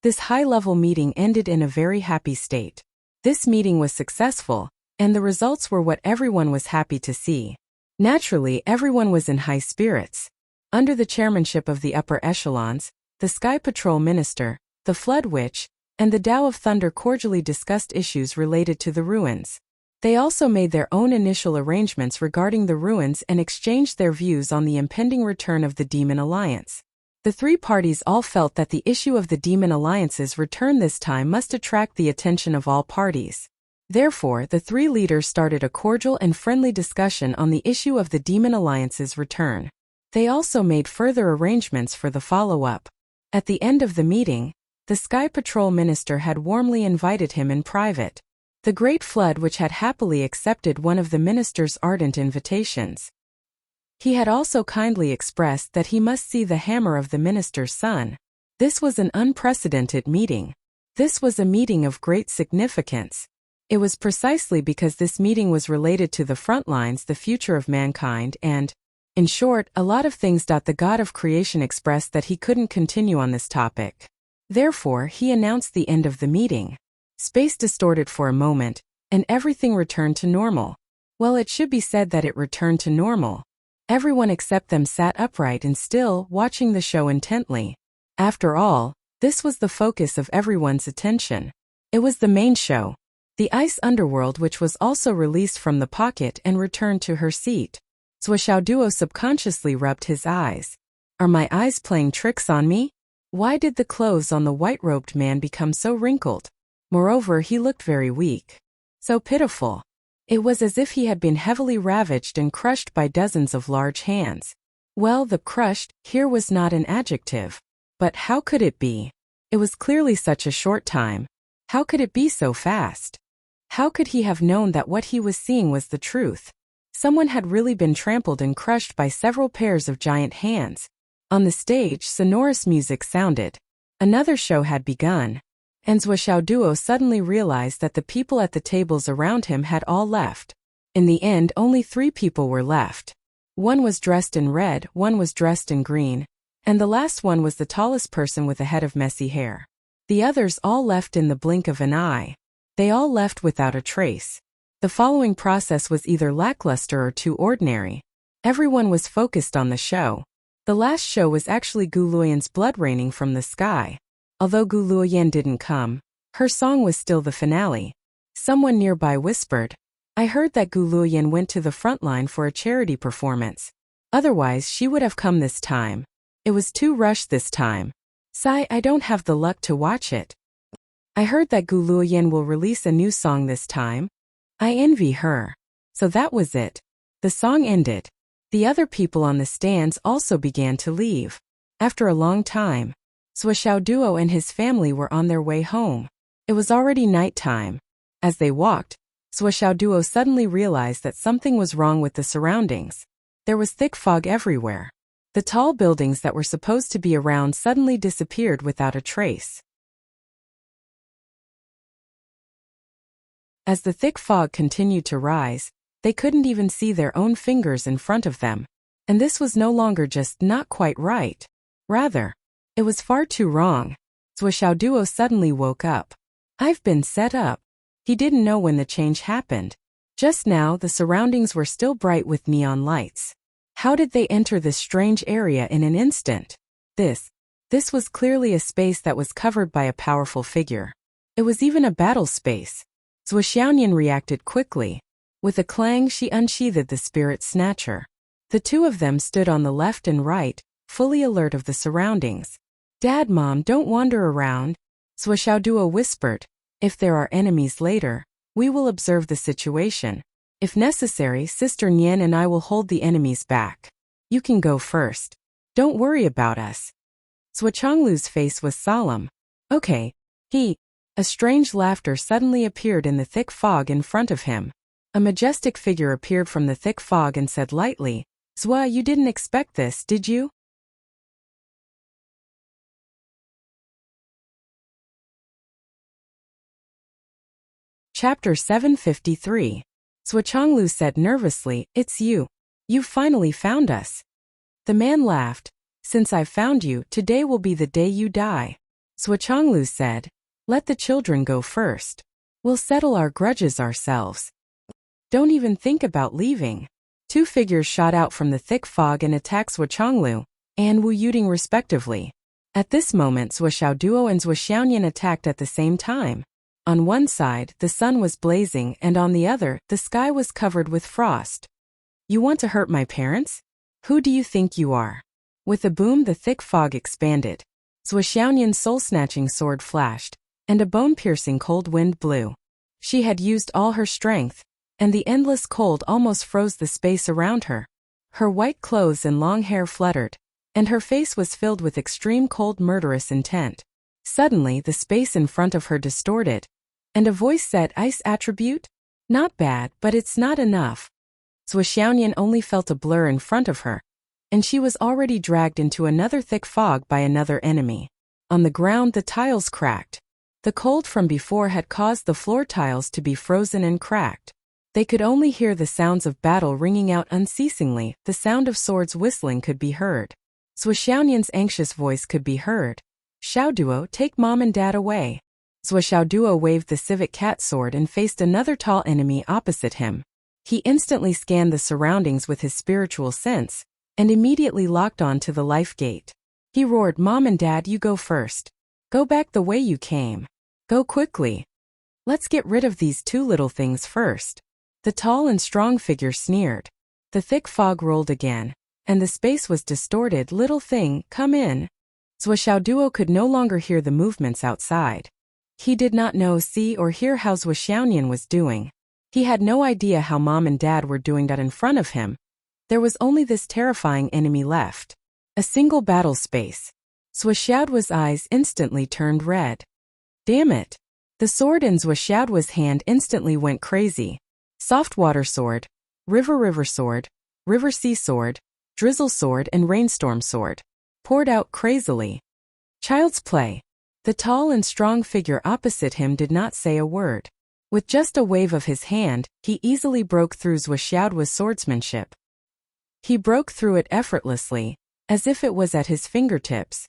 This high-level meeting ended in a very happy state. This meeting was successful, and the results were what everyone was happy to see. Naturally, everyone was in high spirits. Under the chairmanship of the upper echelons, the Sky Patrol Minister, the Flood Witch, and the Tao of Thunder cordially discussed issues related to the ruins. They also made their own initial arrangements regarding the ruins and exchanged their views on the impending return of the Demon Alliance. The 3 parties all felt that the issue of the Demon Alliance's return this time must attract the attention of all parties. Therefore, the 3 leaders started a cordial and friendly discussion on the issue of the Demon Alliance's return. They also made further arrangements for the follow-up. At the end of the meeting, the Sky Patrol Minister had warmly invited him in private. The Great Flood, which had happily accepted one of the minister's ardent invitations. He had also kindly expressed that he must see the hammer of the minister's son. This was an unprecedented meeting. This was a meeting of great significance. It was precisely because this meeting was related to the front lines, the future of mankind, and, in short, a lot of things. The God of creation expressed that he couldn't continue on this topic. Therefore, he announced the end of the meeting. Space distorted for a moment, and everything returned to normal. Well, it should be said that it returned to normal. Everyone except them sat upright and still, watching the show intently. After all, this was the focus of everyone's attention. It was the main show. The ice underworld, which was also released from the pocket and returned to her seat. Zuo subconsciously rubbed his eyes. Are my eyes playing tricks on me? Why did the clothes on the white-robed man become so wrinkled? Moreover, he looked very weak. So pitiful. It was as if he had been heavily ravaged and crushed by dozens of large hands. Well, the crushed here was not an adjective. But how could it be? It was clearly such a short time. How could it be so fast? How could he have known that what he was seeing was the truth? Someone had really been trampled and crushed by several pairs of giant hands. On the stage, sonorous music sounded. Another show had begun. And Zhuo suddenly realized that the people at the tables around him had all left. In the end, only 3 people were left. One was dressed in red, one was dressed in green, and the last one was the tallest person with a head of messy hair. The others all left in the blink of an eye. They all left without a trace. The following process was either lackluster or too ordinary. Everyone was focused on the show. The last show was actually Gu Luoyan's blood raining from the sky. Although Gu Luoyan didn't come, her song was still the finale. Someone nearby whispered, "I heard that Gu Luoyan went to the front line for a charity performance. Otherwise she would have come this time. It was too rushed this time. Sigh, I don't have the luck to watch it. I heard that Gu Luoyan will release a new song this time. I envy her." So that was it. The song ended. The other people on the stands also began to leave. After a long time, Shuo and his family were on their way home. It was already nighttime. As they walked, Shuo suddenly realized that something was wrong with the surroundings. There was thick fog everywhere. The tall buildings that were supposed to be around suddenly disappeared without a trace. As the thick fog continued to rise, they couldn't even see their own fingers in front of them. And this was no longer just not quite right. Rather, it was far too wrong. Shuo suddenly woke up. I've been set up. He didn't know when the change happened. Just now the surroundings were still bright with neon lights. How did they enter this strange area in an instant? This was clearly a space that was covered by a powerful figure. It was even a battle space. Zhuo reacted quickly. With a clang she unsheathed the spirit snatcher. The 2 of them stood on the left and right, fully alert of the surroundings. "Dad, Mom, don't wander around," Shuo whispered. "If there are enemies later, we will observe the situation. If necessary, Sister Nian and I will hold the enemies back. You can go first. Don't worry about us." Zhuo face was solemn. "Okay." A strange laughter suddenly appeared in the thick fog in front of him. A majestic figure appeared from the thick fog and said lightly, "Zhua, you didn't expect this, did you?" Chapter 753. Zhuo said nervously, "It's you. You've finally found us." The man laughed. "Since I've found you, today will be the day you die." Zhuo said, "Let the children go first. We'll settle our grudges ourselves. Don't even think about leaving." 2 figures shot out from the thick fog and attacked Zhuo and Wu Yuding respectively. At this moment Shuo and Zhuo attacked at the same time. On one side, the sun was blazing, and on the other, the sky was covered with frost. "You want to hurt my parents? Who do you think you are?" With a boom, the thick fog expanded. Zhuo soul-snatching sword flashed, and a bone-piercing cold wind blew. She had used all her strength, and the endless cold almost froze the space around her. Her white clothes and long hair fluttered, and her face was filled with extreme cold, murderous intent. Suddenly, the space in front of her distorted, and a voice said, "Ice attribute? Not bad, but it's not enough." Zhuo only felt a blur in front of her, and she was already dragged into another thick fog by another enemy. On the ground, the tiles cracked. The cold from before had caused the floor tiles to be frozen and cracked. They could only hear the sounds of battle ringing out unceasingly. The sound of swords whistling could be heard. Zhuo anxious voice could be heard. "Xiaoduo, take Mom and Dad away." Zhuo waved the civet cat sword and faced another tall enemy opposite him. He instantly scanned the surroundings with his spiritual sense, and immediately locked on to the life gate. He roared, "Mom and Dad, you go first. Go back the way you came. Go quickly. Let's get rid of these 2 little things first." The tall and strong figure sneered. The thick fog rolled again, and the space was distorted. "Little thing, come in." Zhuo could no longer hear the movements outside. He did not know, see, or hear how Zhuo was doing. He had no idea how Mom and Dad were doing that in front of him. There was only this terrifying enemy left. A single battle space. Zhuo's eyes instantly turned red. Damn it. The sword in Zhuo's hand instantly went crazy. Soft water sword, river sword, river sea sword, drizzle sword and rainstorm sword. Poured out crazily. Child's play. The tall and strong figure opposite him did not say a word. With just a wave of his hand, he easily broke through Zhuoxiaoduo's swordsmanship. He broke through it effortlessly, as if it was at his fingertips.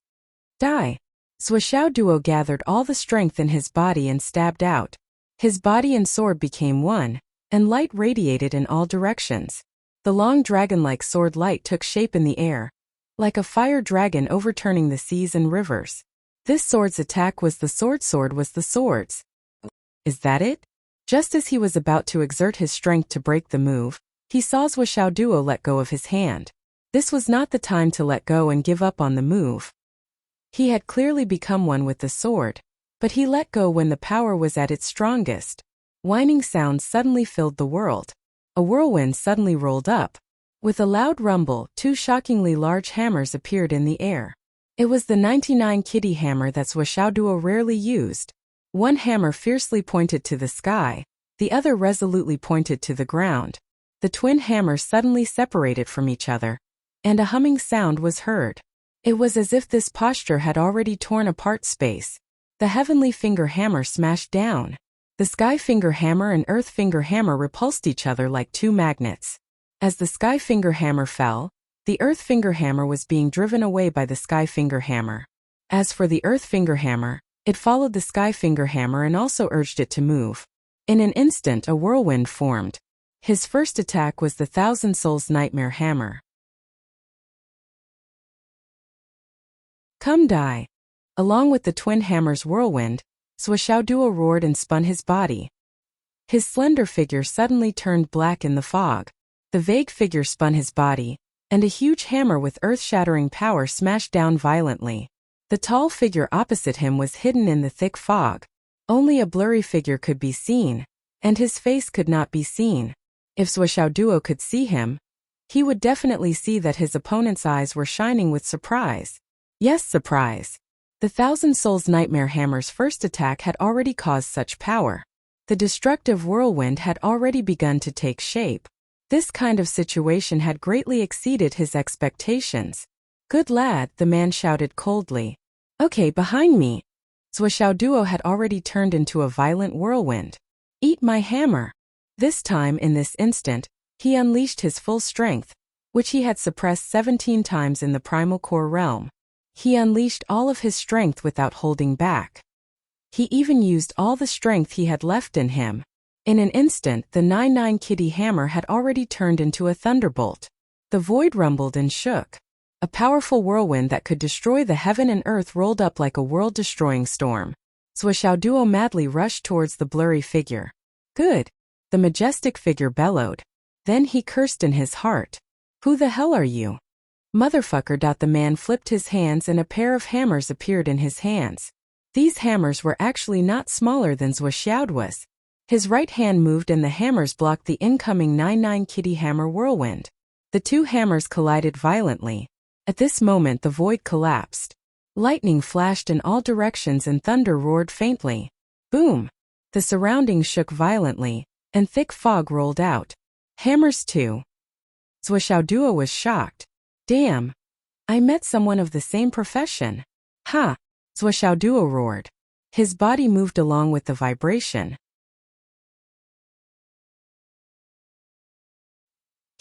Die! Zhuoxiaoduo gathered all the strength in his body and stabbed out. His body and sword became one, and light radiated in all directions. The long dragon-like sword light took shape in the air, like a fire dragon overturning the seas and rivers. This sword's attack was the sword was the sword's. Is that it? Just as he was about to exert his strength to break the move, he saw Zhuoxiaoduo let go of his hand. This was not the time to let go and give up on the move. He had clearly become one with the sword, but he let go when the power was at its strongest. Whining sounds suddenly filled the world. A whirlwind suddenly rolled up. With a loud rumble, two shockingly large hammers appeared in the air. It was the 99 kitty hammer that Zhuoxiaoduo rarely used. One hammer fiercely pointed to the sky, the other resolutely pointed to the ground. The twin hammers suddenly separated from each other, and a humming sound was heard. It was as if this posture had already torn apart space. The heavenly finger hammer smashed down. The sky finger hammer and earth finger hammer repulsed each other like two magnets. As the sky finger hammer fell, the earth finger hammer was being driven away by the sky finger hammer. As for the earth finger hammer, it followed the sky finger hammer and also urged it to move. In an instant a whirlwind formed. His first attack was the Thousand Souls Nightmare Hammer. Come die! Along with the twin hammer's whirlwind, Zhuoxiaoduo roared and spun his body. His slender figure suddenly turned black in the fog. The vague figure spun his body, and a huge hammer with earth-shattering power smashed down violently. The tall figure opposite him was hidden in the thick fog. Only a blurry figure could be seen, and his face could not be seen. If Zhuoxiaoduo could see him, he would definitely see that his opponent's eyes were shining with surprise. Yes, surprise. The Thousand Souls Nightmare Hammer's first attack had already caused such power. The destructive whirlwind had already begun to take shape. This kind of situation had greatly exceeded his expectations. Good lad, the man shouted coldly. Okay, behind me. Zhuoxiaoduo had already turned into a violent whirlwind. Eat my hammer. This time, in this instant, he unleashed his full strength, which he had suppressed 17 times in the primal core realm. He unleashed all of his strength without holding back. He even used all the strength he had left in him. In an instant, the 99 kitty hammer had already turned into a thunderbolt. The void rumbled and shook. A powerful whirlwind that could destroy the heaven and earth rolled up like a world-destroying storm. Zhuoxiaoduo madly rushed towards the blurry figure. Good! The majestic figure bellowed. Then he cursed in his heart. Who the hell are you? Motherfucker! The man flipped his hands and a pair of hammers appeared in his hands. These hammers were actually not smaller than Zhuoxiaoduo's. His right hand moved and the hammers blocked the incoming 99 kitty hammer whirlwind. The two hammers collided violently. At this moment the void collapsed. Lightning flashed in all directions and thunder roared faintly. Boom! The surroundings shook violently, and thick fog rolled out. Hammers too. Zhuoxiaoduo was shocked. Damn! I met someone of the same profession. Ha! Zhuoxiaoduo roared. His body moved along with the vibration.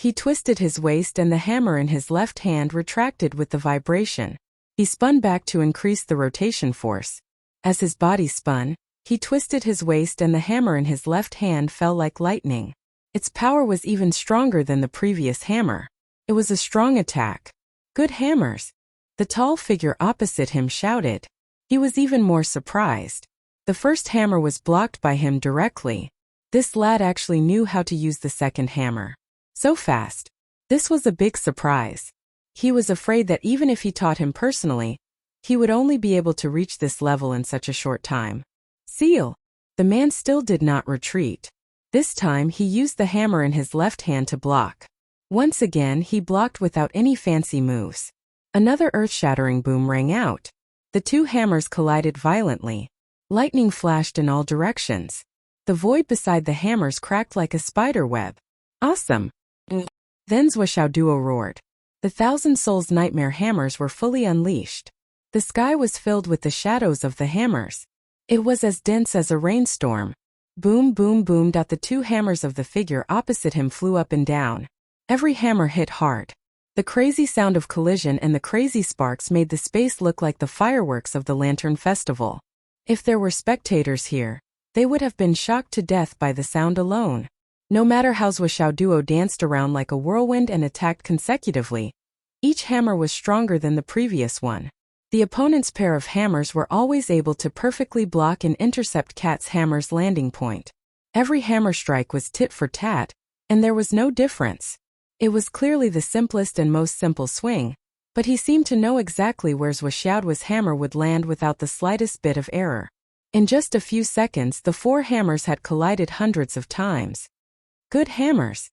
He twisted his waist and the hammer in his left hand retracted with the vibration. He spun back to increase the rotation force. As his body spun, he twisted his waist and the hammer in his left hand fell like lightning. Its power was even stronger than the previous hammer. It was a strong attack. Good hammers. The tall figure opposite him shouted. He was even more surprised. The first hammer was blocked by him directly. This lad actually knew how to use the second hammer. So fast. This was a big surprise. He was afraid that even if he taught him personally, he would only be able to reach this level in such a short time. Seal! The man still did not retreat. This time he used the hammer in his left hand to block. Once again he blocked without any fancy moves. Another earth-shattering boom rang out. The two hammers collided violently. Lightning flashed in all directions. The void beside the hammers cracked like a spider web. Awesome! Then Zhuoxiaoduo roared. The Thousand Souls Nightmare hammers were fully unleashed. The sky was filled with the shadows of the hammers. It was as dense as a rainstorm. Boom, boom, boom. The two hammers of the figure opposite him flew up and down. Every hammer hit hard. The crazy sound of collision and the crazy sparks made the space look like the fireworks of the Lantern Festival. If there were spectators here, they would have been shocked to death by the sound alone. No matter how Zhuo Duo danced around like a whirlwind and attacked consecutively, each hammer was stronger than the previous one. The opponent's pair of hammers were always able to perfectly block and intercept Cat's hammer's landing point. Every hammer strike was tit for tat, and there was no difference. It was clearly the simplest and most simple swing, but he seemed to know exactly where Zhuo's hammer would land without the slightest bit of error. In just a few seconds, the four hammers had collided hundreds of times. Good hammers!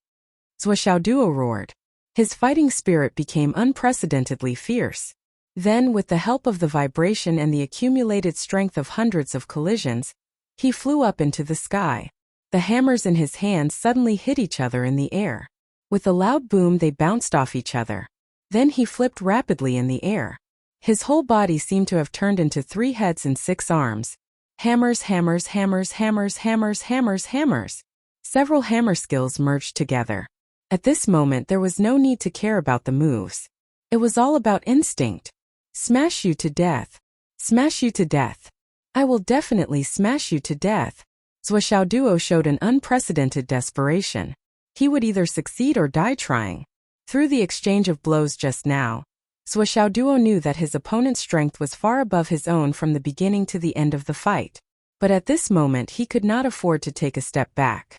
Zhuo Duo roared. His fighting spirit became unprecedentedly fierce. Then, with the help of the vibration and the accumulated strength of hundreds of collisions, he flew up into the sky. The hammers in his hands suddenly hit each other in the air. With a loud boom, they bounced off each other. Then he flipped rapidly in the air. His whole body seemed to have turned into 3 heads and 6 arms. Hammers, hammers, hammers, hammers, hammers, hammers, hammers. Several hammer skills merged together. At this moment, there was no need to care about the moves. It was all about instinct. Smash you to death. Smash you to death. I will definitely smash you to death. Zhuo Duo showed an unprecedented desperation. He would either succeed or die trying. Through the exchange of blows just now, Zhuo Duo knew that his opponent's strength was far above his own from the beginning to the end of the fight. But at this moment he could not afford to take a step back.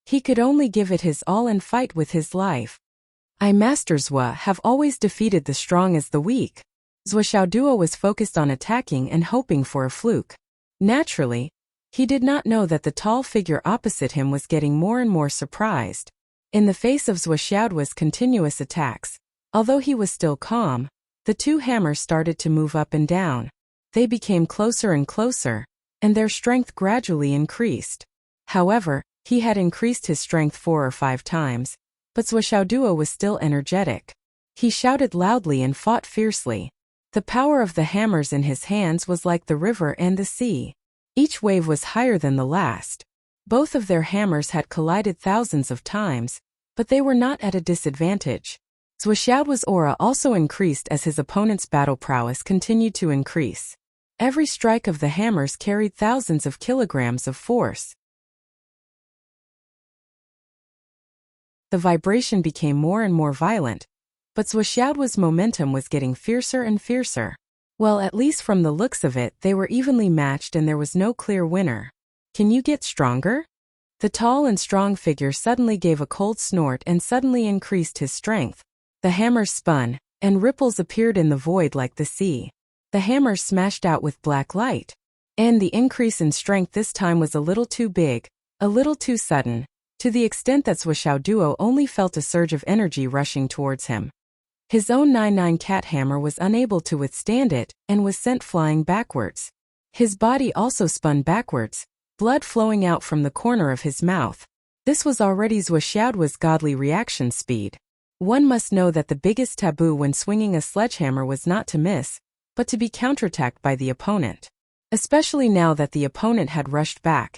He could only give it his all and fight with his life. I, Master Zhuo, have always defeated the strong as the weak. Zhuo Duo was focused on attacking and hoping for a fluke. Naturally, he did not know that the tall figure opposite him was getting more and more surprised. In the face of Zhuo Duo's continuous attacks, although he was still calm, the two hammers started to move up and down. They became closer and closer, and their strength gradually increased. However, he had increased his strength 4 or 5 times, but Zhuo Duo was still energetic. He shouted loudly and fought fiercely. The power of the hammers in his hands was like the river and the sea. Each wave was higher than the last. Both of their hammers had collided thousands of times, but they were not at a disadvantage. Zhuo Duo's aura also increased as his opponent's battle prowess continued to increase. Every strike of the hammers carried thousands of kilograms of force. The vibration became more and more violent, but Zhuo Duo's momentum was getting fiercer and fiercer. Well, at least from the looks of it, they were evenly matched and there was no clear winner. Can you get stronger? The tall and strong figure suddenly gave a cold snort and suddenly increased his strength. The hammers spun, and ripples appeared in the void like the sea. The hammers smashed out with black light. And the increase in strength this time was a little too big, a little too sudden, to the extent that Zhuo Duo only felt a surge of energy rushing towards him. His own 9-9 cat hammer was unable to withstand it and was sent flying backwards. His body also spun backwards, blood flowing out from the corner of his mouth. This was already Zhuo Duo's godly reaction speed. One must know that the biggest taboo when swinging a sledgehammer was not to miss, but to be counterattacked by the opponent. Especially now that the opponent had rushed back.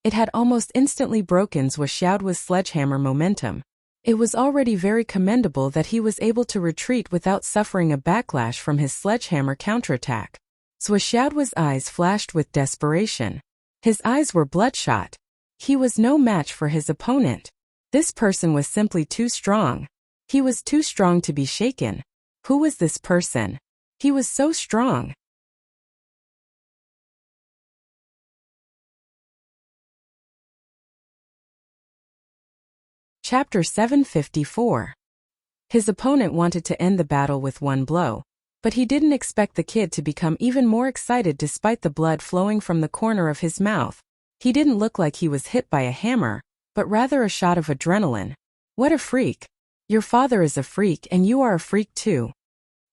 It had almost instantly broken Zhuo Duo's sledgehammer momentum. It was already very commendable that he was able to retreat without suffering a backlash from his sledgehammer counterattack. Zhuo Duo's eyes flashed with desperation. His eyes were bloodshot. He was no match for his opponent. This person was simply too strong. He was too strong to be shaken. Who was this person? He was so strong. Chapter 754. His opponent wanted to end the battle with one blow, but he didn't expect the kid to become even more excited despite the blood flowing from the corner of his mouth. He didn't look like he was hit by a hammer, but rather a shot of adrenaline. What a freak! Your father is a freak and you are a freak too.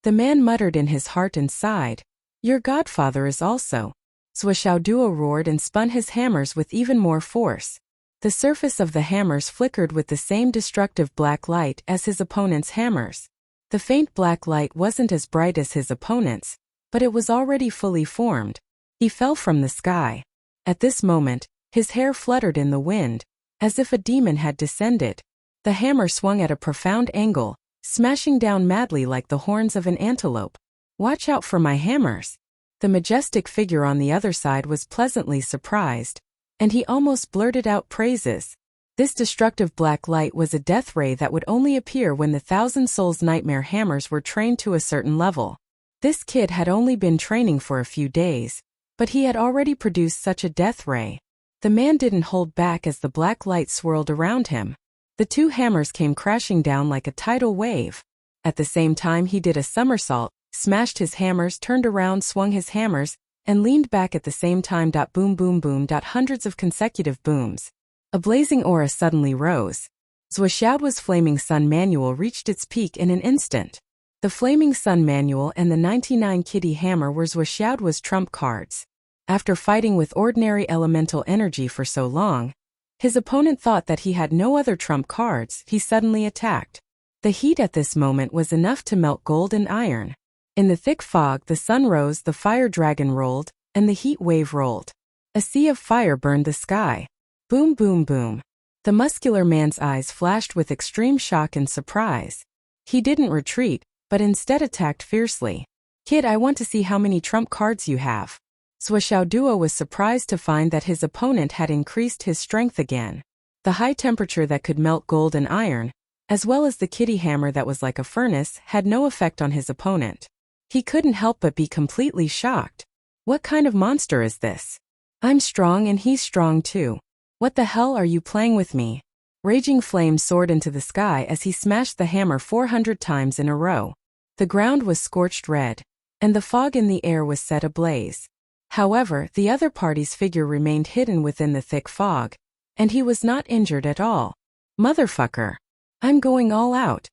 The man muttered in his heart and sighed. Your godfather is also. Zhuo Duo roared and spun his hammers with even more force. The surface of the hammers flickered with the same destructive black light as his opponent's hammers. The faint black light wasn't as bright as his opponent's, but it was already fully formed. He fell from the sky. At this moment, his hair fluttered in the wind, as if a demon had descended. The hammer swung at a profound angle, smashing down madly like the horns of an antelope. "Watch out for my hammers." The majestic figure on the other side was pleasantly surprised, and he almost blurted out praises. This destructive black light was a death ray that would only appear when the Thousand Souls nightmare hammers were trained to a certain level. This kid had only been training for a few days, but he had already produced such a death ray. The man didn't hold back as the black light swirled around him. The two hammers came crashing down like a tidal wave. At the same time he did a somersault, smashed his hammers, turned around, swung his hammers, and leaned back at the same time. Boom boom boom. Hundreds of consecutive booms. A blazing aura suddenly rose. Zhuoxiaoduo's Flaming Sun Manual reached its peak in an instant. The Flaming Sun Manual and the 99 Kitty Hammer were Zhuoxiaoduo's trump cards. After fighting with ordinary elemental energy for so long, his opponent thought that he had no other trump cards. He suddenly attacked. The heat at this moment was enough to melt gold and iron. In the thick fog, the sun rose, the fire dragon rolled, and the heat wave rolled. A sea of fire burned the sky. Boom boom boom. The muscular man's eyes flashed with extreme shock and surprise. He didn't retreat, but instead attacked fiercely. "Kid, I want to see how many trump cards you have." Zhuoxiaoduo was surprised to find that his opponent had increased his strength again. The high temperature that could melt gold and iron, as well as the kitty hammer that was like a furnace, had no effect on his opponent. He couldn't help but be completely shocked. What kind of monster is this? I'm strong and he's strong too. What the hell are you playing with me? Raging flames soared into the sky as he smashed the hammer 400 times in a row. The ground was scorched red, and the fog in the air was set ablaze. However, the other party's figure remained hidden within the thick fog, and he was not injured at all. Motherfucker. I'm going all out.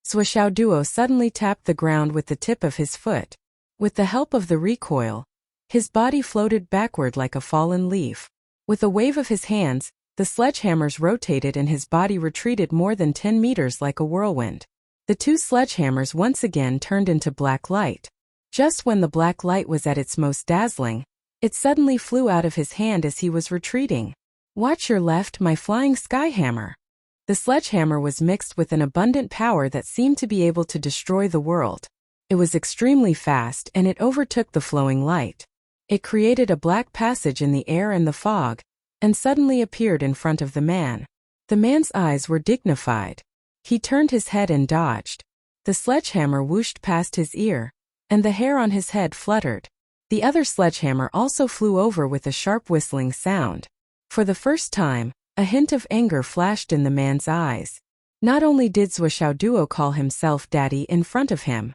Zhuoxiaoduo suddenly tapped the ground with the tip of his foot. With the help of the recoil, his body floated backward like a fallen leaf. With a wave of his hands, the sledgehammers rotated and his body retreated more than 10 meters like a whirlwind. The two sledgehammers once again turned into black light. Just when the black light was at its most dazzling, it suddenly flew out of his hand as he was retreating. "Watch your left, my flying skyhammer." The sledgehammer was mixed with an abundant power that seemed to be able to destroy the world. It was extremely fast and it overtook the flowing light. It created a black passage in the air and the fog, and suddenly appeared in front of the man. The man's eyes were dignified. He turned his head and dodged. The sledgehammer whooshed past his ear, and the hair on his head fluttered. The other sledgehammer also flew over with a sharp whistling sound. For the first time, a hint of anger flashed in the man's eyes. Not only did Zhuoxiaoduo call himself daddy in front of him.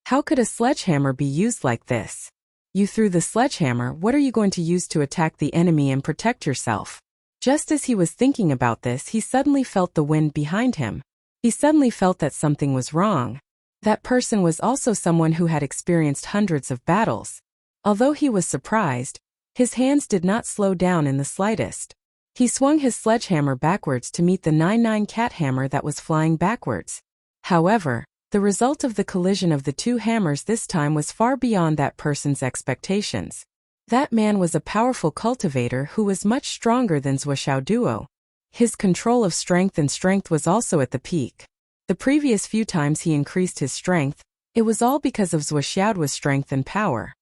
How could a sledgehammer be used like this? You threw the sledgehammer, what are you going to use to attack the enemy and protect yourself? Just as he was thinking about this, he suddenly felt the wind behind him. He suddenly felt that something was wrong. That person was also someone who had experienced hundreds of battles. Although he was surprised, his hands did not slow down in the slightest. He swung his sledgehammer backwards to meet the 99 cat hammer that was flying backwards. However, the result of the collision of the two hammers this time was far beyond that person's expectations. That man was a powerful cultivator who was much stronger than Zhuoxiaoduo. His control of strength and strength was also at the peak. The previous few times he increased his strength, it was all because of Zhuoxiaoduo's strength and power.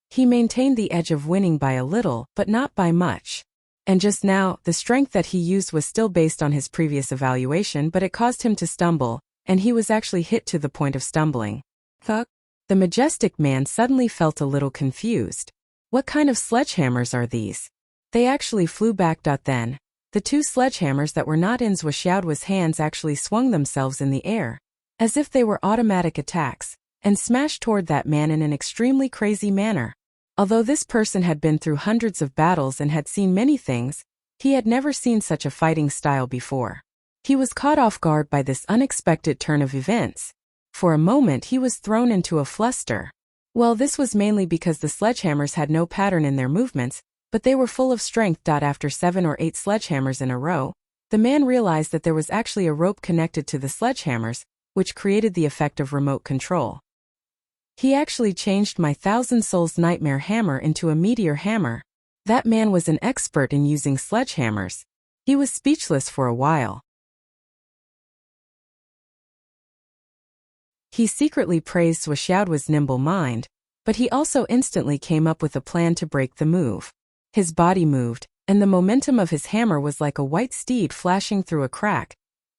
He maintained the edge of winning by a little, but not by much. And just now, the strength that he used was still based on his previous evaluation, but it caused him to stumble, and he was actually hit to the point of stumbling. Thug. The majestic man suddenly felt a little confused. What kind of sledgehammers are these? They actually flew back. Then, the two sledgehammers that were not in Zhuoxiaoduo's hands actually swung themselves in the air, as if they were automatic attacks, and smashed toward that man in an extremely crazy manner. Although this person had been through hundreds of battles and had seen many things, he had never seen such a fighting style before. He was caught off guard by this unexpected turn of events. For a moment he was thrown into a fluster. Well, this was mainly because the sledgehammers had no pattern in their movements, but they were full of strength. After 7 or 8 sledgehammers in a row, the man realized that there was actually a rope connected to the sledgehammers, which created the effect of remote control. He actually changed my Thousand Souls nightmare hammer into a meteor hammer. That man was an expert in using sledgehammers. He was speechless for a while. He secretly praised Wuxiao's nimble mind, but he also instantly came up with a plan to break the move. His body moved, and the momentum of his hammer was like a white steed flashing through a crack,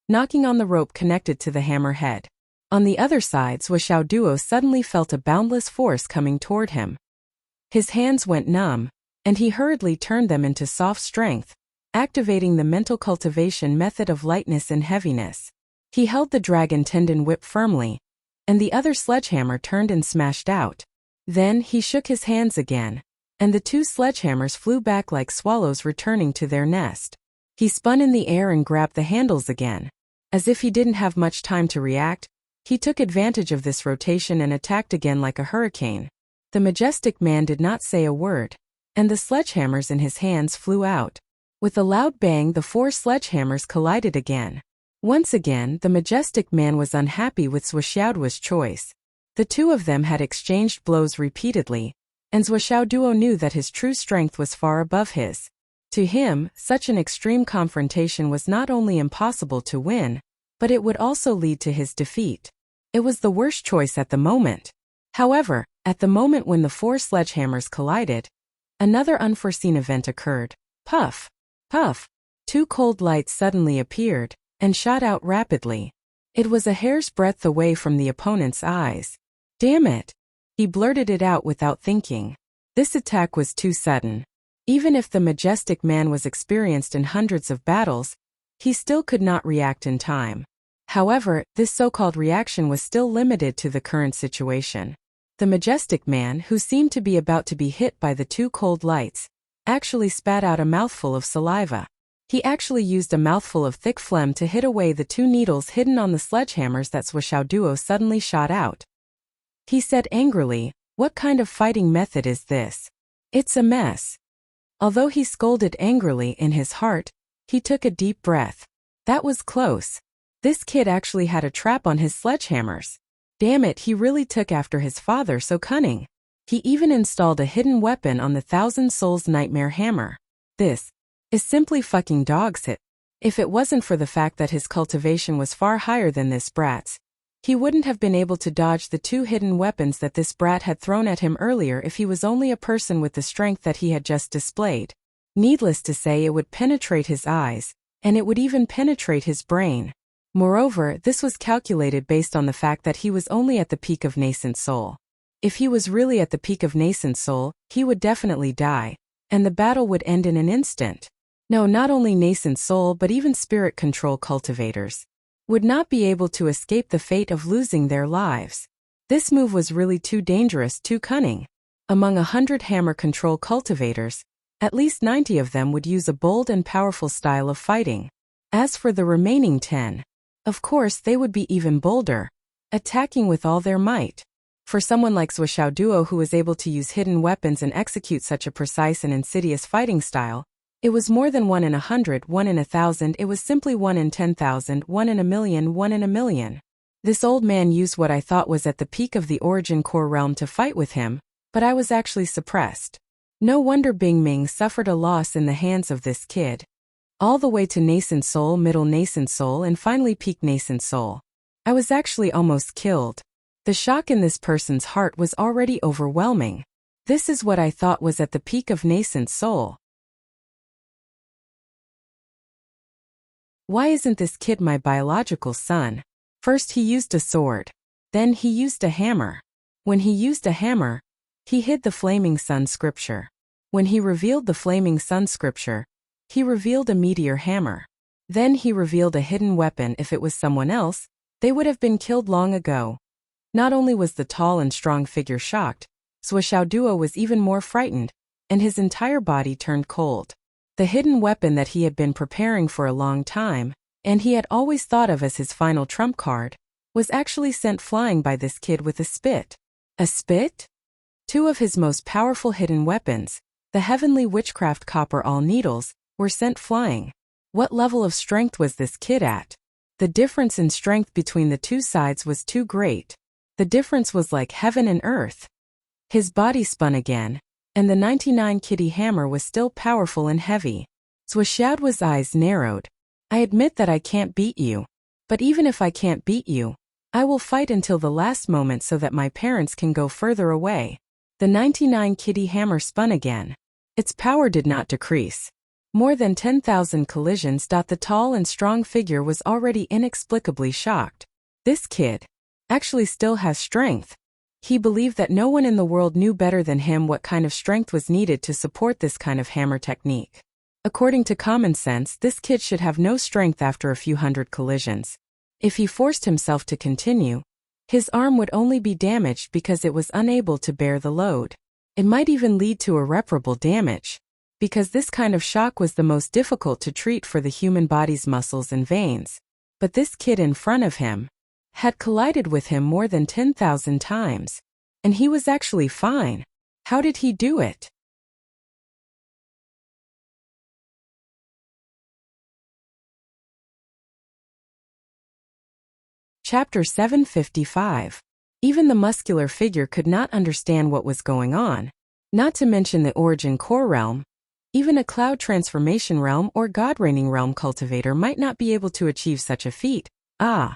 knocking on the rope connected to the hammer head. On the other side, Wuxiao suddenly felt a boundless force coming toward him. His hands went numb, and he hurriedly turned them into soft strength, activating the mental cultivation method of lightness and heaviness. He held the dragon tendon whip firmly, and the other sledgehammer turned and smashed out. Then he shook his hands again, and the two sledgehammers flew back like swallows returning to their nest. He spun in the air and grabbed the handles again. As if he didn't have much time to react, he took advantage of this rotation and attacked again like a hurricane. The majestic man did not say a word, and the sledgehammers in his hands flew out. With a loud bang, the four sledgehammers collided again. Once again, the majestic man was unhappy with Wuxiao's choice. The two of them had exchanged blows repeatedly, and Wuxiao knew that his true strength was far above his. To him, such an extreme confrontation was not only impossible to win, but it would also lead to his defeat. It was the worst choice at the moment. However, at the moment when the four sledgehammers collided, another unforeseen event occurred. Puff! Puff! Two cold lights suddenly appeared, and shot out rapidly. It was a hair's breadth away from the opponent's eyes. Damn it! He blurted it out without thinking. This attack was too sudden. Even if the majestic man was experienced in hundreds of battles, he still could not react in time. However, this so-called reaction was still limited to the current situation. The majestic man, who seemed to be about to be hit by the two cold lights, actually spat out a mouthful of saliva. He actually used a mouthful of thick phlegm to hit away the two needles hidden on the sledgehammers that Wuxiao suddenly shot out. He said angrily, "What kind of fighting method is this? It's a mess." Although he scolded angrily in his heart, he took a deep breath. That was close. This kid actually had a trap on his sledgehammers. Damn it, he really took after his father, so cunning. He even installed a hidden weapon on the Thousand Souls nightmare hammer. This is simply fucking dog's shit. If it wasn't for the fact that his cultivation was far higher than this brat's, he wouldn't have been able to dodge the two hidden weapons that this brat had thrown at him earlier if he was only a person with the strength that he had just displayed. Needless to say, it would penetrate his eyes, and it would even penetrate his brain. Moreover, this was calculated based on the fact that he was only at the peak of nascent soul. If he was really at the peak of nascent soul, he would definitely die, and the battle would end in an instant. No, not only nascent soul but even spirit control cultivators would not be able to escape the fate of losing their lives. This move was really too dangerous, too cunning. Among 100 hammer control cultivators, at least 90 of them would use a bold and powerful style of fighting. As for the remaining 10, of course they would be even bolder, attacking with all their might. For someone like Wuxiao who was able to use hidden weapons and execute such a precise and insidious fighting style, it was more than 1 in 100, 1 in 1,000, it was simply 1 in 10,000, 1 in a million, 1 in a million. This old man used what I thought was at the peak of the origin core realm to fight with him, but I was actually suppressed. No wonder Bing Ming suffered a loss in the hands of this kid. All the way to nascent soul, middle nascent soul, and finally peak nascent soul. I was actually almost killed. The shock in this person's heart was already overwhelming. This is what I thought was at the peak of nascent soul. Why isn't this kid my biological son? First he used a sword. Then he used a hammer. When he used a hammer, he hid the flaming sun scripture. When he revealed the flaming sun scripture, he revealed a meteor hammer. Then he revealed a hidden weapon. If it was someone else, they would have been killed long ago. Not only was the tall and strong figure shocked, Wuxiao was even more frightened, and his entire body turned cold. The hidden weapon that he had been preparing for a long time, and he had always thought of as his final trump card, was actually sent flying by this kid with a spit. A spit? Two of his most powerful hidden weapons, the heavenly witchcraft copper all needles, were sent flying. What level of strength was this kid at? The difference in strength between the two sides was too great. The difference was like heaven and earth. His body spun again, and the 99 kitty hammer was still powerful and heavy. Zhuoxiaoduo's eyes narrowed. I admit that I can't beat you. But even if I can't beat you, I will fight until the last moment so that my parents can go further away. The 99 kitty hammer spun again. Its power did not decrease. More than 10,000 collisions. The tall and strong figure was already inexplicably shocked. This kid actually still has strength. He believed that no one in the world knew better than him what kind of strength was needed to support this kind of hammer technique. According to common sense, this kid should have no strength after a few hundred collisions. If he forced himself to continue, his arm would only be damaged because it was unable to bear the load. It might even lead to irreparable damage, because this kind of shock was the most difficult to treat for the human body's muscles and veins. But this kid in front of him had collided with him more than 10,000 times, and he was actually fine. How did he do it? Chapter 755. Even the muscular figure could not understand what was going on, not to mention the origin core realm. Even a cloud transformation realm or god-reigning realm cultivator might not be able to achieve such a feat. Ah!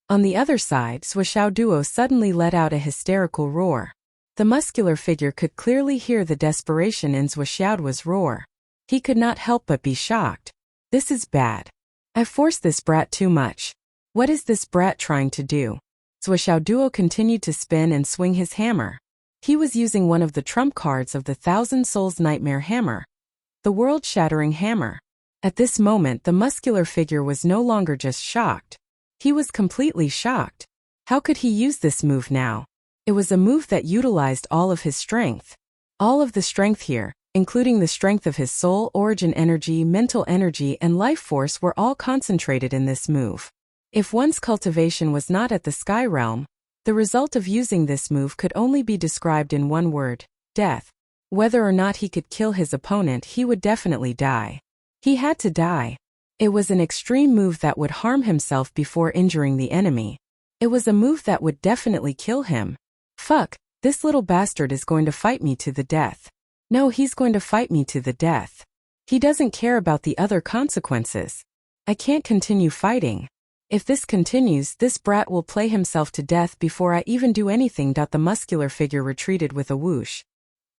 On the other side, Zhuoxiaoduo suddenly let out a hysterical roar. The muscular figure could clearly hear the desperation in Zhuoxiaoduo's roar. He could not help but be shocked. This is bad. I forced this brat too much. What is this brat trying to do? Zhuoxiaoduo continued to spin and swing his hammer. He was using one of the trump cards of the Thousand Souls Nightmare Hammer, the world-shattering hammer. At this moment, the muscular figure was no longer just shocked. He was completely shocked. How could he use this move now? It was a move that utilized all of his strength. All of the strength here, including the strength of his soul, origin energy, mental energy, and life force, were all concentrated in this move. If one's cultivation was not at the sky realm, the result of using this move could only be described in one word: death. Whether or not he could kill his opponent, he would definitely die. He had to die. It was an extreme move that would harm himself before injuring the enemy. It was a move that would definitely kill him. Fuck, this little bastard is going to fight me to the death. No, he's going to fight me to the death. He doesn't care about the other consequences. I can't continue fighting. If this continues, this brat will play himself to death before I even do anything. The muscular figure retreated with a whoosh.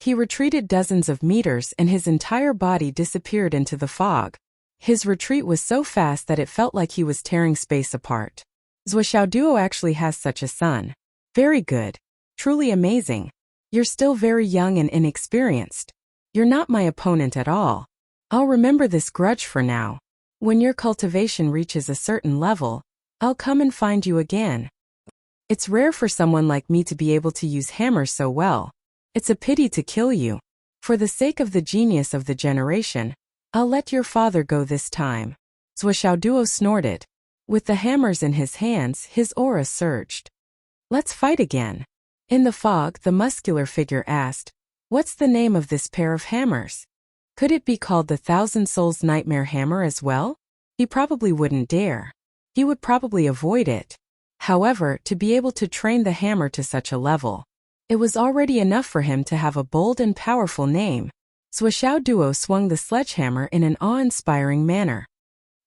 He retreated dozens of meters and his entire body disappeared into the fog. His retreat was so fast that it felt like he was tearing space apart. Zhuoxiaoduo actually has such a son. Very good. Truly amazing. You're still very young and inexperienced. You're not my opponent at all. I'll remember this grudge for now. When your cultivation reaches a certain level, I'll come and find you again. It's rare for someone like me to be able to use hammers so well. It's a pity to kill you. For the sake of the genius of the generation, I'll let your father go this time. Zhuoxiaoduo snorted. With the hammers in his hands, his aura surged. Let's fight again. In the fog, the muscular figure asked, what's the name of this pair of hammers? Could it be called the Thousand Souls Nightmare Hammer as well? He probably wouldn't dare. He would probably avoid it. However, to be able to train the hammer to such a level, it was already enough for him to have a bold and powerful name. Zhuoxiaoduo swung the sledgehammer in an awe-inspiring manner.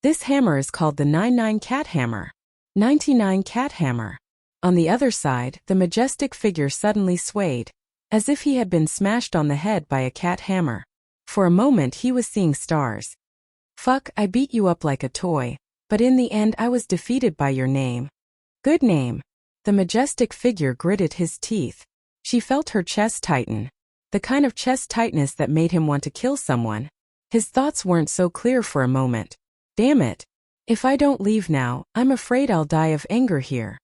This hammer is called the 99 cat hammer. 99 cat hammer. On the other side, the majestic figure suddenly swayed, as if he had been smashed on the head by a cat hammer. For a moment he was seeing stars. Fuck, I beat you up like a toy, but in the end I was defeated by your name. Good name. The majestic figure gritted his teeth. She felt her chest tighten. The kind of chest tightness that made him want to kill someone. His thoughts weren't so clear for a moment. Damn it. If I don't leave now, I'm afraid I'll die of anger here.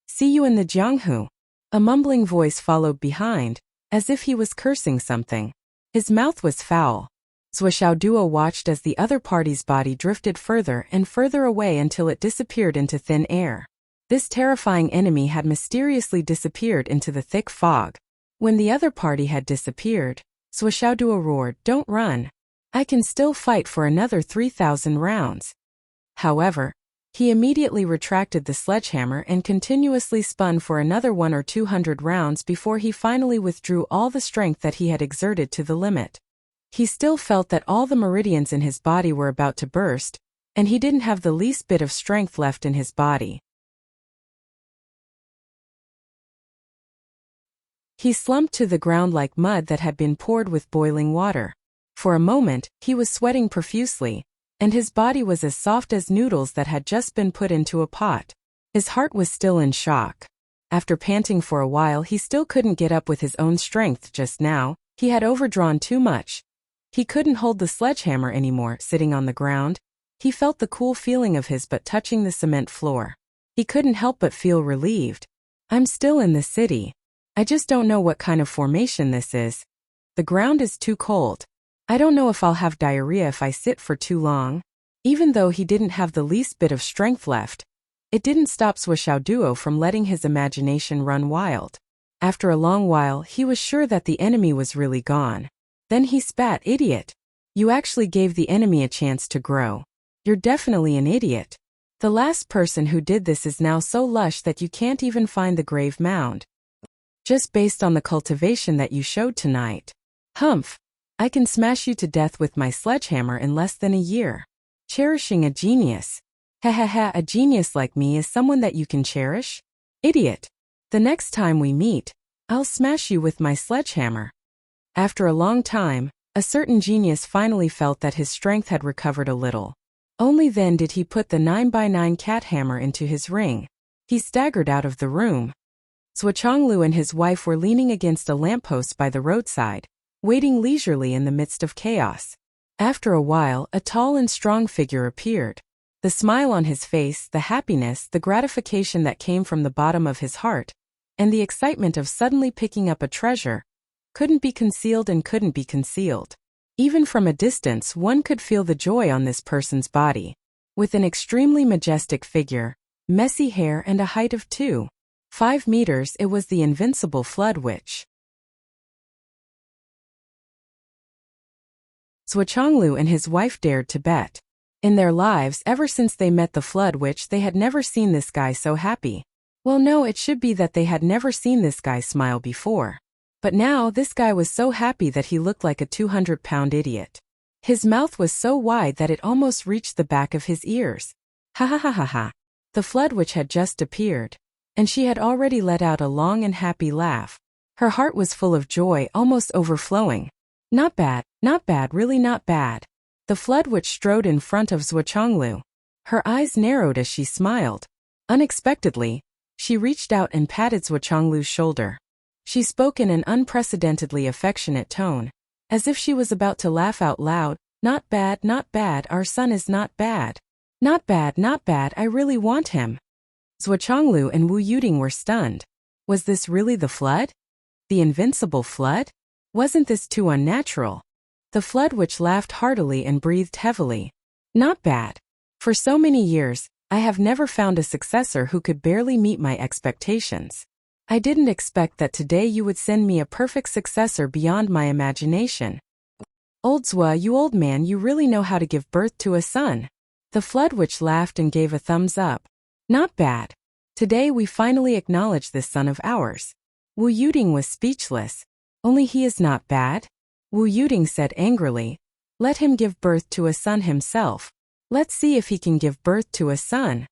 See you in the Jianghu. A mumbling voice followed behind, as if he was cursing something. His mouth was foul. Zhuoxiaoduo watched as the other party's body drifted further and further away until it disappeared into thin air. This terrifying enemy had mysteriously disappeared into the thick fog. When the other party had disappeared, Zhuoxiaoduo roared, "Don't run. I can still fight for another 3,000 rounds." However, He immediately retracted the sledgehammer and continuously spun for another 100 or 200 rounds before he finally withdrew all the strength that he had exerted to the limit. He still felt that all the meridians in his body were about to burst, and he didn't have the least bit of strength left in his body. He slumped to the ground like mud that had been poured with boiling water. For a moment, he was sweating profusely, and his body was as soft as noodles that had just been put into a pot. His heart was still in shock. After panting for a while, he still couldn't get up with his own strength just now. He had overdrawn too much. He couldn't hold the sledgehammer anymore, sitting on the ground. He felt the cool feeling of his butt touching the cement floor. He couldn't help but feel relieved. I'm still in the city. I just don't know what kind of formation this is. The ground is too cold. I don't know if I'll have diarrhea if I sit for too long. Even though he didn't have the least bit of strength left, it didn't stop Swishaoduo from letting his imagination run wild. After a long while, he was sure that the enemy was really gone. Then he spat, "Idiot. You actually gave the enemy a chance to grow. You're definitely an idiot. The last person who did this is now so lush that you can't even find the grave mound. Just based on the cultivation that you showed tonight. Humph. I can smash you to death with my sledgehammer in less than a year. Cherishing a genius. Ha, a genius like me is someone that you can cherish? Idiot. The next time we meet, I'll smash you with my sledgehammer." After a long time, a certain genius finally felt that his strength had recovered a little. Only then did he put the 9x9 cat hammer into his ring. He staggered out of the room. Zhuochanglu and his wife were leaning against a lamppost by the roadside, waiting leisurely in the midst of chaos. After a while, a tall and strong figure appeared. The smile on his face, the happiness, the gratification that came from the bottom of his heart, and the excitement of suddenly picking up a treasure, couldn't be concealed and couldn't be concealed. Even from a distance, one could feel the joy on this person's body. With an extremely majestic figure, messy hair and a height of 2.5 meters, it was the invincible Flood Witch. Zhuochanglu and his wife dared to bet. In their lives, ever since they met the Flood Witch, they had never seen this guy so happy. Well, no, it should be that they had never seen this guy smile before. But now, this guy was so happy that he looked like a 200-pound idiot. His mouth was so wide that it almost reached the back of his ears. Ha ha ha ha ha. The Flood Witch had just appeared, and she had already let out a long and happy laugh. Her heart was full of joy, almost overflowing. Not bad, really not bad. The Flood Witch strode in front of Zhuochanglu. Her eyes narrowed as she smiled. Unexpectedly, she reached out and patted Zhuochanglu's shoulder. She spoke in an unprecedentedly affectionate tone, as if she was about to laugh out loud. Not bad, our son is not bad. Not bad, I really want him. Zhuochanglu and Wu Yuding were stunned. Was this really the Flood? The invincible Flood? Wasn't this too unnatural? The Flood Witch laughed heartily and breathed heavily. Not bad. For so many years, I have never found a successor who could barely meet my expectations. I didn't expect that today you would send me a perfect successor beyond my imagination. Old Zhua, you old man, you really know how to give birth to a son. The Flood Witch laughed and gave a thumbs up. Not bad. Today we finally acknowledge this son of ours. Wu Yuding was speechless. Only he is not bad? Wu Yuding said angrily. Let him give birth to a son himself. Let's see if he can give birth to a son.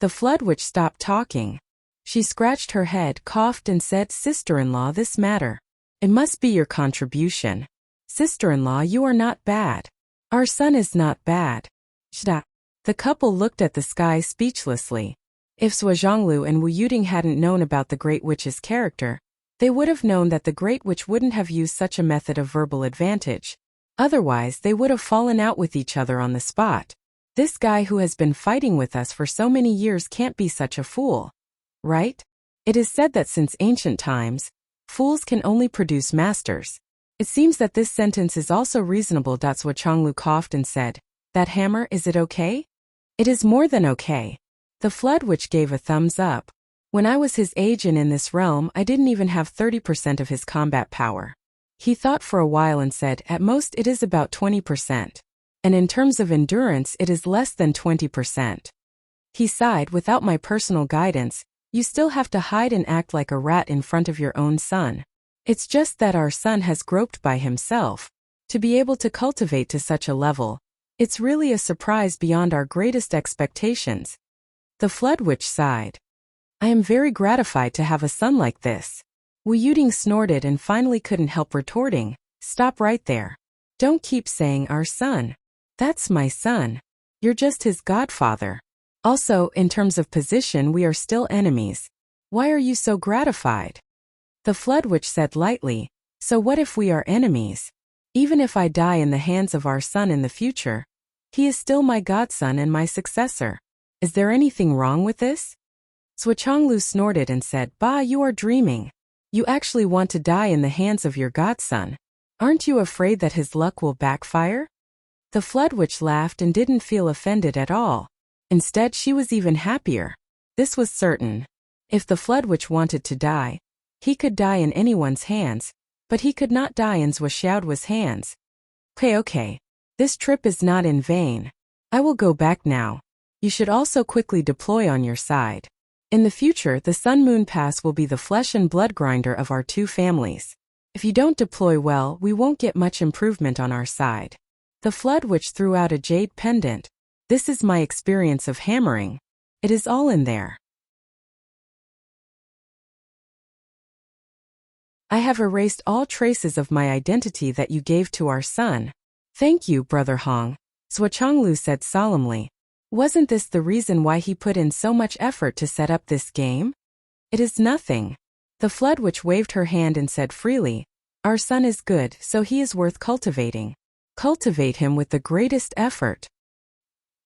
The Flood Witch stopped talking. She scratched her head, coughed and said, Sister-in-law, this matter. It must be your contribution. Sister-in-law, you are not bad. Our son is not bad. Shda. The couple looked at the sky speechlessly. If Zhuochanglu and Wu Yuding hadn't known about the Great Witch's character, they would have known that the Great Witch wouldn't have used such a method of verbal advantage. Otherwise, they would have fallen out with each other on the spot. This guy who has been fighting with us for so many years can't be such a fool. Right? It is said that since ancient times, fools can only produce masters. It seems that this sentence is also reasonable. Zhuochanglu coughed and said, That hammer, is it okay? It is more than okay. The Flood Witch gave a thumbs up. When I was his age and in this realm, I didn't even have 30% of his combat power. He thought for a while and said, At most it is about 20%. and in terms of endurance it is less than 20%. He sighed. Without my personal guidance, you still have to hide and act like a rat in front of your own son. It's just that our son has groped by himself. To be able to cultivate to such a level, it's really a surprise beyond our greatest expectations. The Flood Witch sighed. I am very gratified to have a son like this. Wu Yuding snorted and finally couldn't help retorting, stop right there. Don't keep saying our son. That's my son. You're just his godfather. Also, in terms of position we are still enemies. Why are you so gratified? The Flood Witch said lightly, so what if we are enemies? Even if I die in the hands of our son in the future, he is still my godson and my successor. Is there anything wrong with this? Shuchonglu snorted and said, Bah, you are dreaming. You actually want to die in the hands of your godson. Aren't you afraid that his luck will backfire? The Flood Witch laughed and didn't feel offended at all. Instead, she was even happier. This was certain. If the Flood Witch wanted to die, he could die in anyone's hands, but he could not die in Zhuoxiaodu's hands. Okay. This trip is not in vain. I will go back now. You should also quickly deploy on your side. In the future, the Sun Moon Pass will be the flesh and blood grinder of our two families. If you don't deploy well, we won't get much improvement on our side. The Flood Witch threw out a jade pendant. This is my experience of hammering. It is all in there. I have erased all traces of my identity that you gave to our son. Thank you, Brother Hong, Shuchonglu said solemnly. Wasn't this the reason why he put in so much effort to set up this game? It is nothing. The Flood Witch waved her hand and said freely, Our son is good, so he is worth cultivating. Cultivate him with the greatest effort.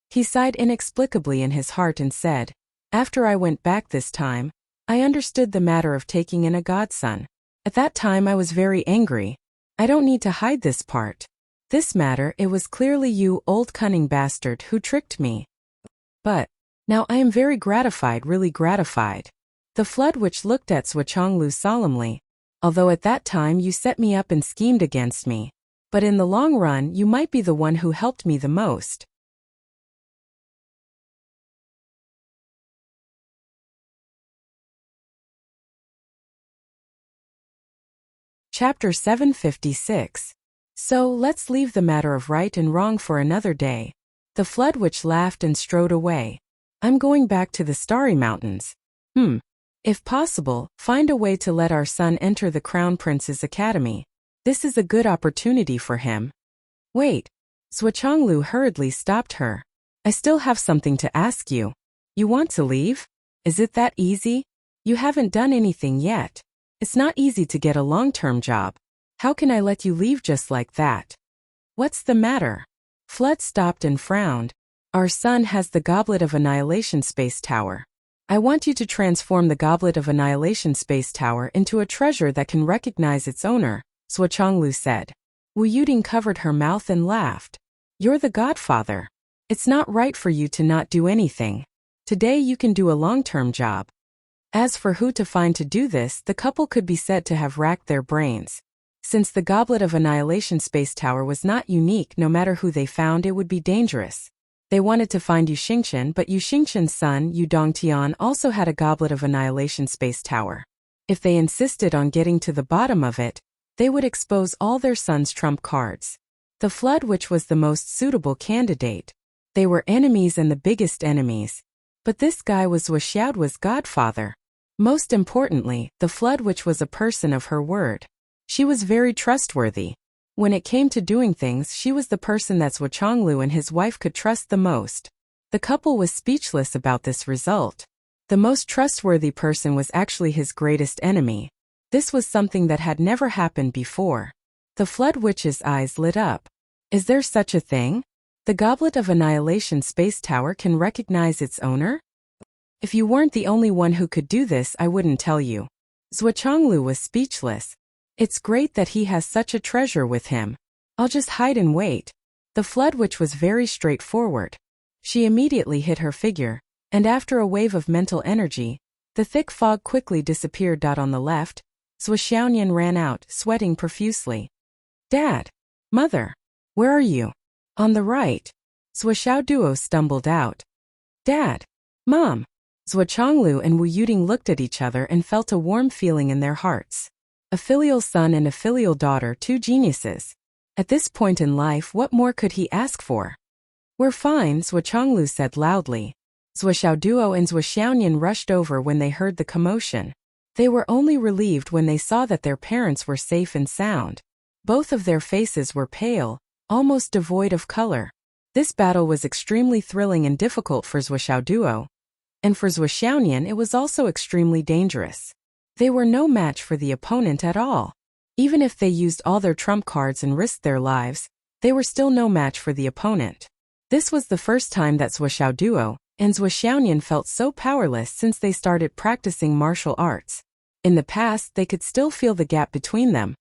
He sighed inexplicably in his heart and said, After I went back this time, I understood the matter of taking in a godson. At that time I was very angry. I don't need to hide this part. This matter, it was clearly you, old cunning bastard, who tricked me. But now I am very gratified, really gratified. The Flood Witch looked at Shuchonglu solemnly. Although at that time you set me up and schemed against me. But in the long run you might be the one who helped me the most. Chapter 756. So, let's leave the matter of right and wrong for another day. The Flood Witch laughed and strode away. I'm going back to the Starry Mountains. If possible, find a way to let our son enter the Crown Prince's Academy. This is a good opportunity for him. Wait. Shuchonglu hurriedly stopped her. I still have something to ask you. You want to leave? Is it that easy? You haven't done anything yet. It's not easy to get a long-term job. How can I let you leave just like that? What's the matter? Flood stopped and frowned. Our son has the Goblet of Annihilation Space Tower. I want you to transform the Goblet of Annihilation Space Tower into a treasure that can recognize its owner, Shuchonglu said. Wu Yuding covered her mouth and laughed. You're the godfather. It's not right for you to not do anything. Today you can do a long-term job. As for who to find to do this, the couple could be said to have racked their brains. Since the Goblet of Annihilation Space Tower was not unique, no matter who they found it would be dangerous. They wanted to find Yu Xingchen, but Yu Xingchen's son, Yu Dongtian, also had a Goblet of Annihilation Space Tower. If they insisted on getting to the bottom of it, they would expose all their son's trump cards. The Flood Witch was the most suitable candidate. They were enemies and the biggest enemies. But this guy was Zhuoxiaodu's godfather. Most importantly, the Flood Witch was a person of her word. She was very trustworthy. When it came to doing things, she was the person that Shuchonglu and his wife could trust the most. The couple was speechless about this result. The most trustworthy person was actually his greatest enemy. This was something that had never happened before. The Flood Witch's eyes lit up. Is there such a thing? The Goblet of Annihilation Space Tower can recognize its owner? If you weren't the only one who could do this, I wouldn't tell you. Zhuoxiaodu was speechless. It's great that he has such a treasure with him. I'll just hide and wait. The Flood Witch was very straightforward. She immediately hid her figure, and after a wave of mental energy, the thick fog quickly disappeared. On the left, Zhuoxiaoyan ran out, sweating profusely. Dad! Mother! Where are you? On the right, Zhuo Duo stumbled out. Dad! Mom! Zhuo Chonglu and Wu Yuding looked at each other and felt a warm feeling in their hearts. A filial son and a filial daughter, two geniuses. At this point in life, what more could he ask for? We're fine, Zhuo Chonglu said loudly. Zhuo Duo and Zhuo Xiaonian rushed over when they heard the commotion. They were only relieved when they saw that their parents were safe and sound. Both of their faces were pale, almost devoid of color. This battle was extremely thrilling and difficult for Zhuo Duo. And for Zhuo Xiaonian it was also extremely dangerous. They were no match for the opponent at all. Even if they used all their trump cards and risked their lives, they were still no match for the opponent. This was the first time that Zhuo Duo and Zhuo Xiaonian felt so powerless since they started practicing martial arts. In the past, they could still feel the gap between them,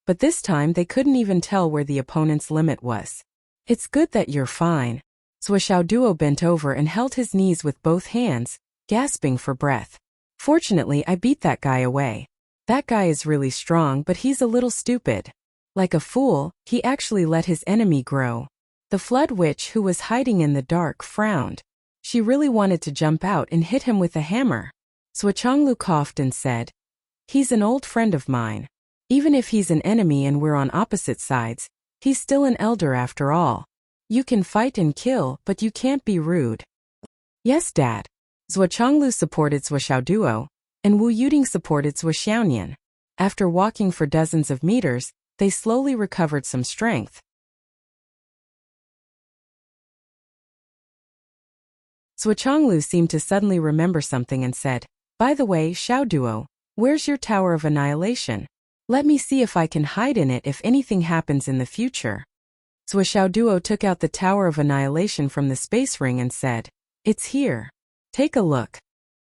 but this time they couldn't even tell where the opponent's limit was. It's good that you're fine. Zhuo Duo bent over and held his knees with both hands, gasping for breath. Fortunately, I beat that guy away. That guy is really strong, but he's a little stupid. Like a fool, he actually let his enemy grow. The Flood Witch, who was hiding in the dark, frowned. She really wanted to jump out and hit him with a hammer. Zhuo Chonglu coughed and said, "He's an old friend of mine. Even if he's an enemy and we're on opposite sides, he's still an elder after all. You can fight and kill, but you can't be rude." "Yes, Dad." Zhuo Chonglu supported Zhuo Duo, and Wu Yuding supported Zhuo Xiaonian. After walking for dozens of meters, they slowly recovered some strength. Zhuo Chonglu seemed to suddenly remember something and said, "By the way, Xiao Duo, where's your Tower of Annihilation? Let me see if I can hide in it if anything happens in the future." Zhuo Duo took out the Tower of Annihilation from the space ring and said, "It's here. Take a look."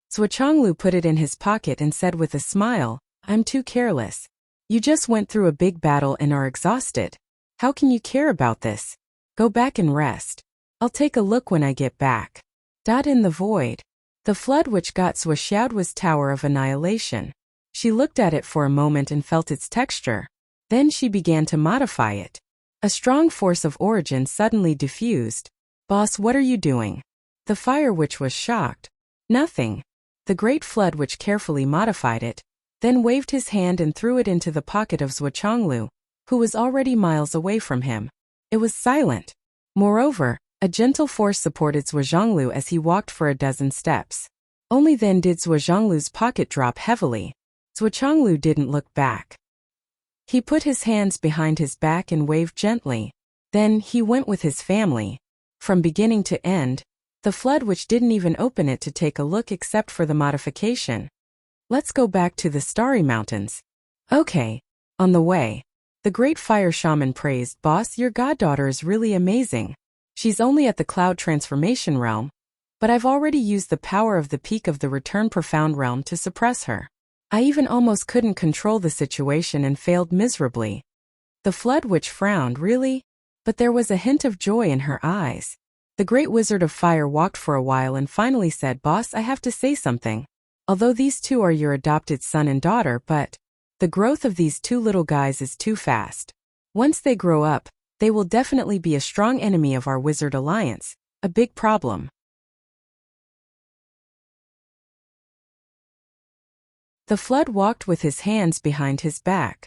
Zhuo Chonglu put it in his pocket and said with a smile, "I'm too careless. You just went through a big battle and are exhausted. How can you care about this? Go back and rest. I'll take a look when I get back." In the void, the Flood Witch got Zhuo Xiaoduo's Tower of Annihilation. She looked at it for a moment and felt its texture. Then she began to modify it. A strong force of origin suddenly diffused. "Boss, what are you doing?" The Fire Witch was shocked. "Nothing." The Great Flood Witch carefully modified it, then waved his hand and threw it into the pocket of Zhuo Chonglu, who was already miles away from him. It was silent. Moreover, a gentle force supported Zhuo Zhonglu as he walked for a dozen steps. Only then did Zhuo Zhonglu's pocket drop heavily. Zhuo Chonglu didn't look back. He put his hands behind his back and waved gently. Then he went with his family. From beginning to end, the Flood Witch didn't even open it to take a look except for the modification. "Let's go back to the Starry Mountains." "Okay." On the way, the Great Fire Shaman praised, "Boss, your goddaughter is really amazing. She's only at the Cloud Transformation Realm, but I've already used the power of the Peak of the Return Profound Realm to suppress her. I even almost couldn't control the situation and failed miserably." The Flood Witch frowned. "Really?" But there was a hint of joy in her eyes. The Great Wizard of Fire walked for a while and finally said, "Boss, I have to say something. Although these two are your adopted son and daughter, but the growth of these two little guys is too fast. Once they grow up, they will definitely be a strong enemy of our Wizard Alliance, a big problem." The Flood walked with his hands behind his back.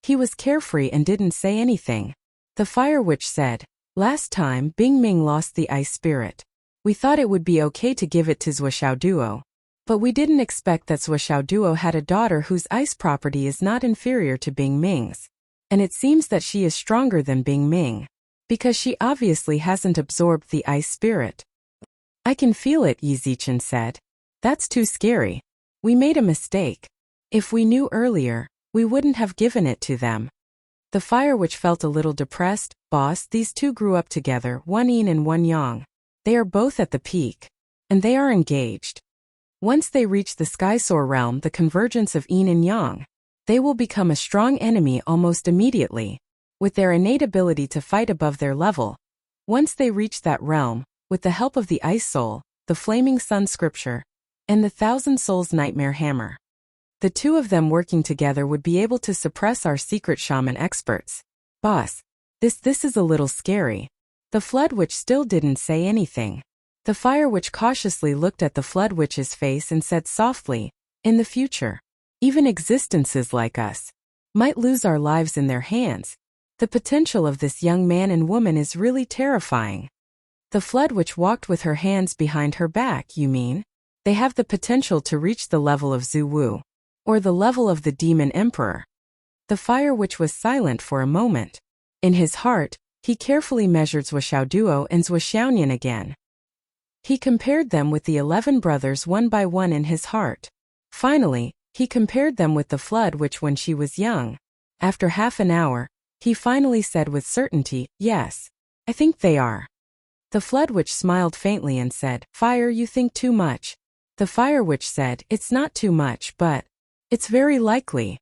He was carefree and didn't say anything. The Fire Witch said, "Last time, Bing Ming lost the Ice Spirit. We thought it would be okay to give it to Zhuo Duo. But we didn't expect that Zhuo Duo had a daughter whose ice property is not inferior to Bing Ming's. And it seems that she is stronger than Bing Ming, because she obviously hasn't absorbed the Ice Spirit." "I can feel it," Yi Zichen said. "That's too scary. We made a mistake. If we knew earlier, we wouldn't have given it to them." The Fire Witch felt a little depressed. "Boss, these two grew up together, one yin and one yang. They are both at the peak. And they are engaged. Once they reach the Skysoar realm, the convergence of yin and yang, they will become a strong enemy almost immediately, with their innate ability to fight above their level. Once they reach that realm, with the help of the Ice Soul, the Flaming Sun Scripture, and the Thousand Souls Nightmare Hammer, the two of them working together would be able to suppress our secret shaman experts." "Boss, this is a little scary." The Flood Witch still didn't say anything. The Fire Witch cautiously looked at the Flood Witch's face and said softly, "In the future, even existences like us might lose our lives in their hands. The potential of this young man and woman is really terrifying." The Flood Witch walked with her hands behind her back. "You mean? They have the potential to reach the level of Zhu Wu, or the level of the Demon Emperor." The Fire Witch was silent for a moment. In his heart, he carefully measured Zuoxiaoduo and Zuoxiaonian again. He compared them with the 11 brothers one by one in his heart. Finally, he compared them with the Flood Witch when she was young. After half an hour, he finally said with certainty, "Yes, I think they are." The Flood Witch smiled faintly and said, "Fire, you think too much." The Fire Witch said, "It's not too much, but it's very likely."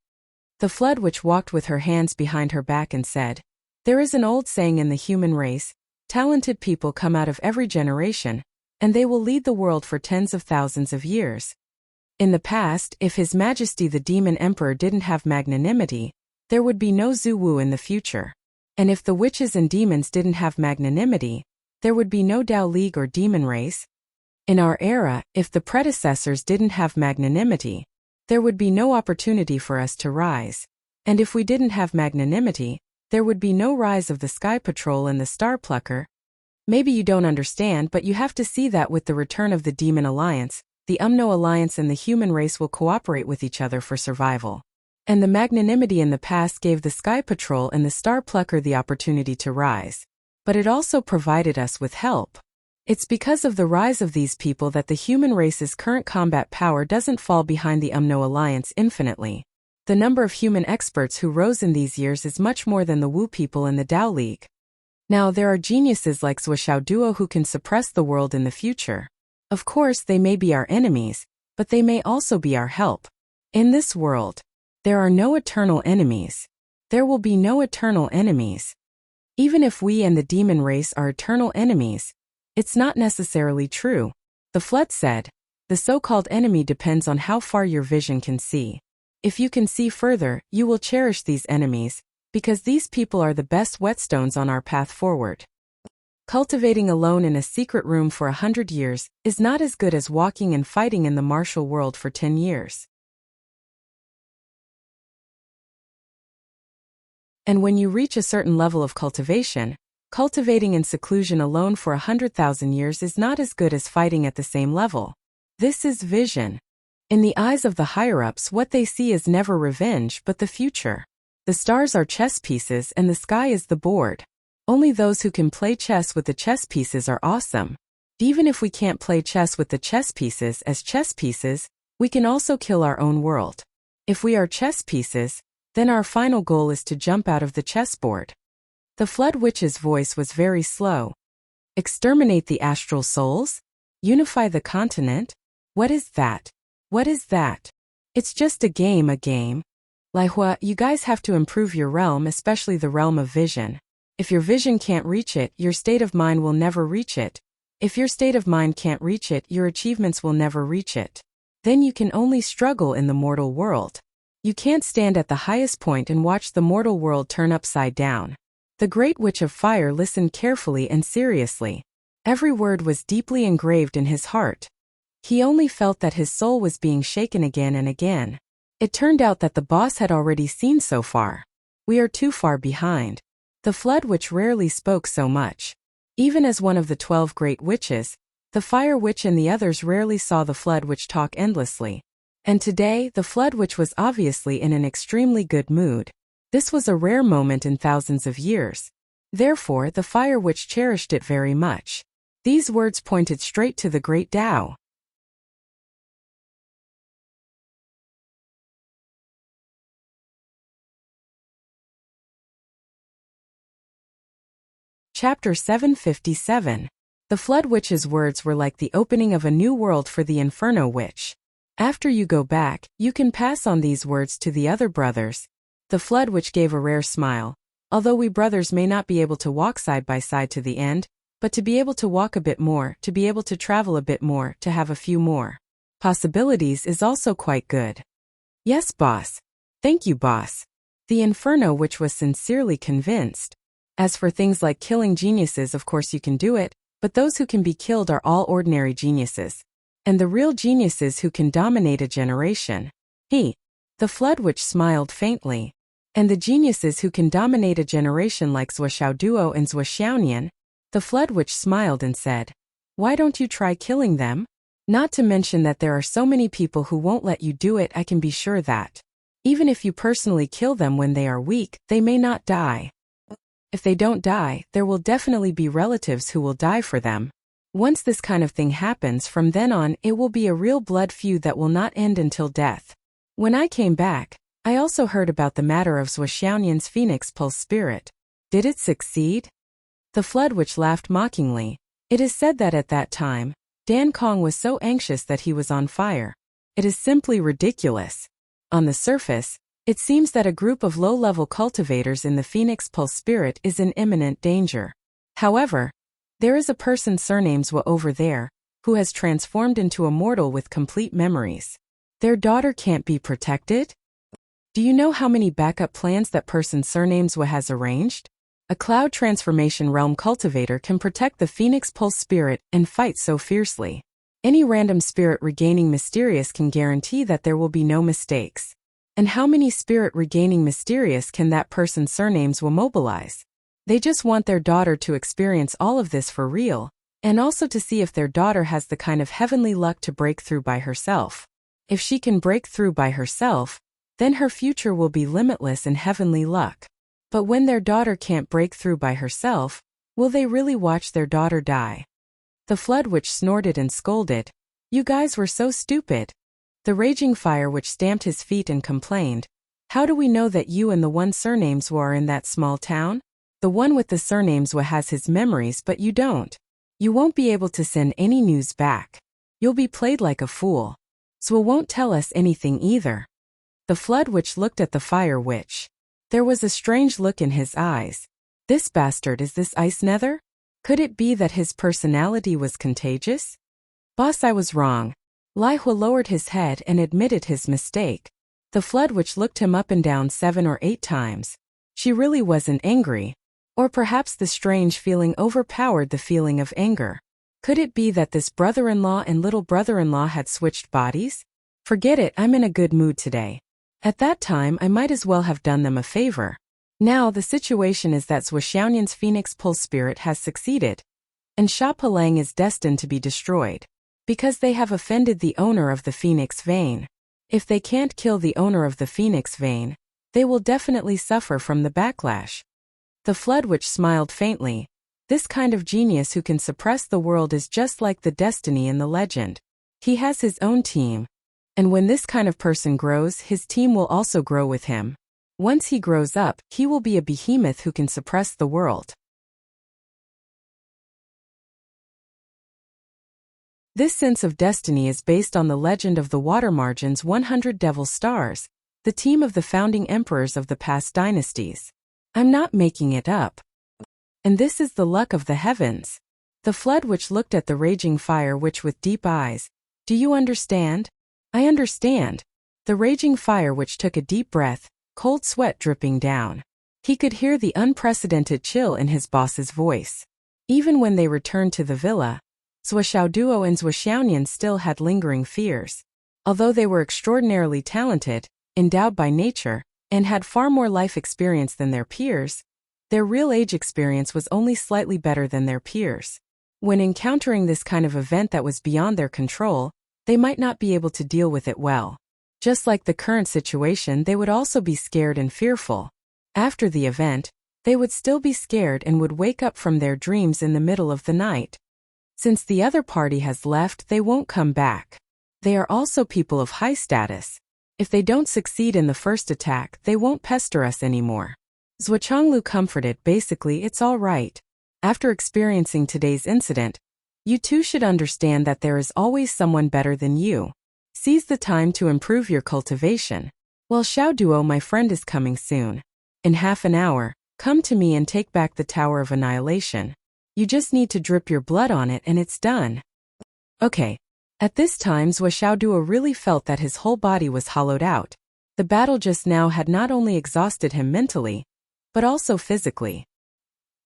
The Flood Witch walked with her hands behind her back and said, "There is an old saying in the human race, talented people come out of every generation, and they will lead the world for tens of thousands of years. In the past, if His Majesty the Demon Emperor didn't have magnanimity, there would be no Zhu Wu in the future. And if the witches and demons didn't have magnanimity, there would be no Dao League or demon race. In our era, if the predecessors didn't have magnanimity, there would be no opportunity for us to rise. And if we didn't have magnanimity, there would be no rise of the Sky Patrol and the Star Plucker. Maybe you don't understand, but you have to see that with the return of the Demon Alliance, the Umno Alliance and the human race will cooperate with each other for survival. And the magnanimity in the past gave the Sky Patrol and the Star Plucker the opportunity to rise. But it also provided us with help. It's because of the rise of these people that the human race's current combat power doesn't fall behind the Umno Alliance infinitely. The number of human experts who rose in these years is much more than the Wu people in the Dao League. Now there are geniuses like Zuoxiaoduo who can suppress the world in the future. Of course they may be our enemies, but they may also be our help. In this world, there are no eternal enemies. There will be no eternal enemies. Even if we and the demon race are eternal enemies, it's not necessarily true. The Flood said, "The so-called enemy depends on how far your vision can see. If you can see further, you will cherish these enemies, because these people are the best whetstones on our path forward." Cultivating alone in a secret room for 100 years is not as good as walking and fighting in the martial world for 10 years. And when you reach a certain level of cultivation, cultivating in seclusion alone for 100,000 years is not as good as fighting at the same level. This is vision. In the eyes of the higher-ups, what they see is never revenge but the future. The stars are chess pieces and the sky is the board. Only those who can play chess with the chess pieces are awesome. Even if we can't play chess with the chess pieces as chess pieces, we can also kill our own world. If we are chess pieces, then our final goal is to jump out of the chessboard. The Flood Witch's voice was very slow. "Exterminate the astral souls? Unify the continent? What is that? What is that? It's just a game, a game. Laihua, you guys have to improve your realm, especially the realm of vision. If your vision can't reach it, your state of mind will never reach it. If your state of mind can't reach it, your achievements will never reach it. Then you can only struggle in the mortal world. You can't stand at the highest point and watch the mortal world turn upside down." The Great Witch of Fire listened carefully and seriously. Every word was deeply engraved in his heart. He only felt that his soul was being shaken again and again. It turned out that the boss had already seen so far. We are too far behind. The Flood Witch rarely spoke so much. Even as one of the 12 great witches, the Fire Witch and the others rarely saw the Flood Witch talk endlessly. And today, the Flood Witch was obviously in an extremely good mood. This was a rare moment in thousands of years. Therefore, the Fire Witch cherished it very much. These words pointed straight to the great Tao. Chapter 757. The Flood Witch's words were like the opening of a new world for the Inferno Witch. After you go back, you can pass on these words to the other brothers. The Flood Witch gave a rare smile. Although we brothers may not be able to walk side by side to the end, but to be able to walk a bit more, to be able to travel a bit more, to have a few more possibilities is also quite good. Yes, boss. Thank you, boss. The Inferno Witch was sincerely convinced. As for things like killing geniuses, of course you can do it, but those who can be killed are all ordinary geniuses. And the real geniuses who can dominate a generation. The Flood Witch smiled faintly. And the geniuses who can dominate a generation like Zuoxiaoduo and Zuoxiaonian. The Flood Witch smiled and said, "Why don't you try killing them? Not to mention that there are so many people who won't let you do it. I can be sure that even if you personally kill them when they are weak, they may not die. If they don't die, there will definitely be relatives who will die for them. Once this kind of thing happens, from then on, it will be a real blood feud that will not end until death. When I came back, I also heard about the matter of Zuoxiaonian's Phoenix Pulse Spirit. Did it succeed?" The Flood Witch laughed mockingly. It is said that at that time, Dan Kong was so anxious that he was on fire. It is simply ridiculous. On the surface, it seems that a group of low-level cultivators in the Phoenix Pulse Spirit is in imminent danger. However, there is a person surnamed Zwa over there, who has transformed into a mortal with complete memories. Their daughter can't be protected? Do you know how many backup plans that person surnamed Zwa has arranged? A cloud transformation realm cultivator can protect the Phoenix Pulse Spirit and fight so fiercely. Any random spirit regaining Mysterious can guarantee that there will be no mistakes. And how many spirit regaining Mysterious can that person surnamed Zwa mobilize? They just want their daughter to experience all of this for real, and also to see if their daughter has the kind of heavenly luck to break through by herself. If she can break through by herself, then her future will be limitless in heavenly luck. But when their daughter can't break through by herself, will they really watch their daughter die? The Flood Witch snorted and scolded. "You guys were so stupid." The Raging Fire Witch stamped his feet and complained, "How do we know that you and the one surnamed Zwa are in that small town? The one with the surname Zwa has his memories, but you don't. You won't be able to send any news back. You'll be played like a fool. Zwa won't tell us anything either." The Flood Witch looked at the Fire Witch. There was a strange look in his eyes. This bastard, is this Ice Nether? Could it be that his personality was contagious? "Boss, I was wrong." Lai Hua lowered his head and admitted his mistake. The Flood Witch looked him up and down 7 or 8 times. She really wasn't angry. Or perhaps the strange feeling overpowered the feeling of anger. Could it be that this brother-in-law and little brother-in-law had switched bodies? Forget it, I'm in a good mood today. At that time, I might as well have done them a favor. Now the situation is that Zuoxiaonian's Phoenix Pulse Spirit has succeeded, and Sha Palang is destined to be destroyed, because they have offended the owner of the Phoenix Vein. If they can't kill the owner of the Phoenix Vein, they will definitely suffer from the backlash. The Flood Witch smiled faintly. This kind of genius who can suppress the world is just like the destiny in the legend. He has his own team. And when this kind of person grows, his team will also grow with him. Once he grows up, he will be a behemoth who can suppress the world. This sense of destiny is based on the legend of the Water Margin's 100 Devil Stars, the team of the founding emperors of the past dynasties. I'm not making it up. And this is the luck of the heavens. The Flood Witch looked at the Raging Fire Witch with deep eyes. Do you understand? I understand. The Raging Fire Witch took a deep breath, cold sweat dripping down. He could hear the unprecedented chill in his boss's voice. Even when they returned to the villa, Zuoxiaoduo and Zuoxiaonian still had lingering fears. Although they were extraordinarily talented, endowed by nature, and had far more life experience than their peers, their real age experience was only slightly better than their peers. When encountering this kind of event that was beyond their control, they might not be able to deal with it well. Just like the current situation, they would also be scared and fearful. After the event, they would still be scared and would wake up from their dreams in the middle of the night. Since the other party has left, they won't come back. They are also people of high status. If they don't succeed in the first attack, they won't pester us anymore. Zuochonglu comforted, basically it's all right. After experiencing today's incident, you too should understand that there is always someone better than you. Seize the time to improve your cultivation. Well, Xiao Duo, my friend, is coming soon. In half an hour, come to me and take back the Tower of Annihilation. You just need to drip your blood on it and it's done. Okay. At this time, Xiao Duo really felt that his whole body was hollowed out. The battle just now had not only exhausted him mentally, but also physically.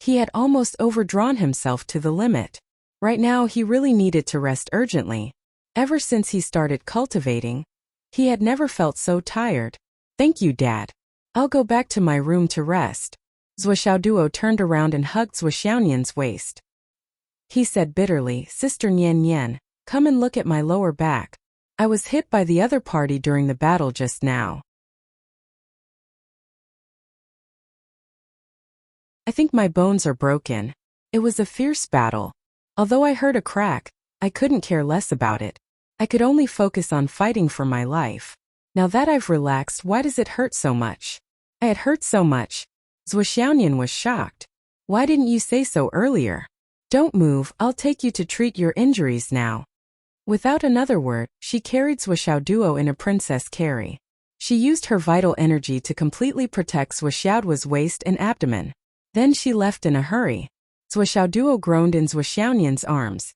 He had almost overdrawn himself to the limit. Right now he really needed to rest urgently. Ever since he started cultivating, he had never felt so tired. Thank you, Dad. I'll go back to my room to rest. Zhuoxiaoduo turned around and hugged Zhuoxiaonian's waist. He said bitterly, Sister Nian Nian, come and look at my lower back. I was hit by the other party during the battle just now. I think my bones are broken. It was a fierce battle. Although I heard a crack, I couldn't care less about it. I could only focus on fighting for my life. Now that I've relaxed, why does it hurt so much? It hurt so much. Zhuoxiaonian was shocked. Why didn't you say so earlier? Don't move, I'll take you to treat your injuries now. Without another word, she carried Zhuoxiaoduo in a princess carry. She used her vital energy to completely protect Zhuoxiaoduo's waist and abdomen. Then she left in a hurry. Zhuoxiaoduo groaned in Zhuoxiaonian's arms.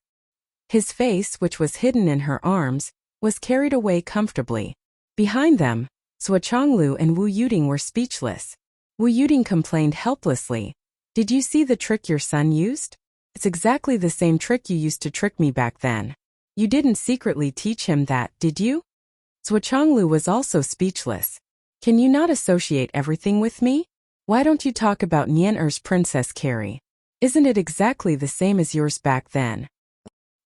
His face, which was hidden in her arms, was carried away comfortably. Behind them, Zuo Chonglu and Wu Yuding were speechless. Wu Yuding complained helplessly. Did you see the trick your son used? It's exactly the same trick you used to trick me back then. You didn't secretly teach him that, did you? Zuo Chonglu was also speechless. Can you not associate everything with me? Why don't you talk about Nian Er's princess carry? Isn't it exactly the same as yours back then?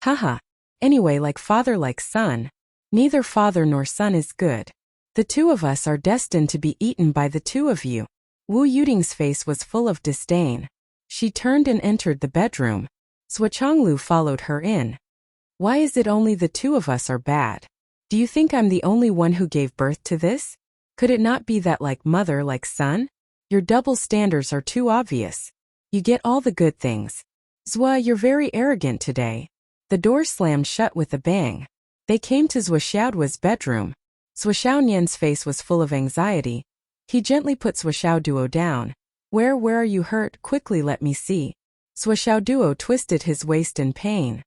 Haha. Anyway, like father like son. Neither father nor son is good. The two of us are destined to be eaten by the two of you. Wu Yuding's face was full of disdain. She turned and entered the bedroom. Zuo Chonglu followed her in. Why is it only the two of us are bad? Do you think I'm the only one who gave birth to this? Could it not be that like mother like son? Your double standards are too obvious. You get all the good things. Zua, you're very arrogant today. The door slammed shut with a bang. They came to Zhuoxiaoduo's bedroom. Zhuoxiaonian's face was full of anxiety. He gently put Zhuoxiaoduo down. Where are you hurt? Quickly let me see. Zhuoxiaoduo twisted his waist in pain.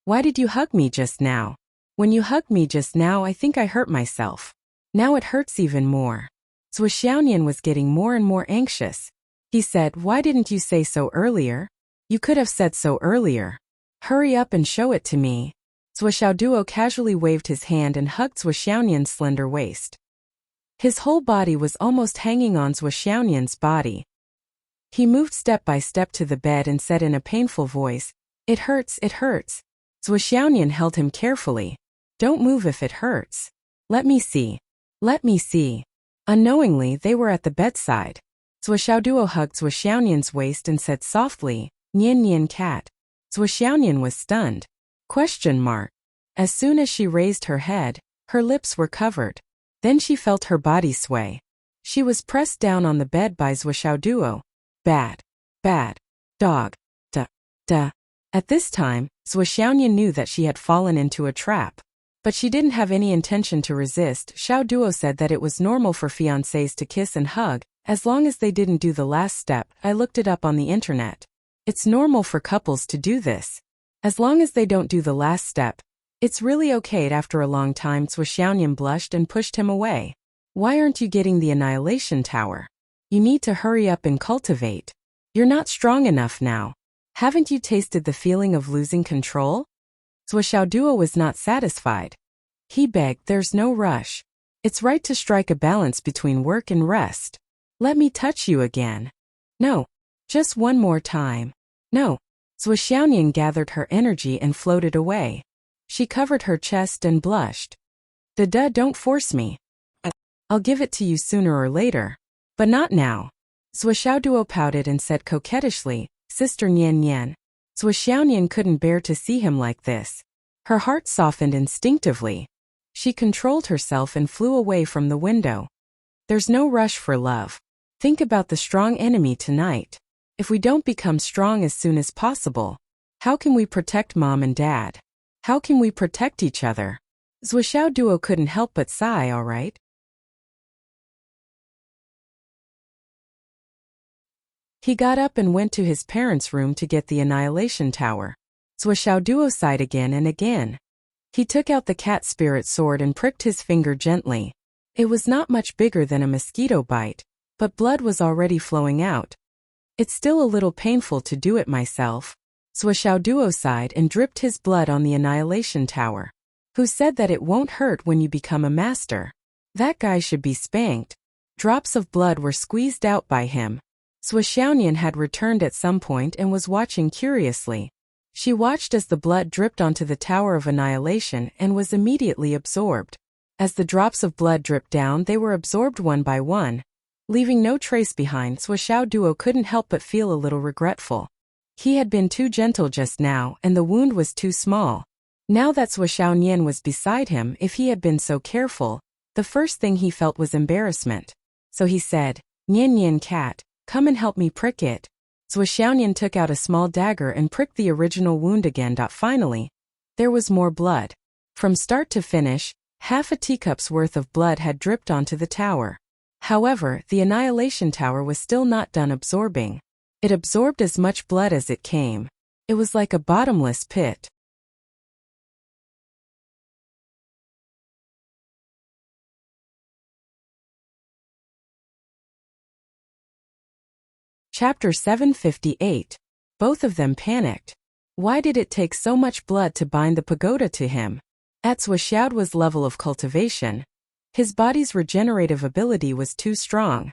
Why did you hug me just now? When you hugged me just now, I think I hurt myself. Now it hurts even more. Zhuoxiaonian was getting more and more anxious. He said, why didn't you say so earlier? You could have said so earlier. Hurry up and show it to me. Zhuoxiaoduo casually waved his hand and hugged Zhuoxiaonian's slender waist. His whole body was almost hanging on Zhuoxiaonian's body. He moved step by step to the bed and said in a painful voice, It hurts, it hurts. Zhuoxiaonian held him carefully. Don't move if it hurts. Let me see. Let me see. Unknowingly, they were at the bedside. Zhuoxiaoduo hugged Zhuoxiaonian's waist and said softly, Nian Nian cat. Zhuoxiaonian was stunned. Question mark. As soon as she raised her head, her lips were covered. Then she felt her body sway. She was pressed down on the bed by Zhuoxiaoduo. Bad. Bad. Dog. Duh. At this time, Zhuoxiaonian knew that she had fallen into a trap. But she didn't have any intention to resist. Xiaoduo said that it was normal for fiancés to kiss and hug, as long as they didn't do the last step. I looked it up on the internet. It's normal for couples to do this. As long as they don't do the last step, it's really okay. After a long time, Zhuoxiaonian blushed and pushed him away. Why aren't you getting the Annihilation Tower? You need to hurry up and cultivate. You're not strong enough now. Haven't you tasted the feeling of losing control? Zhuoxiaoduo was not satisfied. He begged, there's no rush. It's right to strike a balance between work and rest. Let me touch you again. No. Just one more time. No. Zhuoxiaonian gathered her energy and floated away. She covered her chest and blushed. Duh, don't force me. I'll give it to you sooner or later. But not now. Zhuoxiaoduo pouted and said coquettishly, Sister Nian Nian. Zhuoxiaonian couldn't bear to see him like this. Her heart softened instinctively. She controlled herself and flew away from the window. There's no rush for love. Think about the strong enemy tonight. If we don't become strong as soon as possible, how can we protect mom and dad? How can we protect each other? Zhuoxiaoduo couldn't help but sigh, all right? He got up and went to his parents' room to get the Annihilation Tower. Zhuoxiaoduo sighed again and again. He took out the cat spirit sword and pricked his finger gently. It was not much bigger than a mosquito bite, but blood was already flowing out. It's still a little painful to do it myself. Shuo Duo sighed and dripped his blood on the Annihilation Tower. Who said that it won't hurt when you become a master? That guy should be spanked. Drops of blood were squeezed out by him. Sui Xiaonian had returned at some point and was watching curiously. She watched as the blood dripped onto the Tower of Annihilation and was immediately absorbed. As the drops of blood dripped down, they were absorbed one by one, leaving no trace behind. Shuo Duo couldn't help but feel a little regretful. He had been too gentle just now, and the wound was too small. Now that Sui Xiaonian was beside him, if he had been so careful, the first thing he felt was embarrassment. So he said, "Nian Nian cat, come and help me prick it." Sui Xiaonian took out a small dagger and pricked the original wound again. Finally, there was more blood. From start to finish, half a teacup's worth of blood had dripped onto the tower. However, the Annihilation Tower was still not done absorbing. It absorbed as much blood as it came. It was like a bottomless pit. Chapter 758. Both of them panicked. Why did it take so much blood to bind the pagoda to him? At Sui Xiaoduo's level of cultivation, his body's regenerative ability was too strong.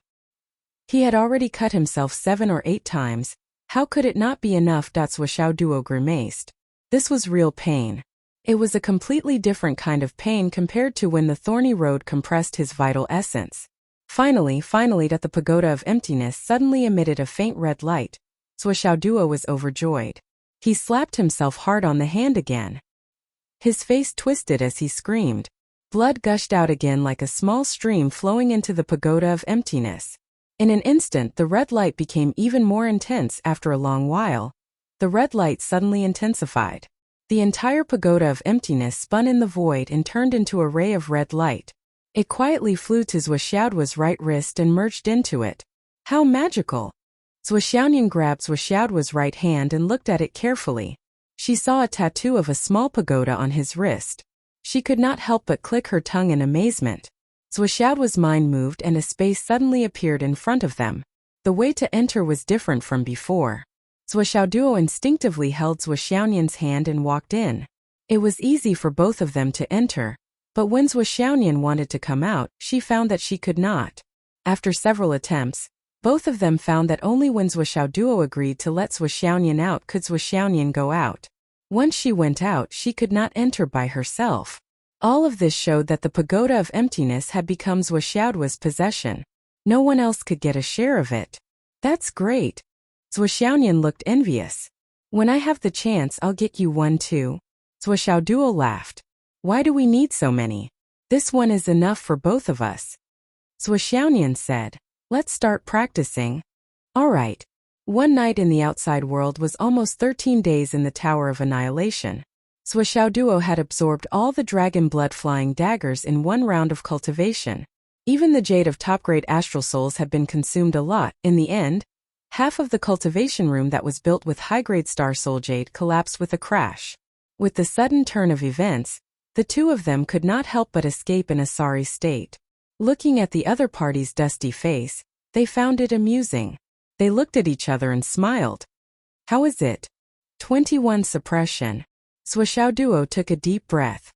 He had already cut himself 7 or 8 times. How could it not be enough? Sui Xiaoduo grimaced. This was real pain. It was a completely different kind of pain compared to when the thorny road compressed his vital essence. Finally, the pagoda of emptiness suddenly emitted a faint red light. Sui Xiaoduo was overjoyed. He slapped himself hard on the hand again. His face twisted as he screamed. Blood gushed out again like a small stream flowing into the pagoda of emptiness. In an instant, the red light became even more intense. After a long while, the red light suddenly intensified. The entire pagoda of emptiness spun in the void and turned into a ray of red light. It quietly flew to Sui Xiaoduo's right wrist and merged into it. How magical! Sui Xiaonian grabbed Sui Xiaoduo's right hand and looked at it carefully. She saw a tattoo of a small pagoda on his wrist. She could not help but click her tongue in amazement. Sui Xiaoduo's mind moved and a space suddenly appeared in front of them. The way to enter was different from before. Sui Xiaoduo instinctively held Sui Xiaonian's hand and walked in. It was easy for both of them to enter. But when Sui Xiaonian wanted to come out, she found that she could not. After several attempts, both of them found that only when Sui Xiaoduo agreed to let Sui Xiaonian out could Sui Xiaonian go out. Once she went out, she could not enter by herself. All of this showed that the pagoda of emptiness had become Sui Xiaoduo's possession. No one else could get a share of it. That's great. Sui Xiaonian looked envious. When I have the chance, I'll get you one too. Sui Xiaoduo laughed. Why do we need so many? This one is enough for both of us. Sui Xiaonian said. Let's start practicing. All right. One night in the outside world was almost 13 days in the Tower of Annihilation. Sui Xiaoduo had absorbed all the dragon blood flying daggers in one round of cultivation. Even the jade of top-grade astral souls had been consumed a lot. In the end, half of the cultivation room that was built with high-grade star soul jade collapsed with a crash. With the sudden turn of events, the two of them could not help but escape in a sorry state. Looking at the other party's dusty face, they found it amusing. They looked at each other and smiled. How is it? 21 suppression. Sui Xiaoduo took a deep breath.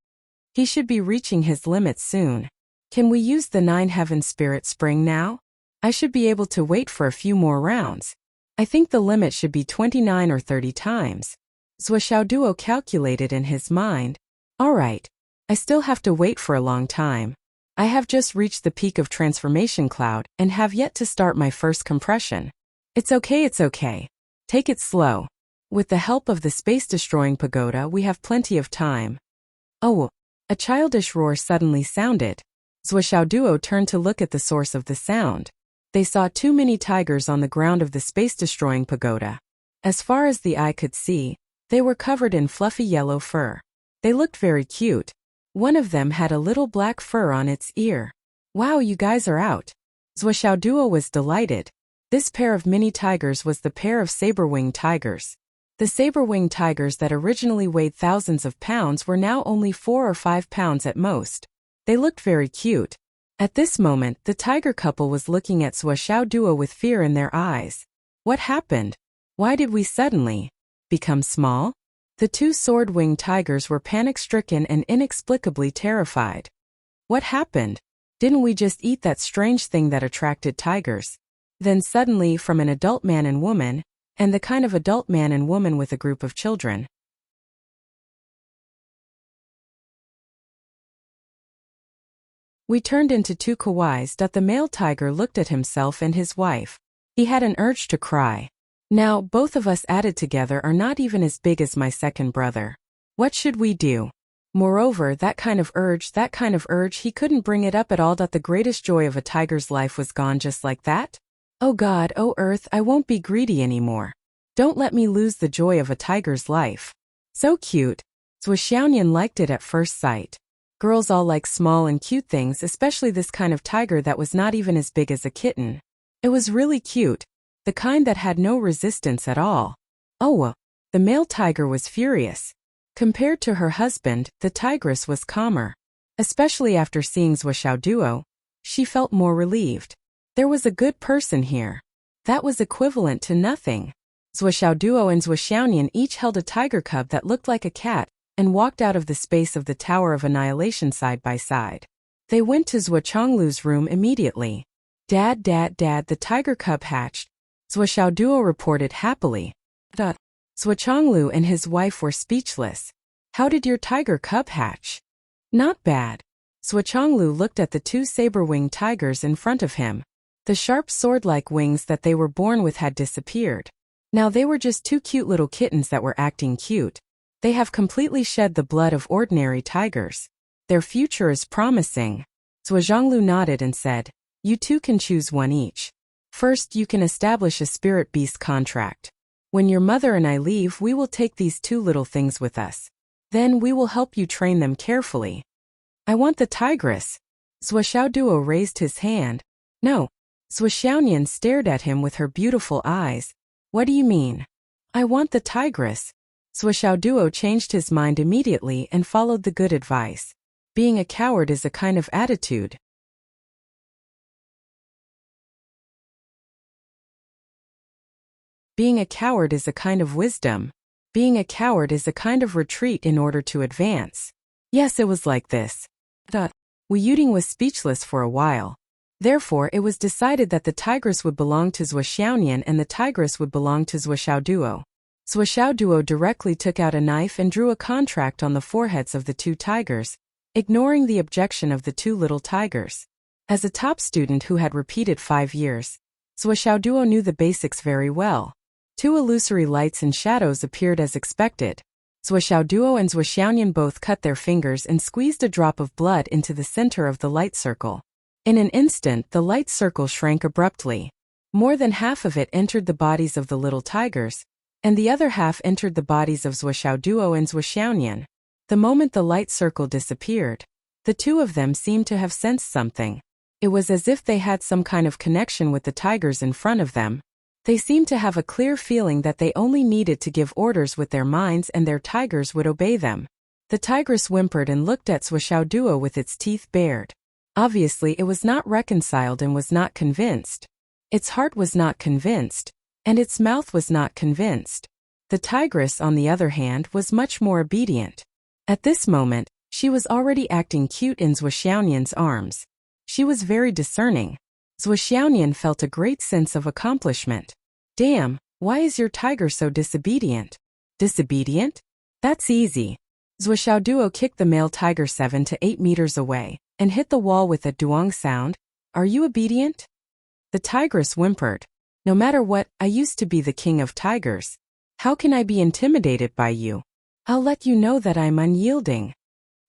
He should be reaching his limits soon. Can we use the 9 Heaven Spirit Spring now? I should be able to wait for a few more rounds. I think the limit should be 29 or 30 times. Sui Xiaoduo calculated in his mind. All right. I still have to wait for a long time. I have just reached the peak of transformation cloud and have yet to start my first compression. It's okay. Take it slow. With the help of the space-destroying pagoda, we have plenty of time. Oh, a childish roar suddenly sounded. Sui Xiaoduo turned to look at the source of the sound. They saw too many tigers on the ground of the space-destroying pagoda. As far as the eye could see, they were covered in fluffy yellow fur. They looked very cute. One of them had a little black fur on its ear. Wow, you guys are out. Sui Xiaoduo was delighted. This pair of mini tigers was the pair of saber-winged tigers. The saber-winged tigers that originally weighed thousands of pounds were now only 4 or 5 pounds at most. They looked very cute. At this moment, the tiger couple was looking at Sui Xiaoduo with fear in their eyes. What happened? Why did we suddenly become small? The two sword-winged tigers were panic-stricken and inexplicably terrified. What happened? Didn't we just eat that strange thing that attracted tigers? Then suddenly from an adult man and woman, and the kind of adult man and woman with a group of children. We turned into two kawais. The male tiger looked at himself and his wife. He had an urge to cry. Now, both of us added together are not even as big as my second brother. What should we do? Moreover, that kind of urge, he couldn't bring it up at all. The greatest joy of a tiger's life was gone just like that? Oh God, oh Earth, I won't be greedy anymore. Don't let me lose the joy of a tiger's life. So cute. Zhuxiaonian liked it at first sight. Girls all like small and cute things, especially this kind of tiger that was not even as big as a kitten. It was really cute, the kind that had no resistance at all. Oh, the male tiger was furious. Compared to her husband, the tigress was calmer. Especially after seeing Zhuxiaoduo, she felt more relieved. There was a good person here. That was equivalent to nothing. Zhuxiaoduo and Zhuxiaonian each held a tiger cub that looked like a cat, and walked out of the space of the Tower of Annihilation side by side. They went to Zhuochonglu's room immediately. Dad, the tiger cub hatched. Zhuoxiaoduo reported happily. Zhuochonglu and his wife were speechless. How did your tiger cub hatch? Not bad. Zhuochonglu looked at the two saber-winged tigers in front of him. The sharp sword-like wings that they were born with had disappeared. Now they were just two cute little kittens that were acting cute. They have completely shed the blood of ordinary tigers. Their future is promising. Zhuochonglu nodded and said, you two can choose one each. First, you can establish a spirit beast contract. When your mother and I leave, we will take these two little things with us. Then we will help you train them carefully. I want the tigress. Zhuoxiaoduo raised his hand. No. Zhuoxiaonian stared at him with her beautiful eyes. What do you mean? I want the tigress. Zhuoxiaoduo changed his mind immediately and followed the good advice. Being a coward is a kind of attitude. Being a coward is a kind of wisdom. Being a coward is a kind of retreat in order to advance. Yes, it was like this. Wu Yuding was speechless for a while. Therefore, it was decided that the tigress would belong to Zhuoxiaonian and the tigress would belong to Zhuoxiaoduo. Zhuoxiaoduo directly took out a knife and drew a contract on the foreheads of the two tigers, ignoring the objection of the two little tigers. As a top student who had repeated 5 years, Zhuoxiaoduo knew the basics very well. Two illusory lights and shadows appeared as expected. Zhuoxiaoduo and Zhuoxiaonian both cut their fingers and squeezed a drop of blood into the center of the light circle. In an instant, the light circle shrank abruptly. More than half of it entered the bodies of the little tigers, and the other half entered the bodies of Zhuoxiaoduo and Zhuoxiaonian. The moment the light circle disappeared, the two of them seemed to have sensed something. It was as if they had some kind of connection with the tigers in front of them. They seemed to have a clear feeling that they only needed to give orders with their minds and their tigers would obey them. The tigress whimpered and looked at Zhuoxiaoduo with its teeth bared. Obviously, it was not reconciled and was not convinced. Its heart was not convinced, and its mouth was not convinced. The tigress, on the other hand, was much more obedient. At this moment, she was already acting cute in Zhuoxiaonian's arms. She was very discerning. Zhuoxiaonian felt a great sense of accomplishment. Damn, why is your tiger so disobedient? Disobedient? That's easy. Zhuoxiaoduo kicked the male tiger 7 to 8 meters away, and hit the wall with a duong sound. Are you obedient? The tigress whimpered. No matter what, I used to be the king of tigers. How can I be intimidated by you? I'll let you know that I'm unyielding.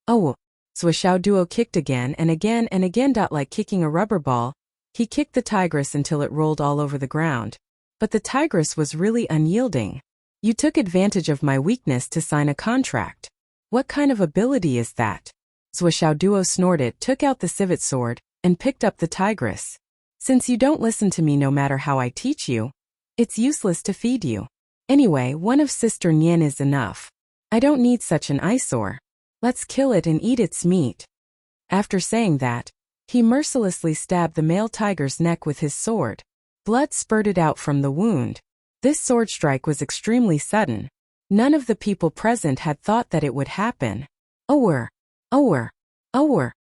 Oh. Zhuoxiaoduo kicked again and again and again. Like kicking a rubber ball, he kicked the tigress until it rolled all over the ground. But the tigress was really unyielding. You took advantage of my weakness to sign a contract. What kind of ability is that? Zhuoxiaoduo snorted, took out the civet sword, and picked up the tigress. Since you don't listen to me no matter how I teach you, it's useless to feed you. Anyway, one of Sister Nian is enough. I don't need such an eyesore. Let's kill it and eat its meat. After saying that, he mercilessly stabbed the male tiger's neck with his sword. Blood spurted out from the wound. This sword strike was extremely sudden. None of the people present had thought that it would happen. Ower! Ower! Ower!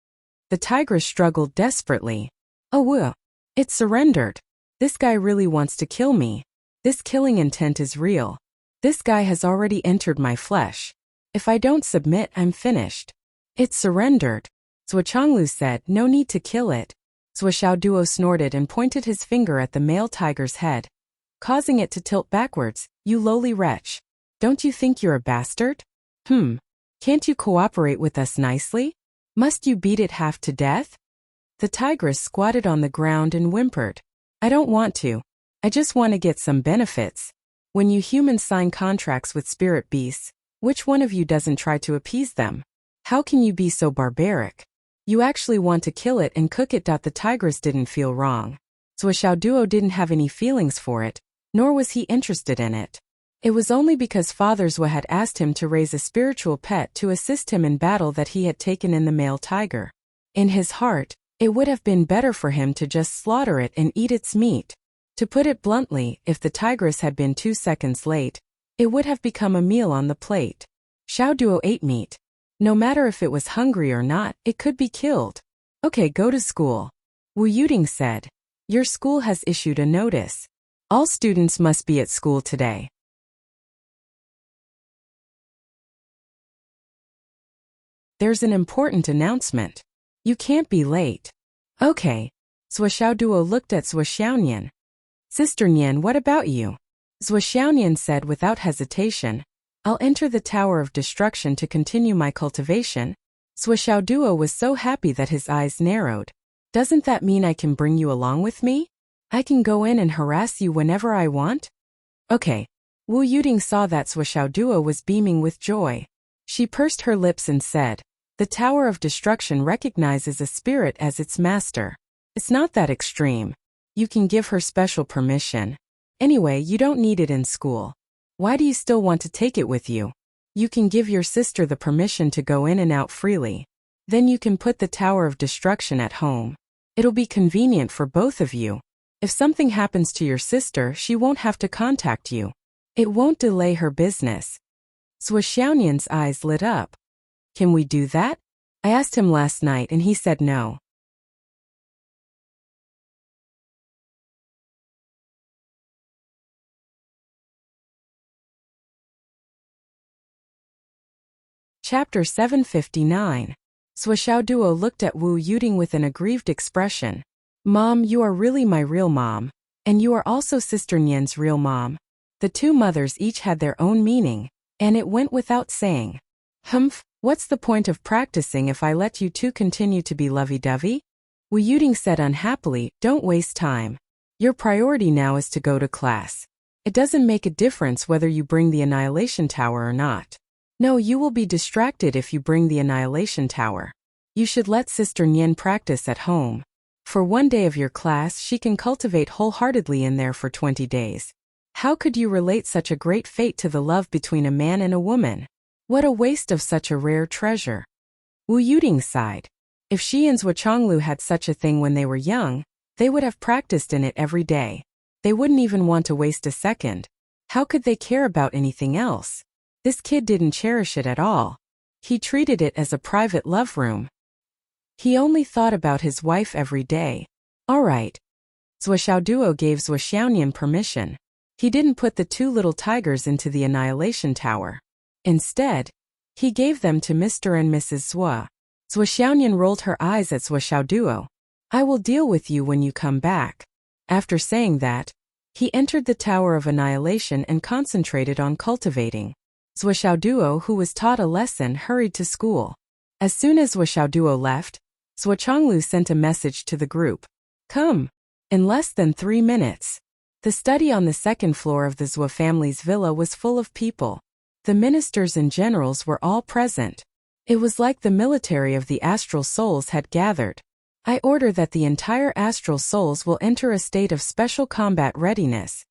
The tigress struggled desperately. Oh, it surrendered. This guy really wants to kill me. This killing intent is real. This guy has already entered my flesh. If I don't submit, I'm finished. It surrendered. Zhuochanglu said, no need to kill it. Zhuo Xiaoduo snorted and pointed his finger at the male tiger's head, causing it to tilt backwards. You lowly wretch. Don't you think you're a bastard? Can't you cooperate with us nicely? Must you beat it half to death? The tigress squatted on the ground and whimpered. I don't want to. I just want to get some benefits. When you humans sign contracts with spirit beasts, which one of you doesn't try to appease them? How can you be so barbaric? You actually want to kill it and cook it. The tigress didn't feel wrong. Zhuo Xiaoduo didn't have any feelings for it, nor was he interested in it. It was only because Father Zhuo had asked him to raise a spiritual pet to assist him in battle that he had taken in the male tiger. In his heart, it would have been better for him to just slaughter it and eat its meat. To put it bluntly, if the tigress had been 2 seconds late, it would have become a meal on the plate. Xiaoduo ate meat. No matter if it was hungry or not, it could be killed. Okay, go to school. Wu Yuding said. Your school has issued a notice. All students must be at school today. There's an important announcement. You can't be late. Okay. Zhuo Xiaoduo looked at Zhuo Xiaonian. Sister Nian, what about you? Zhuo Xiaonian said without hesitation. I'll enter the Tower of Destruction to continue my cultivation. Zhuo Xiaoduo was so happy that his eyes narrowed. Doesn't that mean I can bring you along with me? I can go in and harass you whenever I want? Okay. Wu Yuding saw that Zhuo Xiaoduo was beaming with joy. She pursed her lips and said, the Tower of Destruction recognizes a spirit as its master. It's not that extreme. You can give her special permission. Anyway, you don't need it in school. Why do you still want to take it with you? You can give your sister the permission to go in and out freely. Then you can put the Tower of Destruction at home. It'll be convenient for both of you. If something happens to your sister, she won't have to contact you. It won't delay her business. Zhuo Xiaonian's eyes lit up. Can we do that? I asked him last night and he said no. Chapter 759. Zhuo Xiaoduo looked at Wu Yuding with an aggrieved expression. Mom, you are really my real mom. And you are also Sister Nian's real mom. The two mothers each had their own meaning, and it went without saying. What's the point of practicing if I let you two continue to be lovey-dovey? Wu Yuding said unhappily, don't waste time. Your priority now is to go to class. It doesn't make a difference whether you bring the Annihilation Tower or not. No, you will be distracted if you bring the Annihilation Tower. You should let Sister Nian practice at home. For one day of your class, she can cultivate wholeheartedly in there for 20 days. How could you relate such a great fate to the love between a man and a woman? What a waste of such a rare treasure. Wu Yuding sighed. If she and Zhuochanglu had such a thing when they were young, they would have practiced in it every day. They wouldn't even want to waste a second. How could they care about anything else? This kid didn't cherish it at all. He treated it as a private love room. He only thought about his wife every day. All right. Zhuo Xiaoduo gave Zhuo Xiaonian permission. He didn't put the two little tigers into the Annihilation Tower. Instead, he gave them to Mr. and Mrs. Zhuo. Zhuo Xiaonian rolled her eyes at Zhuo Xiaoduo. I will deal with you when you come back. After saying that, he entered the Tower of Annihilation and concentrated on cultivating. Zhuo Xiaoduo, who was taught a lesson, hurried to school. As soon as Zhuo Xiaoduo left, Zhuochanglu sent a message to the group. Come. In less than 3 minutes. The study on the second floor of the Zhuo family's villa was full of people. The ministers and generals were all present. It was like the military of the astral souls had gathered. I order that the entire astral souls will enter a state of special combat readiness.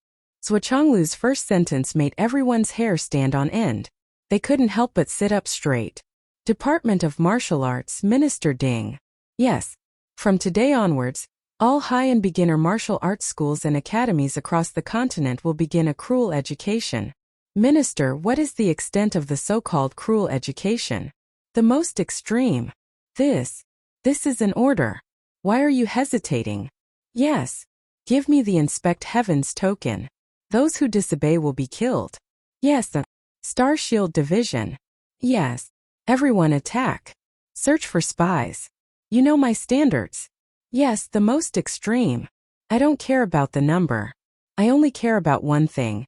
Zhuochanglu's first sentence made everyone's hair stand on end. They couldn't help but sit up straight. Department of Martial Arts, Minister Ding. Yes. From today onwards, All high and beginner martial arts schools and academies across the continent will begin a cruel education. Minister, what is the extent of the so-called cruel education? The most extreme. This is an order. Why are you hesitating? Yes. Give me the inspect heavens token. Those who disobey will be killed. Yes. Star Shield Division. Yes. Everyone attack. Search for spies. You know my standards. Yes, the most extreme. I don't care about the number. I only care about one thing.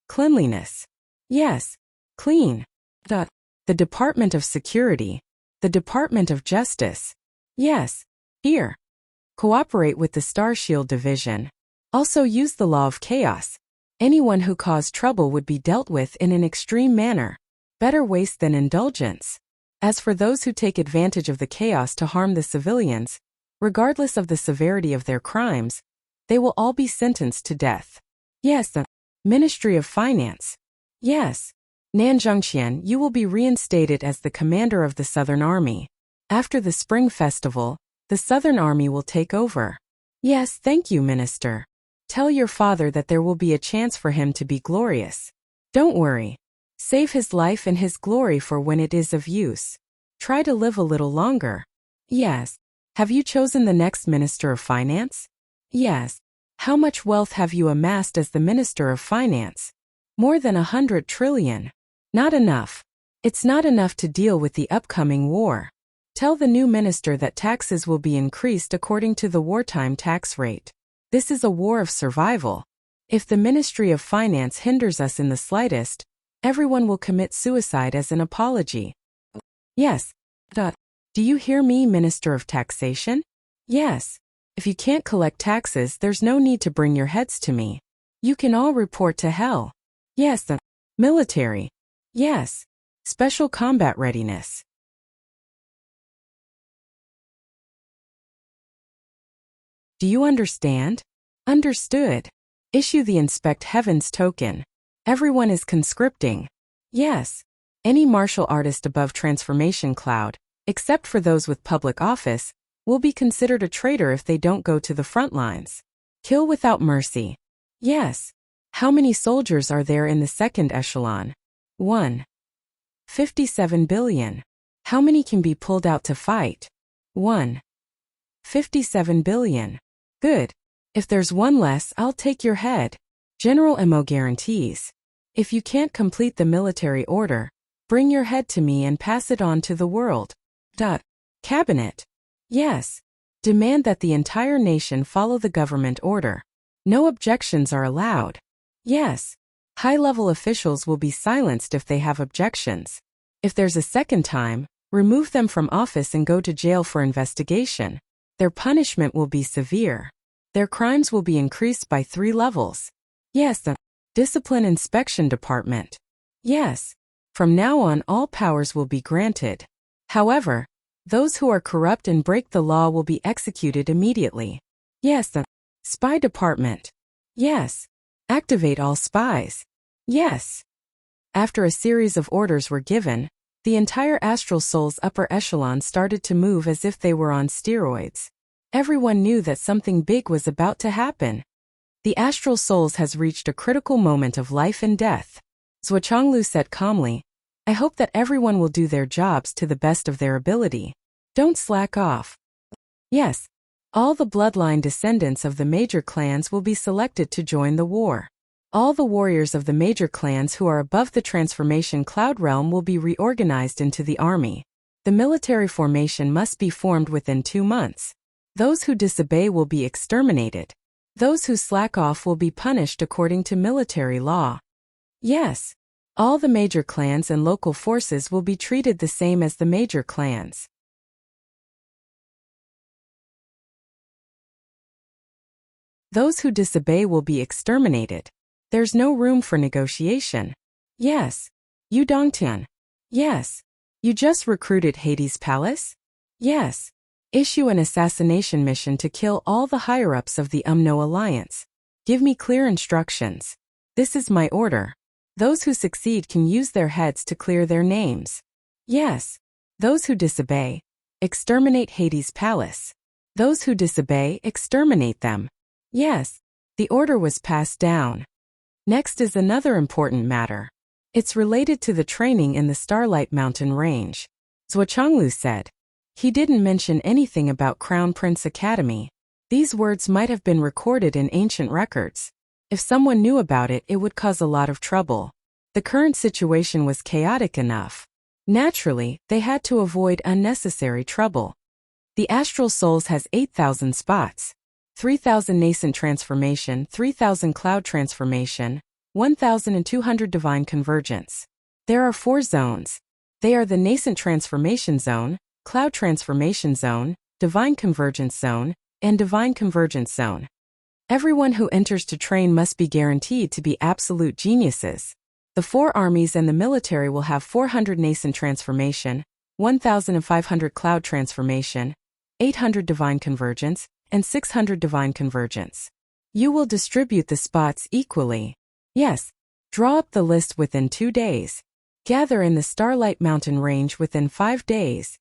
Cleanliness. Yes. Clean. The Department of Security. The Department of Justice. Yes. Here. Cooperate with the Star Shield Division. Also use the law of chaos. Anyone who caused trouble would be dealt with in an extreme manner. Better waste than indulgence. As for those who take advantage of the chaos to harm the civilians, regardless of the severity of their crimes, they will all be sentenced to death. Yes, the Ministry of Finance. Yes. Nanzhongqian, you will be reinstated as the commander of the Southern Army. After the Spring Festival, the Southern Army will take over. Yes, thank you, Minister. Tell your father that there will be a chance for him to be glorious. Don't worry. Save his life and his glory for when it is of use. Try to live a little longer. Yes. Have you chosen the next Minister of Finance? Yes. How much wealth have you amassed as the Minister of Finance? More than 100 trillion. Not enough. It's not enough to deal with the upcoming war. Tell the new minister that taxes will be increased according to the wartime tax rate. This is a war of survival. If the Ministry of Finance hinders us in the slightest, everyone will commit suicide as an apology. Yes. Do you hear me, Minister of Taxation? Yes. If you can't collect taxes, there's no need to bring your heads to me. You can all report to hell. Yes. Military. Yes. Special combat readiness. Do you understand? Understood. Issue the inspect heavens token. Everyone is conscripting. Yes. Any martial artist above transformation cloud, except for those with public office, will be considered a traitor if they don't go to the front lines. Kill without mercy. Yes. How many soldiers are there in the second echelon? 1. 57 billion. How many can be pulled out to fight? 1. 57 billion. Good. If there's one less, I'll take your head. General MO guarantees. If you can't complete the military order, bring your head to me and pass it on to the world. Cabinet. Yes. Demand that the entire nation follow the government order. No objections are allowed. Yes. High-level officials will be silenced if they have objections. If there's a second time, remove them from office and go to jail for investigation. Their punishment will be severe. Their crimes will be increased by 3 levels. Yes, the Discipline Inspection Department. Yes. From now on, all powers will be granted. However, those who are corrupt and break the law will be executed immediately. Yes, the Spy Department. Yes. Activate all spies. Yes. After a series of orders were given, the entire astral soul's upper echelon started to move as if they were on steroids. Everyone knew that something big was about to happen. The astral souls has reached a critical moment of life and death. Zhuochanglu said calmly, I hope that everyone will do their jobs to the best of their ability. Don't slack off. Yes. All the bloodline descendants of the major clans will be selected to join the war. All the warriors of the major clans who are above the transformation cloud realm will be reorganized into the army. The military formation must be formed within 2 months. Those who disobey will be exterminated. Those who slack off will be punished according to military law. Yes. All the major clans and local forces will be treated the same as the major clans. Those who disobey will be exterminated. There's no room for negotiation. Yes. Yu Dongtian. Yes. You just recruited Hades Palace? Yes. Issue an assassination mission to kill all the higher-ups of the UMNO Alliance. Give me clear instructions. This is my order. Those who succeed can use their heads to clear their names. Yes. Those who disobey, exterminate Hades Palace. Those who disobey, exterminate them. Yes, the order was passed down. Next is another important matter. It's related to the training in the Starlight Mountain Range. Zhuochanglu said. He didn't mention anything about Crown Prince Academy. These words might have been recorded in ancient records. If someone knew about it, it would cause a lot of trouble. The current situation was chaotic enough. Naturally, they had to avoid unnecessary trouble. The astral souls has 8,000 spots. 3,000 nascent transformation, 3,000 cloud transformation, 1,200 divine convergence. There are 4 zones. They are the nascent transformation zone, cloud transformation zone, divine convergence zone, and divine convergence zone. Everyone who enters to train must be guaranteed to be absolute geniuses. The 4 armies and the military will have 400 nascent transformation, 1,500 cloud transformation, 800 divine convergence, and 600 divine convergence. You will distribute the spots equally. Yes, draw up the list within 2 days. Gather in the Starlight Mountain Range within 5 days.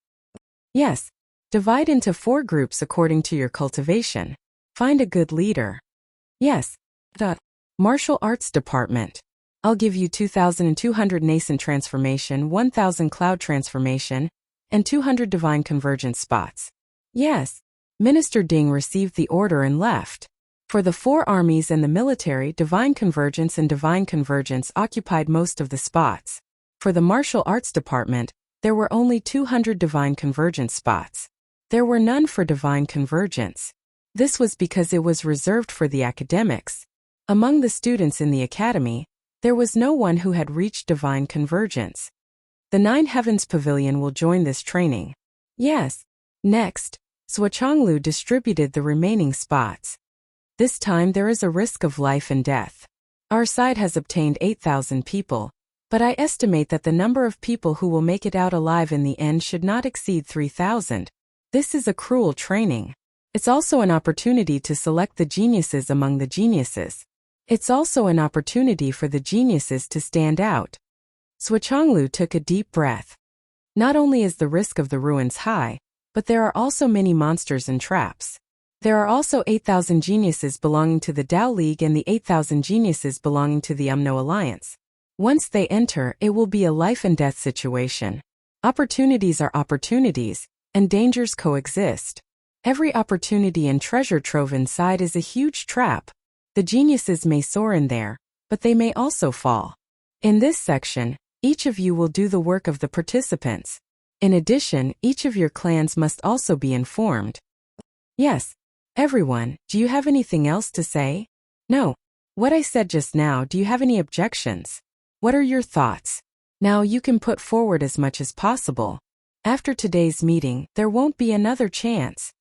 Yes, divide into 4 groups according to your cultivation. Find a good leader. Yes. Martial Arts Department. I'll give you 2,200 nascent transformation, 1,000 cloud transformation, and 200 divine convergence spots. Yes. Minister Ding received the order and left. For the 4 armies and the military, divine convergence and divine convergence occupied most of the spots. For the martial arts department, there were only 200 divine convergence spots. There were none for divine convergence. This was because it was reserved for the academics. Among the students in the academy, there was no one who had reached divine convergence. The 9 Heavens Pavilion will join this training. Yes. Next, Zhuochanglu distributed the remaining spots. This time there is a risk of life and death. Our side has obtained 8,000 people, but I estimate that the number of people who will make it out alive in the end should not exceed 3,000. This is a cruel training. It's also an opportunity to select the geniuses among the geniuses. It's also an opportunity for the geniuses to stand out. Zhuochanglu took a deep breath. Not only is the risk of the ruins high, but there are also many monsters and traps. There are also 8,000 geniuses belonging to the Tao League and the 8,000 geniuses belonging to the UMNO Alliance. Once they enter, it will be a life and death situation. Opportunities are opportunities, and dangers coexist. Every opportunity and treasure trove inside is a huge trap. The geniuses may soar in there, but they may also fall. In this section, each of you will do the work of the participants. In addition, each of your clans must also be informed. Yes. Everyone, do you have anything else to say? No. What I said just now, do you have any objections? What are your thoughts? Now you can put forward as much as possible. After today's meeting, there won't be another chance.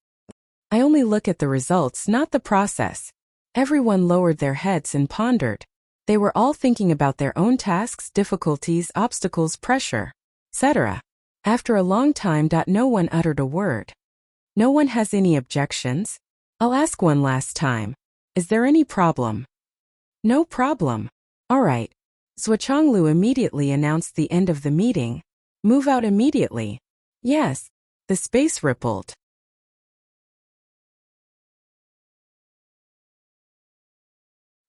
I only look at the results, not the process. Everyone lowered their heads and pondered. They were all thinking about their own tasks, difficulties, obstacles, pressure, etc. After a long time, no one uttered a word. No one has any objections? I'll ask one last time. Is there any problem? No problem. All right. Zhuochanglu immediately announced the end of the meeting. Move out immediately. Yes. The space rippled.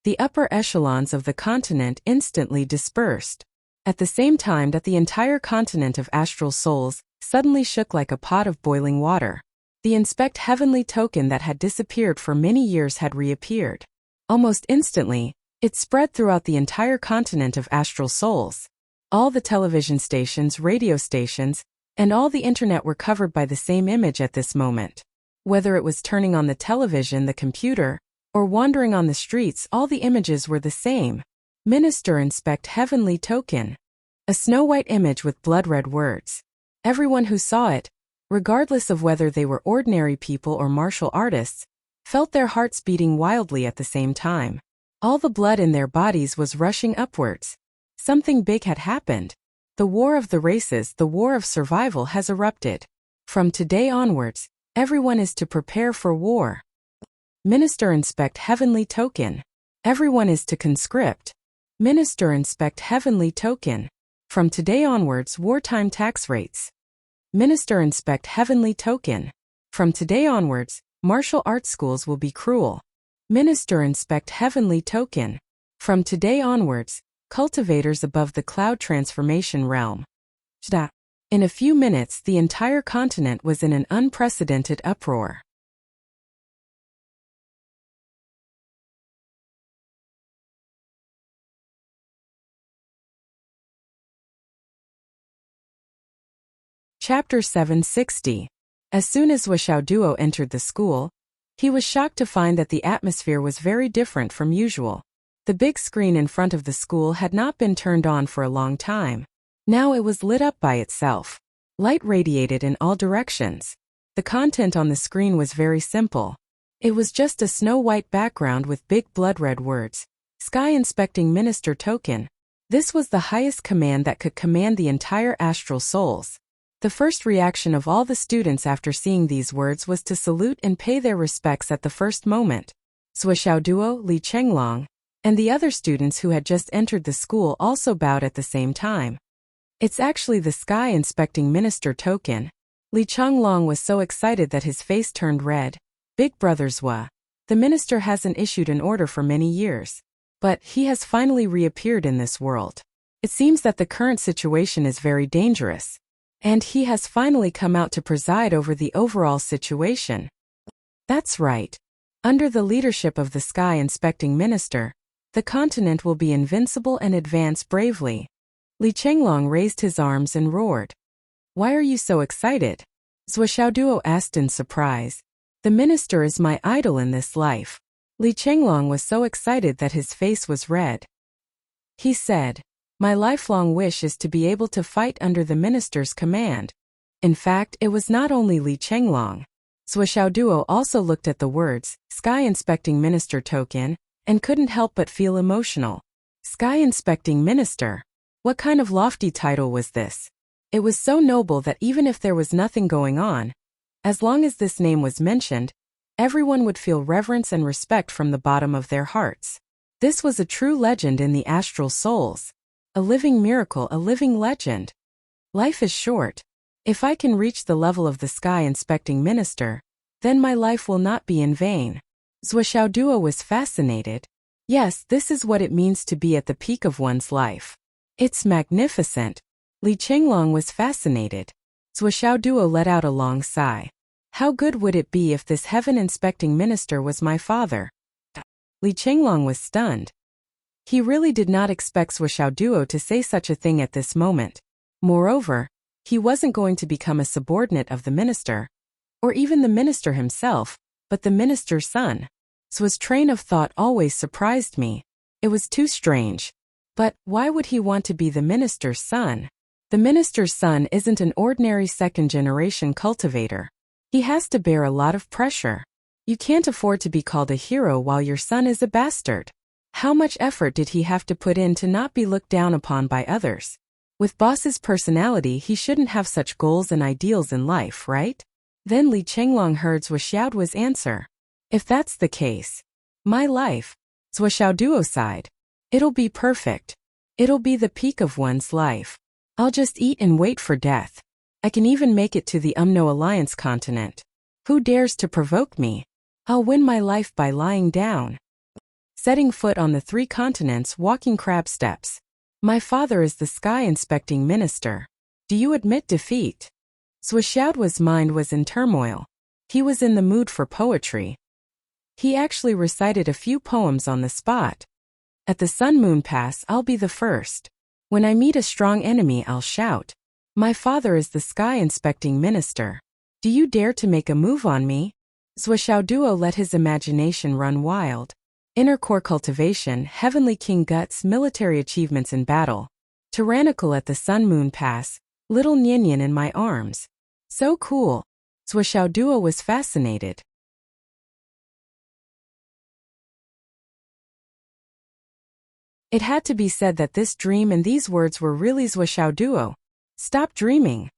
The upper echelons of the continent instantly dispersed. At the same time that the entire continent of astral souls suddenly shook like a pot of boiling water. The inspect heavenly token that had disappeared for many years had reappeared. Almost instantly, it spread throughout the entire continent of astral souls. All the television stations, radio stations, and all the internet were covered by the same image at this moment. Whether it was turning on the television, the computer, or wandering on the streets, all the images were the same. Minister inspect heavenly token. A snow-white image with blood-red words. Everyone who saw it, regardless of whether they were ordinary people or martial artists, felt their hearts beating wildly at the same time. All the blood in their bodies was rushing upwards. Something big had happened. The war of the races, the war of survival has erupted. From today onwards, everyone is to prepare for war. Minister inspect heavenly token. Everyone is to conscript. Minister inspect heavenly token. From today onwards, wartime tax rates. Minister inspect heavenly token. From today onwards, Martial arts schools will be cruel. Minister inspect heavenly token. From today onwards, cultivators above the cloud transformation realm. In a few minutes, the entire continent was in an unprecedented uproar. Chapter 760. As soon as Wuxia Duo entered the school, he was shocked to find that the atmosphere was very different from usual. The big screen in front of the school had not been turned on for a long time. Now it was lit up by itself. Light radiated in all directions. The content on the screen was very simple. It was just a snow-white background with big blood-red words. Sky Inspecting Minister Token. This was the highest command that could command the entire astral souls. The first reaction of all the students after seeing these words was to salute and pay their respects at the first moment. Wuxia Duo, Li Chenglong, and the other students who had just entered the school also bowed at the same time. It's actually the Sky Inspecting Minister Token. Li Chenglong was so excited that his face turned red. Big brothers Wa. The minister hasn't issued an order for many years. But he has finally reappeared in this world. It seems that the current situation is very dangerous. And he has finally come out to preside over the overall situation. That's right. Under the leadership of the Sky Inspecting Minister, the continent will be invincible and advance bravely. Li Chenglong raised his arms and roared. Why are you so excited? Wuxia Duo asked in surprise. The minister is my idol in this life. Li Chenglong was so excited that his face was red. He said, my lifelong wish is to be able to fight under the minister's command. In fact, it was not only Li Chenglong. Wuxia Duo also looked at the words, Sky Inspecting Minister Token, and couldn't help but feel emotional. Sky Inspecting Minister? What kind of lofty title was this? It was so noble that even if there was nothing going on, as long as this name was mentioned, everyone would feel reverence and respect from the bottom of their hearts. This was a true legend in the astral souls. A living miracle, a living legend. Life is short. If I can reach the level of the Sky Inspecting Minister, then my life will not be in vain. Wuxia Duo was fascinated. Yes, this is what it means to be at the peak of one's life. It's magnificent. Li Chenglong was fascinated. Wuxia Duo let out a long sigh. How good would it be if this heaven inspecting minister was my father? Li Chenglong was stunned. He really did not expect Wuxia Duo to say such a thing at this moment. Moreover, he wasn't going to become a subordinate of the minister, or even the minister himself, but the minister's son. His train of thought always surprised me. It was too strange. But why would he want to be the minister's son? The minister's son isn't an ordinary second-generation cultivator. He has to bear a lot of pressure. You can't afford to be called a hero while your son is a bastard. How much effort did he have to put in to not be looked down upon by others? With boss's personality, he shouldn't have such goals and ideals in life, right? Then Li Chenglong heard Wuxia Duo's answer. If that's the case, my life, Wuxia Duo sighed. It'll be perfect. It'll be the peak of one's life. I'll just eat and wait for death. I can even make it to the Umno Alliance continent. Who dares to provoke me? I'll win my life by lying down. Setting foot on the 3 continents, walking crab steps. My father is the Sky Inspecting Minister. Do you admit defeat? Wuxia Duo's mind was in turmoil. He was in the mood for poetry. He actually recited a few poems on the spot. At the Sun Moon Pass, I'll be the first. When I meet a strong enemy, I'll shout. My father is the Sky Inspecting Minister. Do you dare to make a move on me? Wuxia Duo let his imagination run wild. Inner core cultivation, heavenly king guts, military achievements in battle. Tyrannical at the Sun Moon Pass, little Nyenyen in my arms. So cool. Wuxia Duo was fascinated. It had to be said that this dream and these words were really Wuxia Duo. Stop dreaming.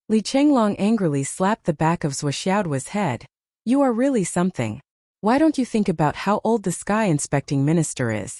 Li Chenglong angrily slapped the back of Wuxia Duo's head. You are really something. Why don't you think about how old the Sky Inspecting Minister is?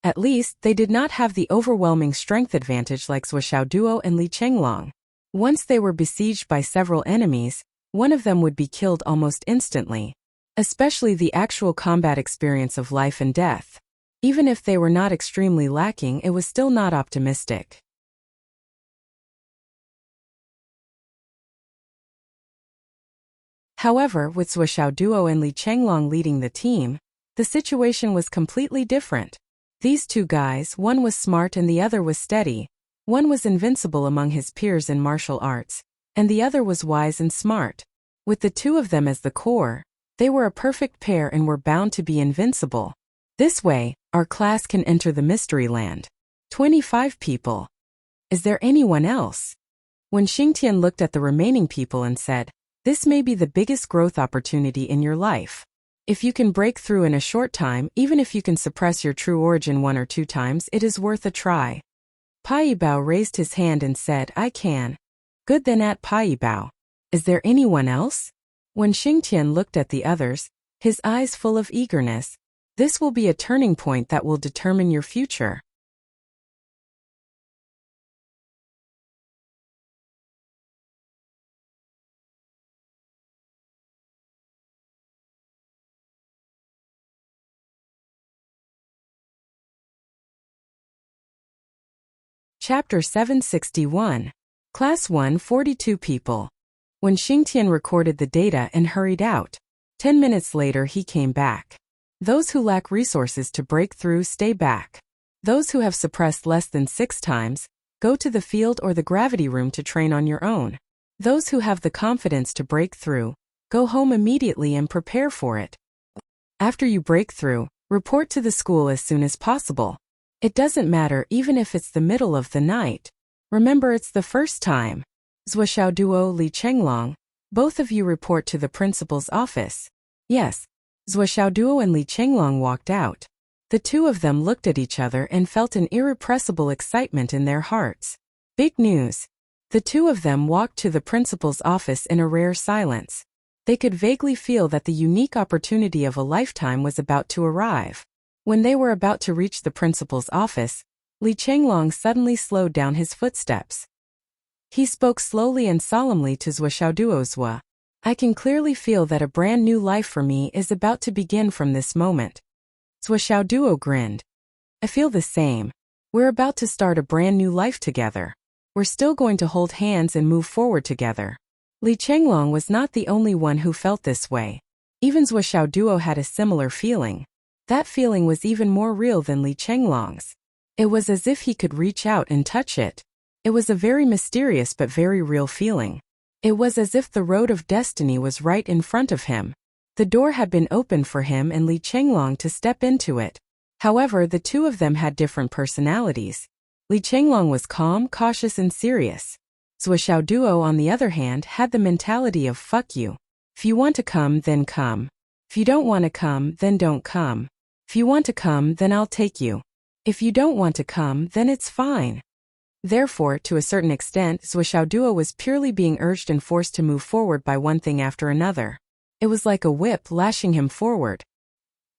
At least, they did not have the overwhelming strength advantage like Zuo Duo and Li Chenglong. Once they were besieged by several enemies, one of them would be killed almost instantly. Especially the actual combat experience of life and death. Even if they were not extremely lacking, it was still not optimistic. However, with Zuo Duo and Li Chenglong leading the team, the situation was completely different. These two guys, one was smart and the other was steady. One was invincible among his peers in martial arts, and the other was wise and smart. With the two of them as the core, they were a perfect pair and were bound to be invincible. This way, our class can enter the mystery land. 25 people. Is there anyone else? When Xingtian looked at the remaining people and said, "This may be the biggest growth opportunity in your life. If you can break through in a short time, even if you can suppress your true origin 1 or 2 times, it is worth a try." Pai Bao raised his hand and said, "I can." Good then at Pai Bao. Is there anyone else? When Xingtian looked at the others, his eyes full of eagerness, this will be a turning point that will determine your future. Chapter 761. Class 1, 42 people. When Xingtian recorded the data and hurried out, 10 minutes later he came back. Those who lack resources to break through stay back. Those who have suppressed less than 6 times, go to the field or the gravity room to train on your own. Those who have the confidence to break through, go home immediately and prepare for it. After you break through, report to the school as soon as possible. It doesn't matter even if it's the middle of the night. Remember, it's the first time. Zuo Duo, Li Chenglong, both of you report to the principal's office. Yes. Zuo Duo and Li Chenglong walked out. The two of them looked at each other and felt an irrepressible excitement in their hearts. Big news. The two of them walked to the principal's office in a rare silence. They could vaguely feel that the unique opportunity of a lifetime was about to arrive. When they were about to reach the principal's office, Li Chenglong suddenly slowed down his footsteps. He spoke slowly and solemnly to Zuo Duo. "Zuo, I can clearly feel that a brand new life for me is about to begin from this moment." Zuo Duo grinned. "I feel the same. We're about to start a brand new life together. We're still going to hold hands and move forward together." Li Chenglong was not the only one who felt this way. Even Zuo Duo had a similar feeling. That feeling was even more real than Li Chenglong's. It was as if he could reach out and touch it. It was a very mysterious but very real feeling. It was as if the road of destiny was right in front of him. The door had been opened for him and Li Chenglong to step into it. However, the two of them had different personalities. Li Chenglong was calm, cautious and serious. Zuo Duo, on the other hand, had the mentality of "fuck you. If you want to come, then come. If you don't want to come, then don't come. If you want to come, then I'll take you. If you don't want to come, then it's fine." Therefore, to a certain extent, Zuo Duo was purely being urged and forced to move forward by one thing after another. It was like a whip lashing him forward.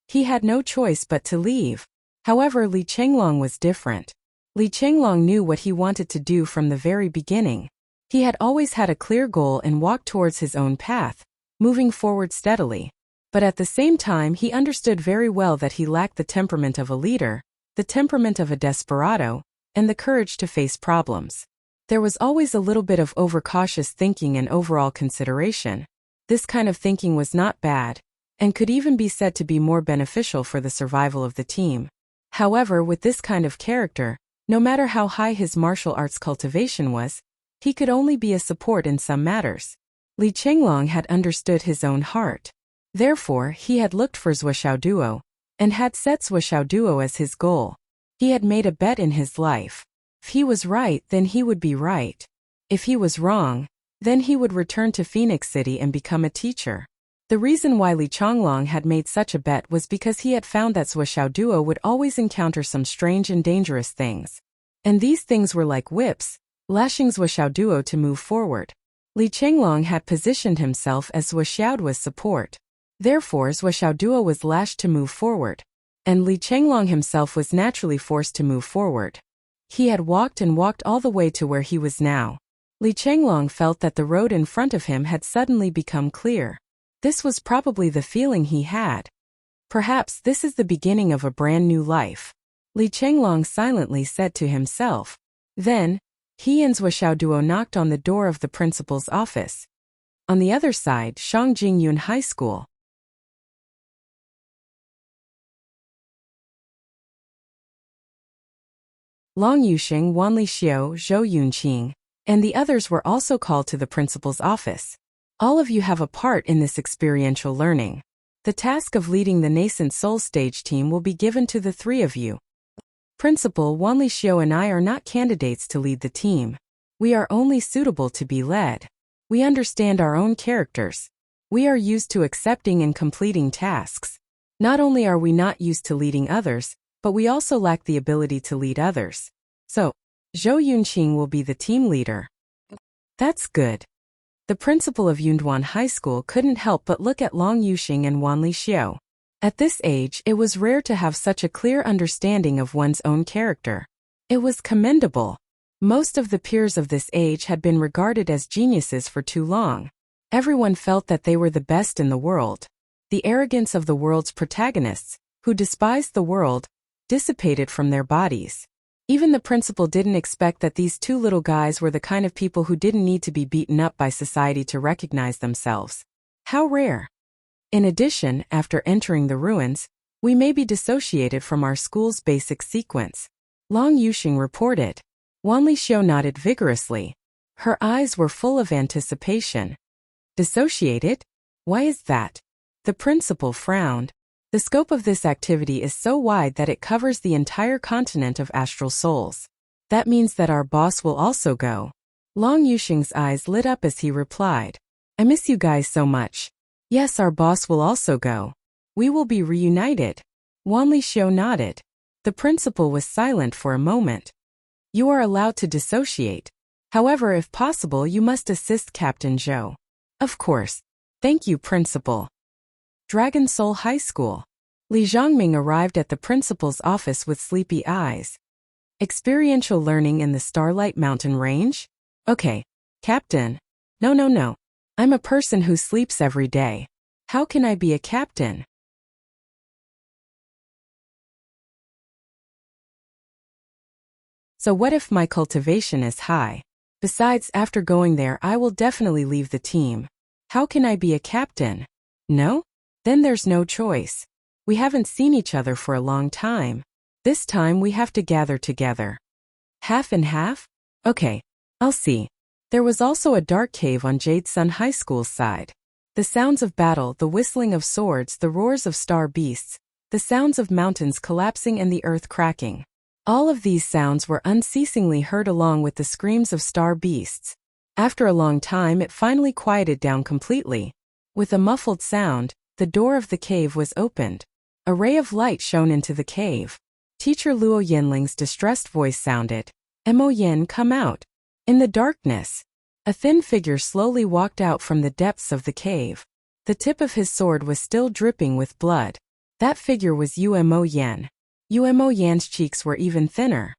He had no choice but to leave. However, Li Chenglong was different. Li Chenglong knew what he wanted to do from the very beginning. He had always had a clear goal and walked towards his own path, moving forward steadily. But at the same time, he understood very well that he lacked the temperament of a leader, the temperament of a desperado, and the courage to face problems. There was always a little bit of overcautious thinking and overall consideration. This kind of thinking was not bad, and could even be said to be more beneficial for the survival of the team. However, with this kind of character, no matter how high his martial arts cultivation was, he could only be a support in some matters. Li Chenglong had understood his own heart. Therefore, he had looked for Zuo Duo, and had set Zuo Duo as his goal. He had made a bet in his life. If he was right, then he would be right. If he was wrong, then he would return to Phoenix City and become a teacher. The reason why Li Chenglong had made such a bet was because he had found that Zuo Duo would always encounter some strange and dangerous things. And these things were like whips, lashing Zuo Duo to move forward. Li Chenglong had positioned himself as Zuo Duo's support. Therefore, Zuo Duo was lashed to move forward. and Li Chenglong himself was naturally forced to move forward. He had walked and walked all the way to where he was now. Li Chenglong felt that the road in front of him had suddenly become clear. This was probably the feeling he had. Perhaps this is the beginning of a brand new life, Li Chenglong silently said to himself. Then, he and Zhuo Duo knocked on the door of the principal's office. On the other side, Shangjingyun High School. Long Yuxing, Wanli Xiao, Zhou Yunqing, and the others were also called to the principal's office. All of you have a part in this experiential learning. The task of leading the nascent soul stage team will be given to the three of you. Principal Wanli Xiao and I are not candidates to lead the team. We are only suitable to be led. We understand our own characters. We are used to accepting and completing tasks. Not only are we not used to leading others, but we also lack the ability to lead others. So, Zhou Yunqing will be the team leader. That's good. The principal of Yunduan High School couldn't help but look at Long Yuxing and Wanli Xiao. At this age, it was rare to have such a clear understanding of one's own character. It was commendable. Most of the peers of this age had been regarded as geniuses for too long. Everyone felt that they were the best in the world. The arrogance of the world's protagonists, who despised the world, dissipated from their bodies. Even the principal didn't expect that these two little guys were the kind of people who didn't need to be beaten up by society to recognize themselves. How rare. In addition, after entering the ruins, we may be dissociated from our school's basic sequence. Long Yuxing reported. Wanli Xiao nodded vigorously. Her eyes were full of anticipation. Dissociated? Why is that? The principal frowned. The scope of this activity is so wide that it covers the entire continent of astral souls. That means that our boss will also go. Long Yuxing's eyes lit up as he replied. I miss you guys so much. Yes, our boss will also go. We will be reunited. Wanli Xiao nodded. The principal was silent for a moment. You are allowed to dissociate. However, if possible, you must assist Captain Zhou. Of course. Thank you, Principal. Dragon Soul High School. Li Zhongming arrived at the principal's office with sleepy eyes. Experiential learning in the Starlight Mountain Range? Okay, Captain. No. I'm a person who sleeps every day. How can I be a captain? So what if my cultivation is high? Besides, after going there, I will definitely leave the team. How can I be a captain? No? Then there's no choice. We haven't seen each other for a long time. This time we have to gather together. Half and half? Okay, I'll see. There was also a dark cave on Jade Sun High School's side. The sounds of battle, the whistling of swords, the roars of star beasts, the sounds of mountains collapsing and the earth cracking. All of these sounds were unceasingly heard along with the screams of star beasts. After a long time it finally quieted down completely. With a muffled sound, the door of the cave was opened. A ray of light shone into the cave. Teacher Luo Yanling's distressed voice sounded. Mo Yan, come out. In the darkness, a thin figure slowly walked out from the depths of the cave. The tip of his sword was still dripping with blood. That figure was Mo Yan. Mo Yan's cheeks were even thinner.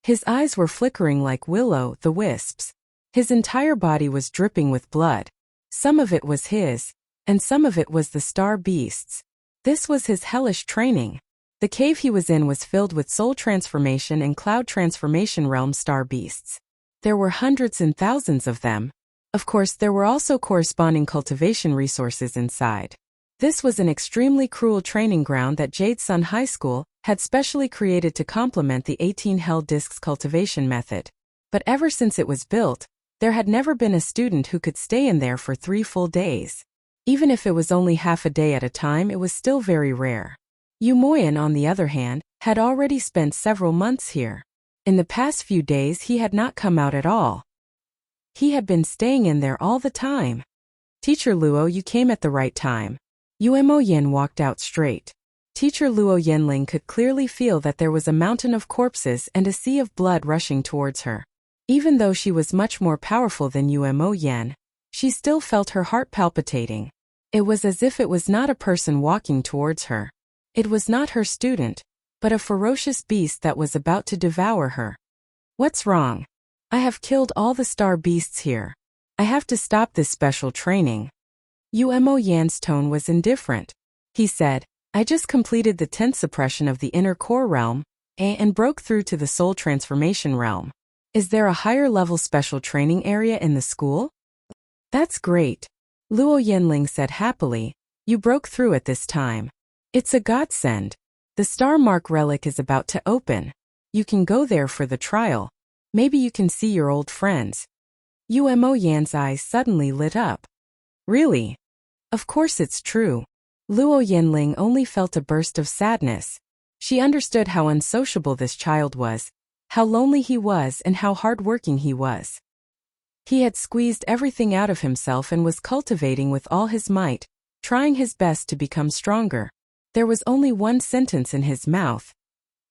His eyes were flickering like will-o'-the-wisps. His entire body was dripping with blood. Some of it was his, and some of it was the star beasts. This was his hellish training. The cave he was in was filled with soul transformation and cloud transformation realm star beasts. There were hundreds and thousands of them. Of course, there were also corresponding cultivation resources inside. This was an extremely cruel training ground that Jade Sun High School had specially created to complement the 18 Hell Discs cultivation method. But ever since it was built, there had never been a student who could stay in there for 3 full days. Even if it was only half a day at a time, it was still very rare. Yu Moyan, on the other hand, had already spent several months here. In the past few days he had not come out at all. He had been staying in there all the time. Teacher Luo, you came at the right time. Mo Yan walked out straight. Teacher Luo Yanling could clearly feel that there was a mountain of corpses and a sea of blood rushing towards her. Even though she was much more powerful than Mo Yan, she still felt her heart palpitating. It was as if it was not a person walking towards her. It was not her student, but a ferocious beast that was about to devour her. What's wrong? I have killed all the star beasts here. I have to stop this special training. Umo Yan's tone was indifferent. He said, I just completed the 10th suppression of the inner core realm, and broke through to the soul transformation realm. Is there a higher level special training area in the school? That's great. Luo Yanling said happily. You broke through at this time. It's a godsend. The Star Mark relic is about to open. You can go there for the trial. Maybe you can see your old friends. Umo Yan's eyes suddenly lit up. Really? Of course it's true. Luo Yanling only felt a burst of sadness. She understood how unsociable this child was, how lonely he was, and how hard-working he was. He had squeezed everything out of himself and was cultivating with all his might, trying his best to become stronger. There was only one sentence in his mouth.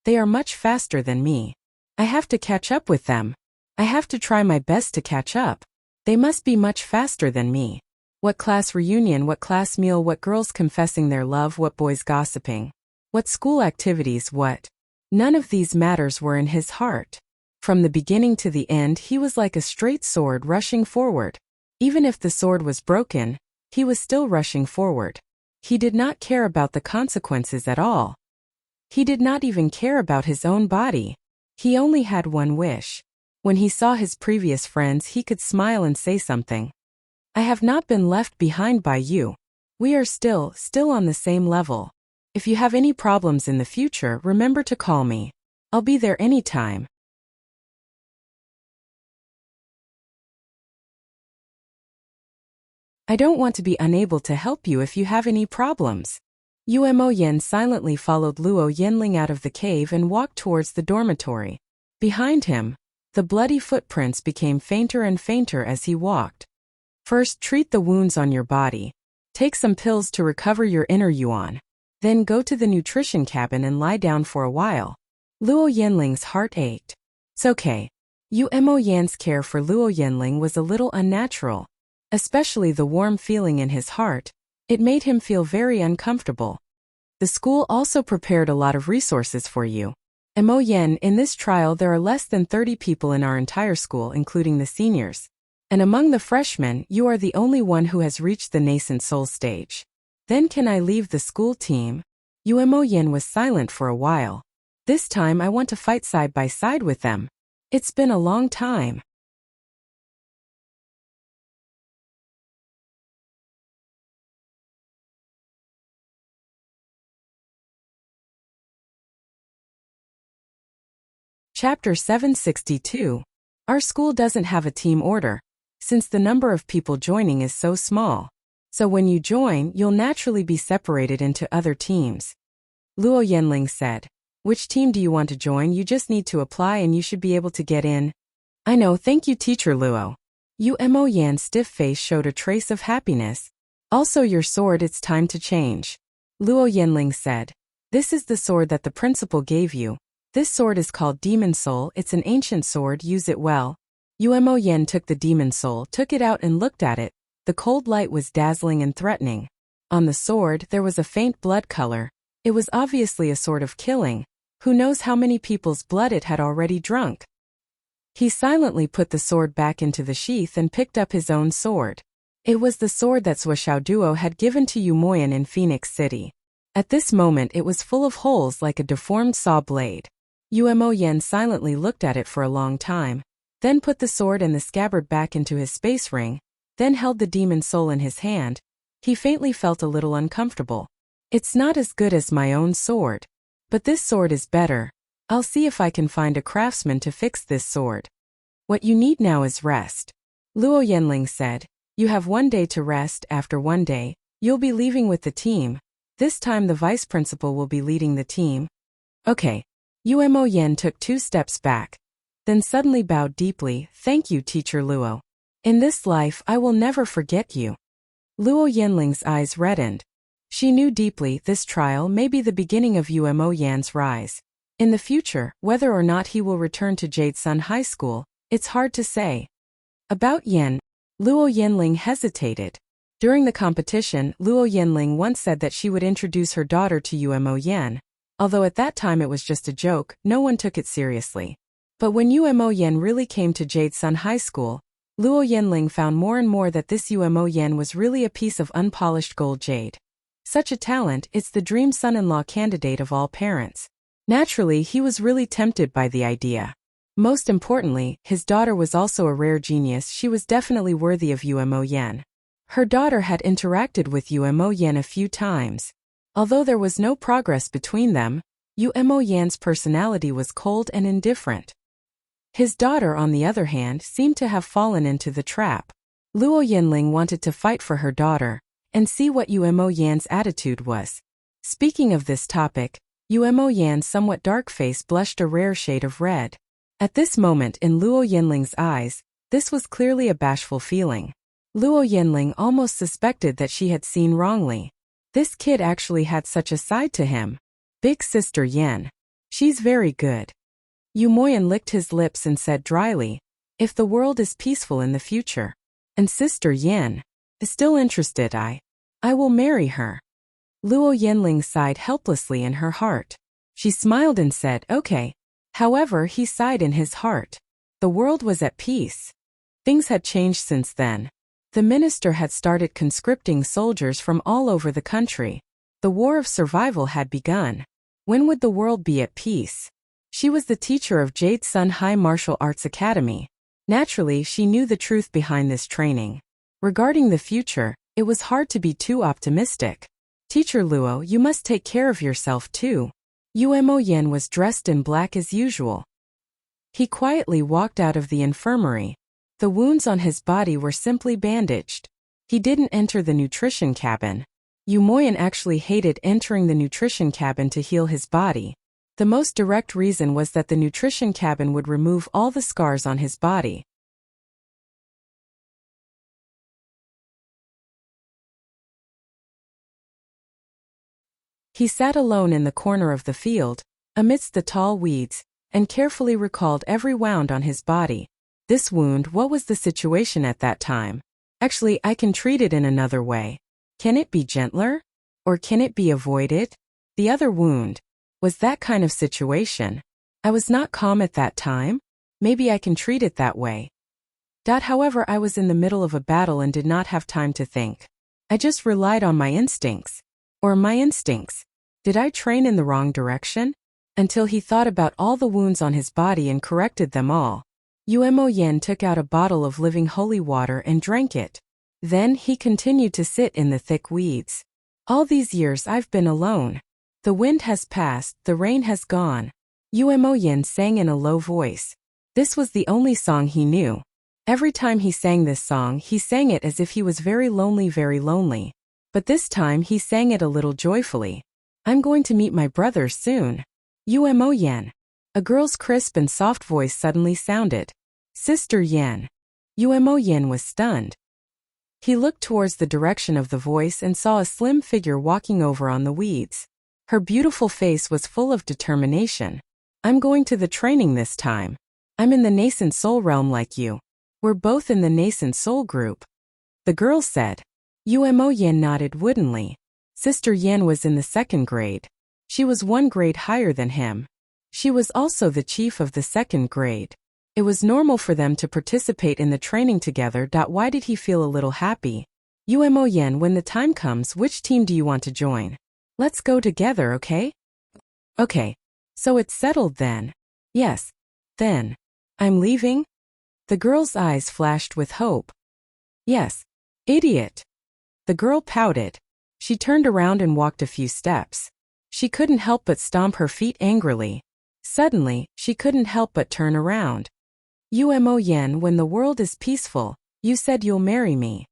They are much faster than me. I have to catch up with them. I have to try my best to catch up. They must be much faster than me. What class reunion, what class meal, what girls confessing their love, what boys gossiping. What school activities, what? None of these matters were in his heart. From the beginning to the end he was like a straight sword rushing forward. Even if the sword was broken, he was still rushing forward. He did not care about the consequences at all. He did not even care about his own body. He only had one wish. When he saw his previous friends he could smile and say something. I have not been left behind by you. We are still on the same level. If you have any problems in the future, remember to call me. I'll be there anytime. I don't want to be unable to help you if you have any problems. Umo Yan silently followed Luo Yanling out of the cave and walked towards the dormitory. Behind him, the bloody footprints became fainter and fainter as he walked. First, treat the wounds on your body. Take some pills to recover your inner yuan. Then go to the nutrition cabin and lie down for a while. Luo Yanling's heart ached. It's okay. Umo Yan's care for Luo Yanling was a little unnatural. Especially the warm feeling in his heart. It made him feel very uncomfortable. The school also prepared a lot of resources for you. Mo Yen, in this trial there are less than 30 people in our entire school, including the seniors. And among the freshmen, you are the only one who has reached the nascent soul stage. Then can I leave the school team? Umo Yen was silent for a while. This time I want to fight side by side with them. It's been a long time. Chapter 762. Our school doesn't have a team order, since the number of people joining is so small. So when you join, you'll naturally be separated into other teams. Luo Yanling said. Which team do you want to join? You just need to apply and you should be able to get in. I know, thank you Teacher Luo. Umo Yan's stiff face showed a trace of happiness. Also your sword, it's time to change. Luo Yanling said. This is the sword that the principal gave you. This sword is called Demon Soul. It's an ancient sword, use it well. Umo Yen took the Demon Soul, took it out and looked at it. The cold light was dazzling and threatening. On the sword, there was a faint blood color. It was obviously a sword of killing. Who knows how many people's blood it had already drunk. He silently put the sword back into the sheath and picked up his own sword. It was the sword that Swisao Duo had given to Umoyan in Phoenix City. At this moment it was full of holes like a deformed saw blade. Umo Yen silently looked at it for a long time, then put the sword and the scabbard back into his space ring, then held the Demon Soul in his hand. He faintly felt a little uncomfortable. It's not as good as my own sword. But this sword is better. I'll see if I can find a craftsman to fix this sword. What you need now is rest. Luo Yanling said. You have 1 day to rest. After 1 day, you'll be leaving with the team. This time the vice principal will be leading the team. Okay. Umo Yen took 2 steps back. Then suddenly bowed deeply. Thank you, Teacher Luo. In this life I will never forget you. Luo Yanling's eyes reddened. She knew deeply this trial may be the beginning of Umo Yan's rise. In the future, whether or not he will return to Jade Sun High School, it's hard to say. About Yen, Luo Yanling hesitated. During the competition, Luo Yanling once said that she would introduce her daughter to Umo Yan. Although at that time it was just a joke, no one took it seriously. But when Umo Yan really came to Jade Sun High School, Luo Yanling found more and more that this Umo Yan was really a piece of unpolished gold jade. Such a talent, it's the dream son-in-law candidate of all parents. Naturally, he was really tempted by the idea. Most importantly, his daughter was also a rare genius. She was definitely worthy of Umo Yan. Her daughter had interacted with Umo Yan a few times. Although there was no progress between them, Umo Yan's personality was cold and indifferent. His daughter, on the other hand, seemed to have fallen into the trap. Luo Yanling wanted to fight for her daughter and see what Umo Yan's attitude was. Speaking of this topic, Umo Yan's somewhat dark face blushed a rare shade of red. At this moment in Luo Yanling's eyes, this was clearly a bashful feeling. Luo Yanling almost suspected that she had seen wrongly. This kid actually had such a side to him. Big sister Yan. She's very good. Umo Yan licked his lips and said dryly, if the world is peaceful in the future, and sister Yan is still interested, I will marry her. Luo Yanling sighed helplessly in her heart. She smiled and said, okay. However, he sighed in his heart. The world was at peace. Things had changed since then. The minister had started conscripting soldiers from all over the country. The war of survival had begun. When would the world be at peace? She was the teacher of Jade Sun High Martial Arts Academy. Naturally, she knew the truth behind this training. Regarding the future, it was hard to be too optimistic. Teacher Luo, you must take care of yourself too. Umo Yan was dressed in black as usual. He quietly walked out of the infirmary. The wounds on his body were simply bandaged. He didn't enter the nutrition cabin. Umo Yan actually hated entering the nutrition cabin to heal his body. The most direct reason was that the nutrition cabin would remove all the scars on his body. He sat alone in the corner of the field, amidst the tall weeds, and carefully recalled every wound on his body. This wound, what was the situation at that time? Actually, I can treat it in another way. Can it be gentler? Or can it be avoided? The other wound was that kind of situation. I was not calm at that time. Maybe I can treat it that way. However, I was in the middle of a battle and did not have time to think. I just relied on my instincts. Or my instincts. Did I train in the wrong direction? Until he thought about all the wounds on his body and corrected them all. Umo Yan took out a bottle of living holy water and drank it. Then he continued to sit in the thick weeds. All these years I've been alone. The wind has passed, the rain has gone. Umo Yan sang in a low voice. This was the only song he knew. Every time he sang this song, he sang it as if he was very lonely. But this time he sang it a little joyfully. I'm going to meet my brother soon. Umo Yan. A girl's crisp and soft voice suddenly sounded. Sister Yan. Umo Yan was stunned. He looked towards the direction of the voice and saw a slim figure walking over on the weeds. Her beautiful face was full of determination. I'm going to the training this time. I'm in the nascent soul realm like you. We're both in the nascent soul group. The girl said. Umo Yan nodded woodenly. Sister Yan was in the 2nd grade. She was 1 grade higher than him. She was also the chief of the 2nd grade. It was normal for them to participate in the training together. Why did he feel a little happy? Umo Yan, when the time comes, which team do you want to join? Let's go together, okay? Okay. So it's settled then. Yes. Then. I'm leaving? The girl's eyes flashed with hope. Yes. Idiot. The girl pouted. She turned around and walked a few steps. She couldn't help but stomp her feet angrily. Suddenly, she couldn't help but turn around. Umo Yan, when the world is peaceful, you said you'll marry me.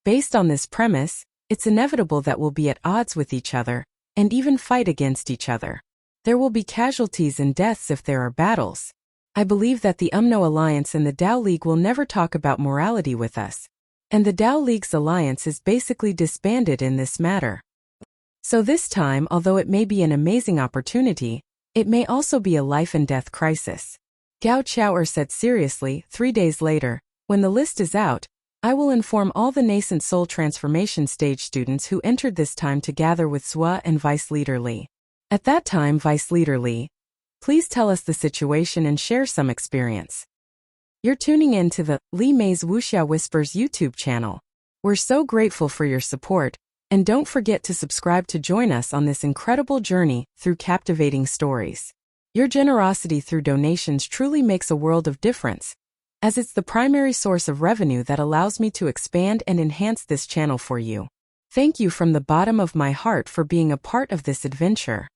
Based on this premise, it's inevitable that we'll be at odds with each other, and even fight against each other. There will be casualties and deaths if there are battles. I believe that the UMNO Alliance and the Tao League will never talk about morality with us. And the Tao League's alliance is basically disbanded in this matter. So this time, although it may be an amazing opportunity, it may also be a life and death crisis. Gao Chao said seriously. 3 days later, when the list is out, I will inform all the nascent soul transformation stage students who entered this time to gather with Zhua and Vice Leader Li. At that time, Vice Leader Li, please tell us the situation and share some experience. You're tuning in to the Li Mei's Wuxia Whispers YouTube channel. We're so grateful for your support, and don't forget to subscribe to join us on this incredible journey through captivating stories. Your generosity through donations truly makes a world of difference, as it's the primary source of revenue that allows me to expand and enhance this channel for you. Thank you from the bottom of my heart for being a part of this adventure.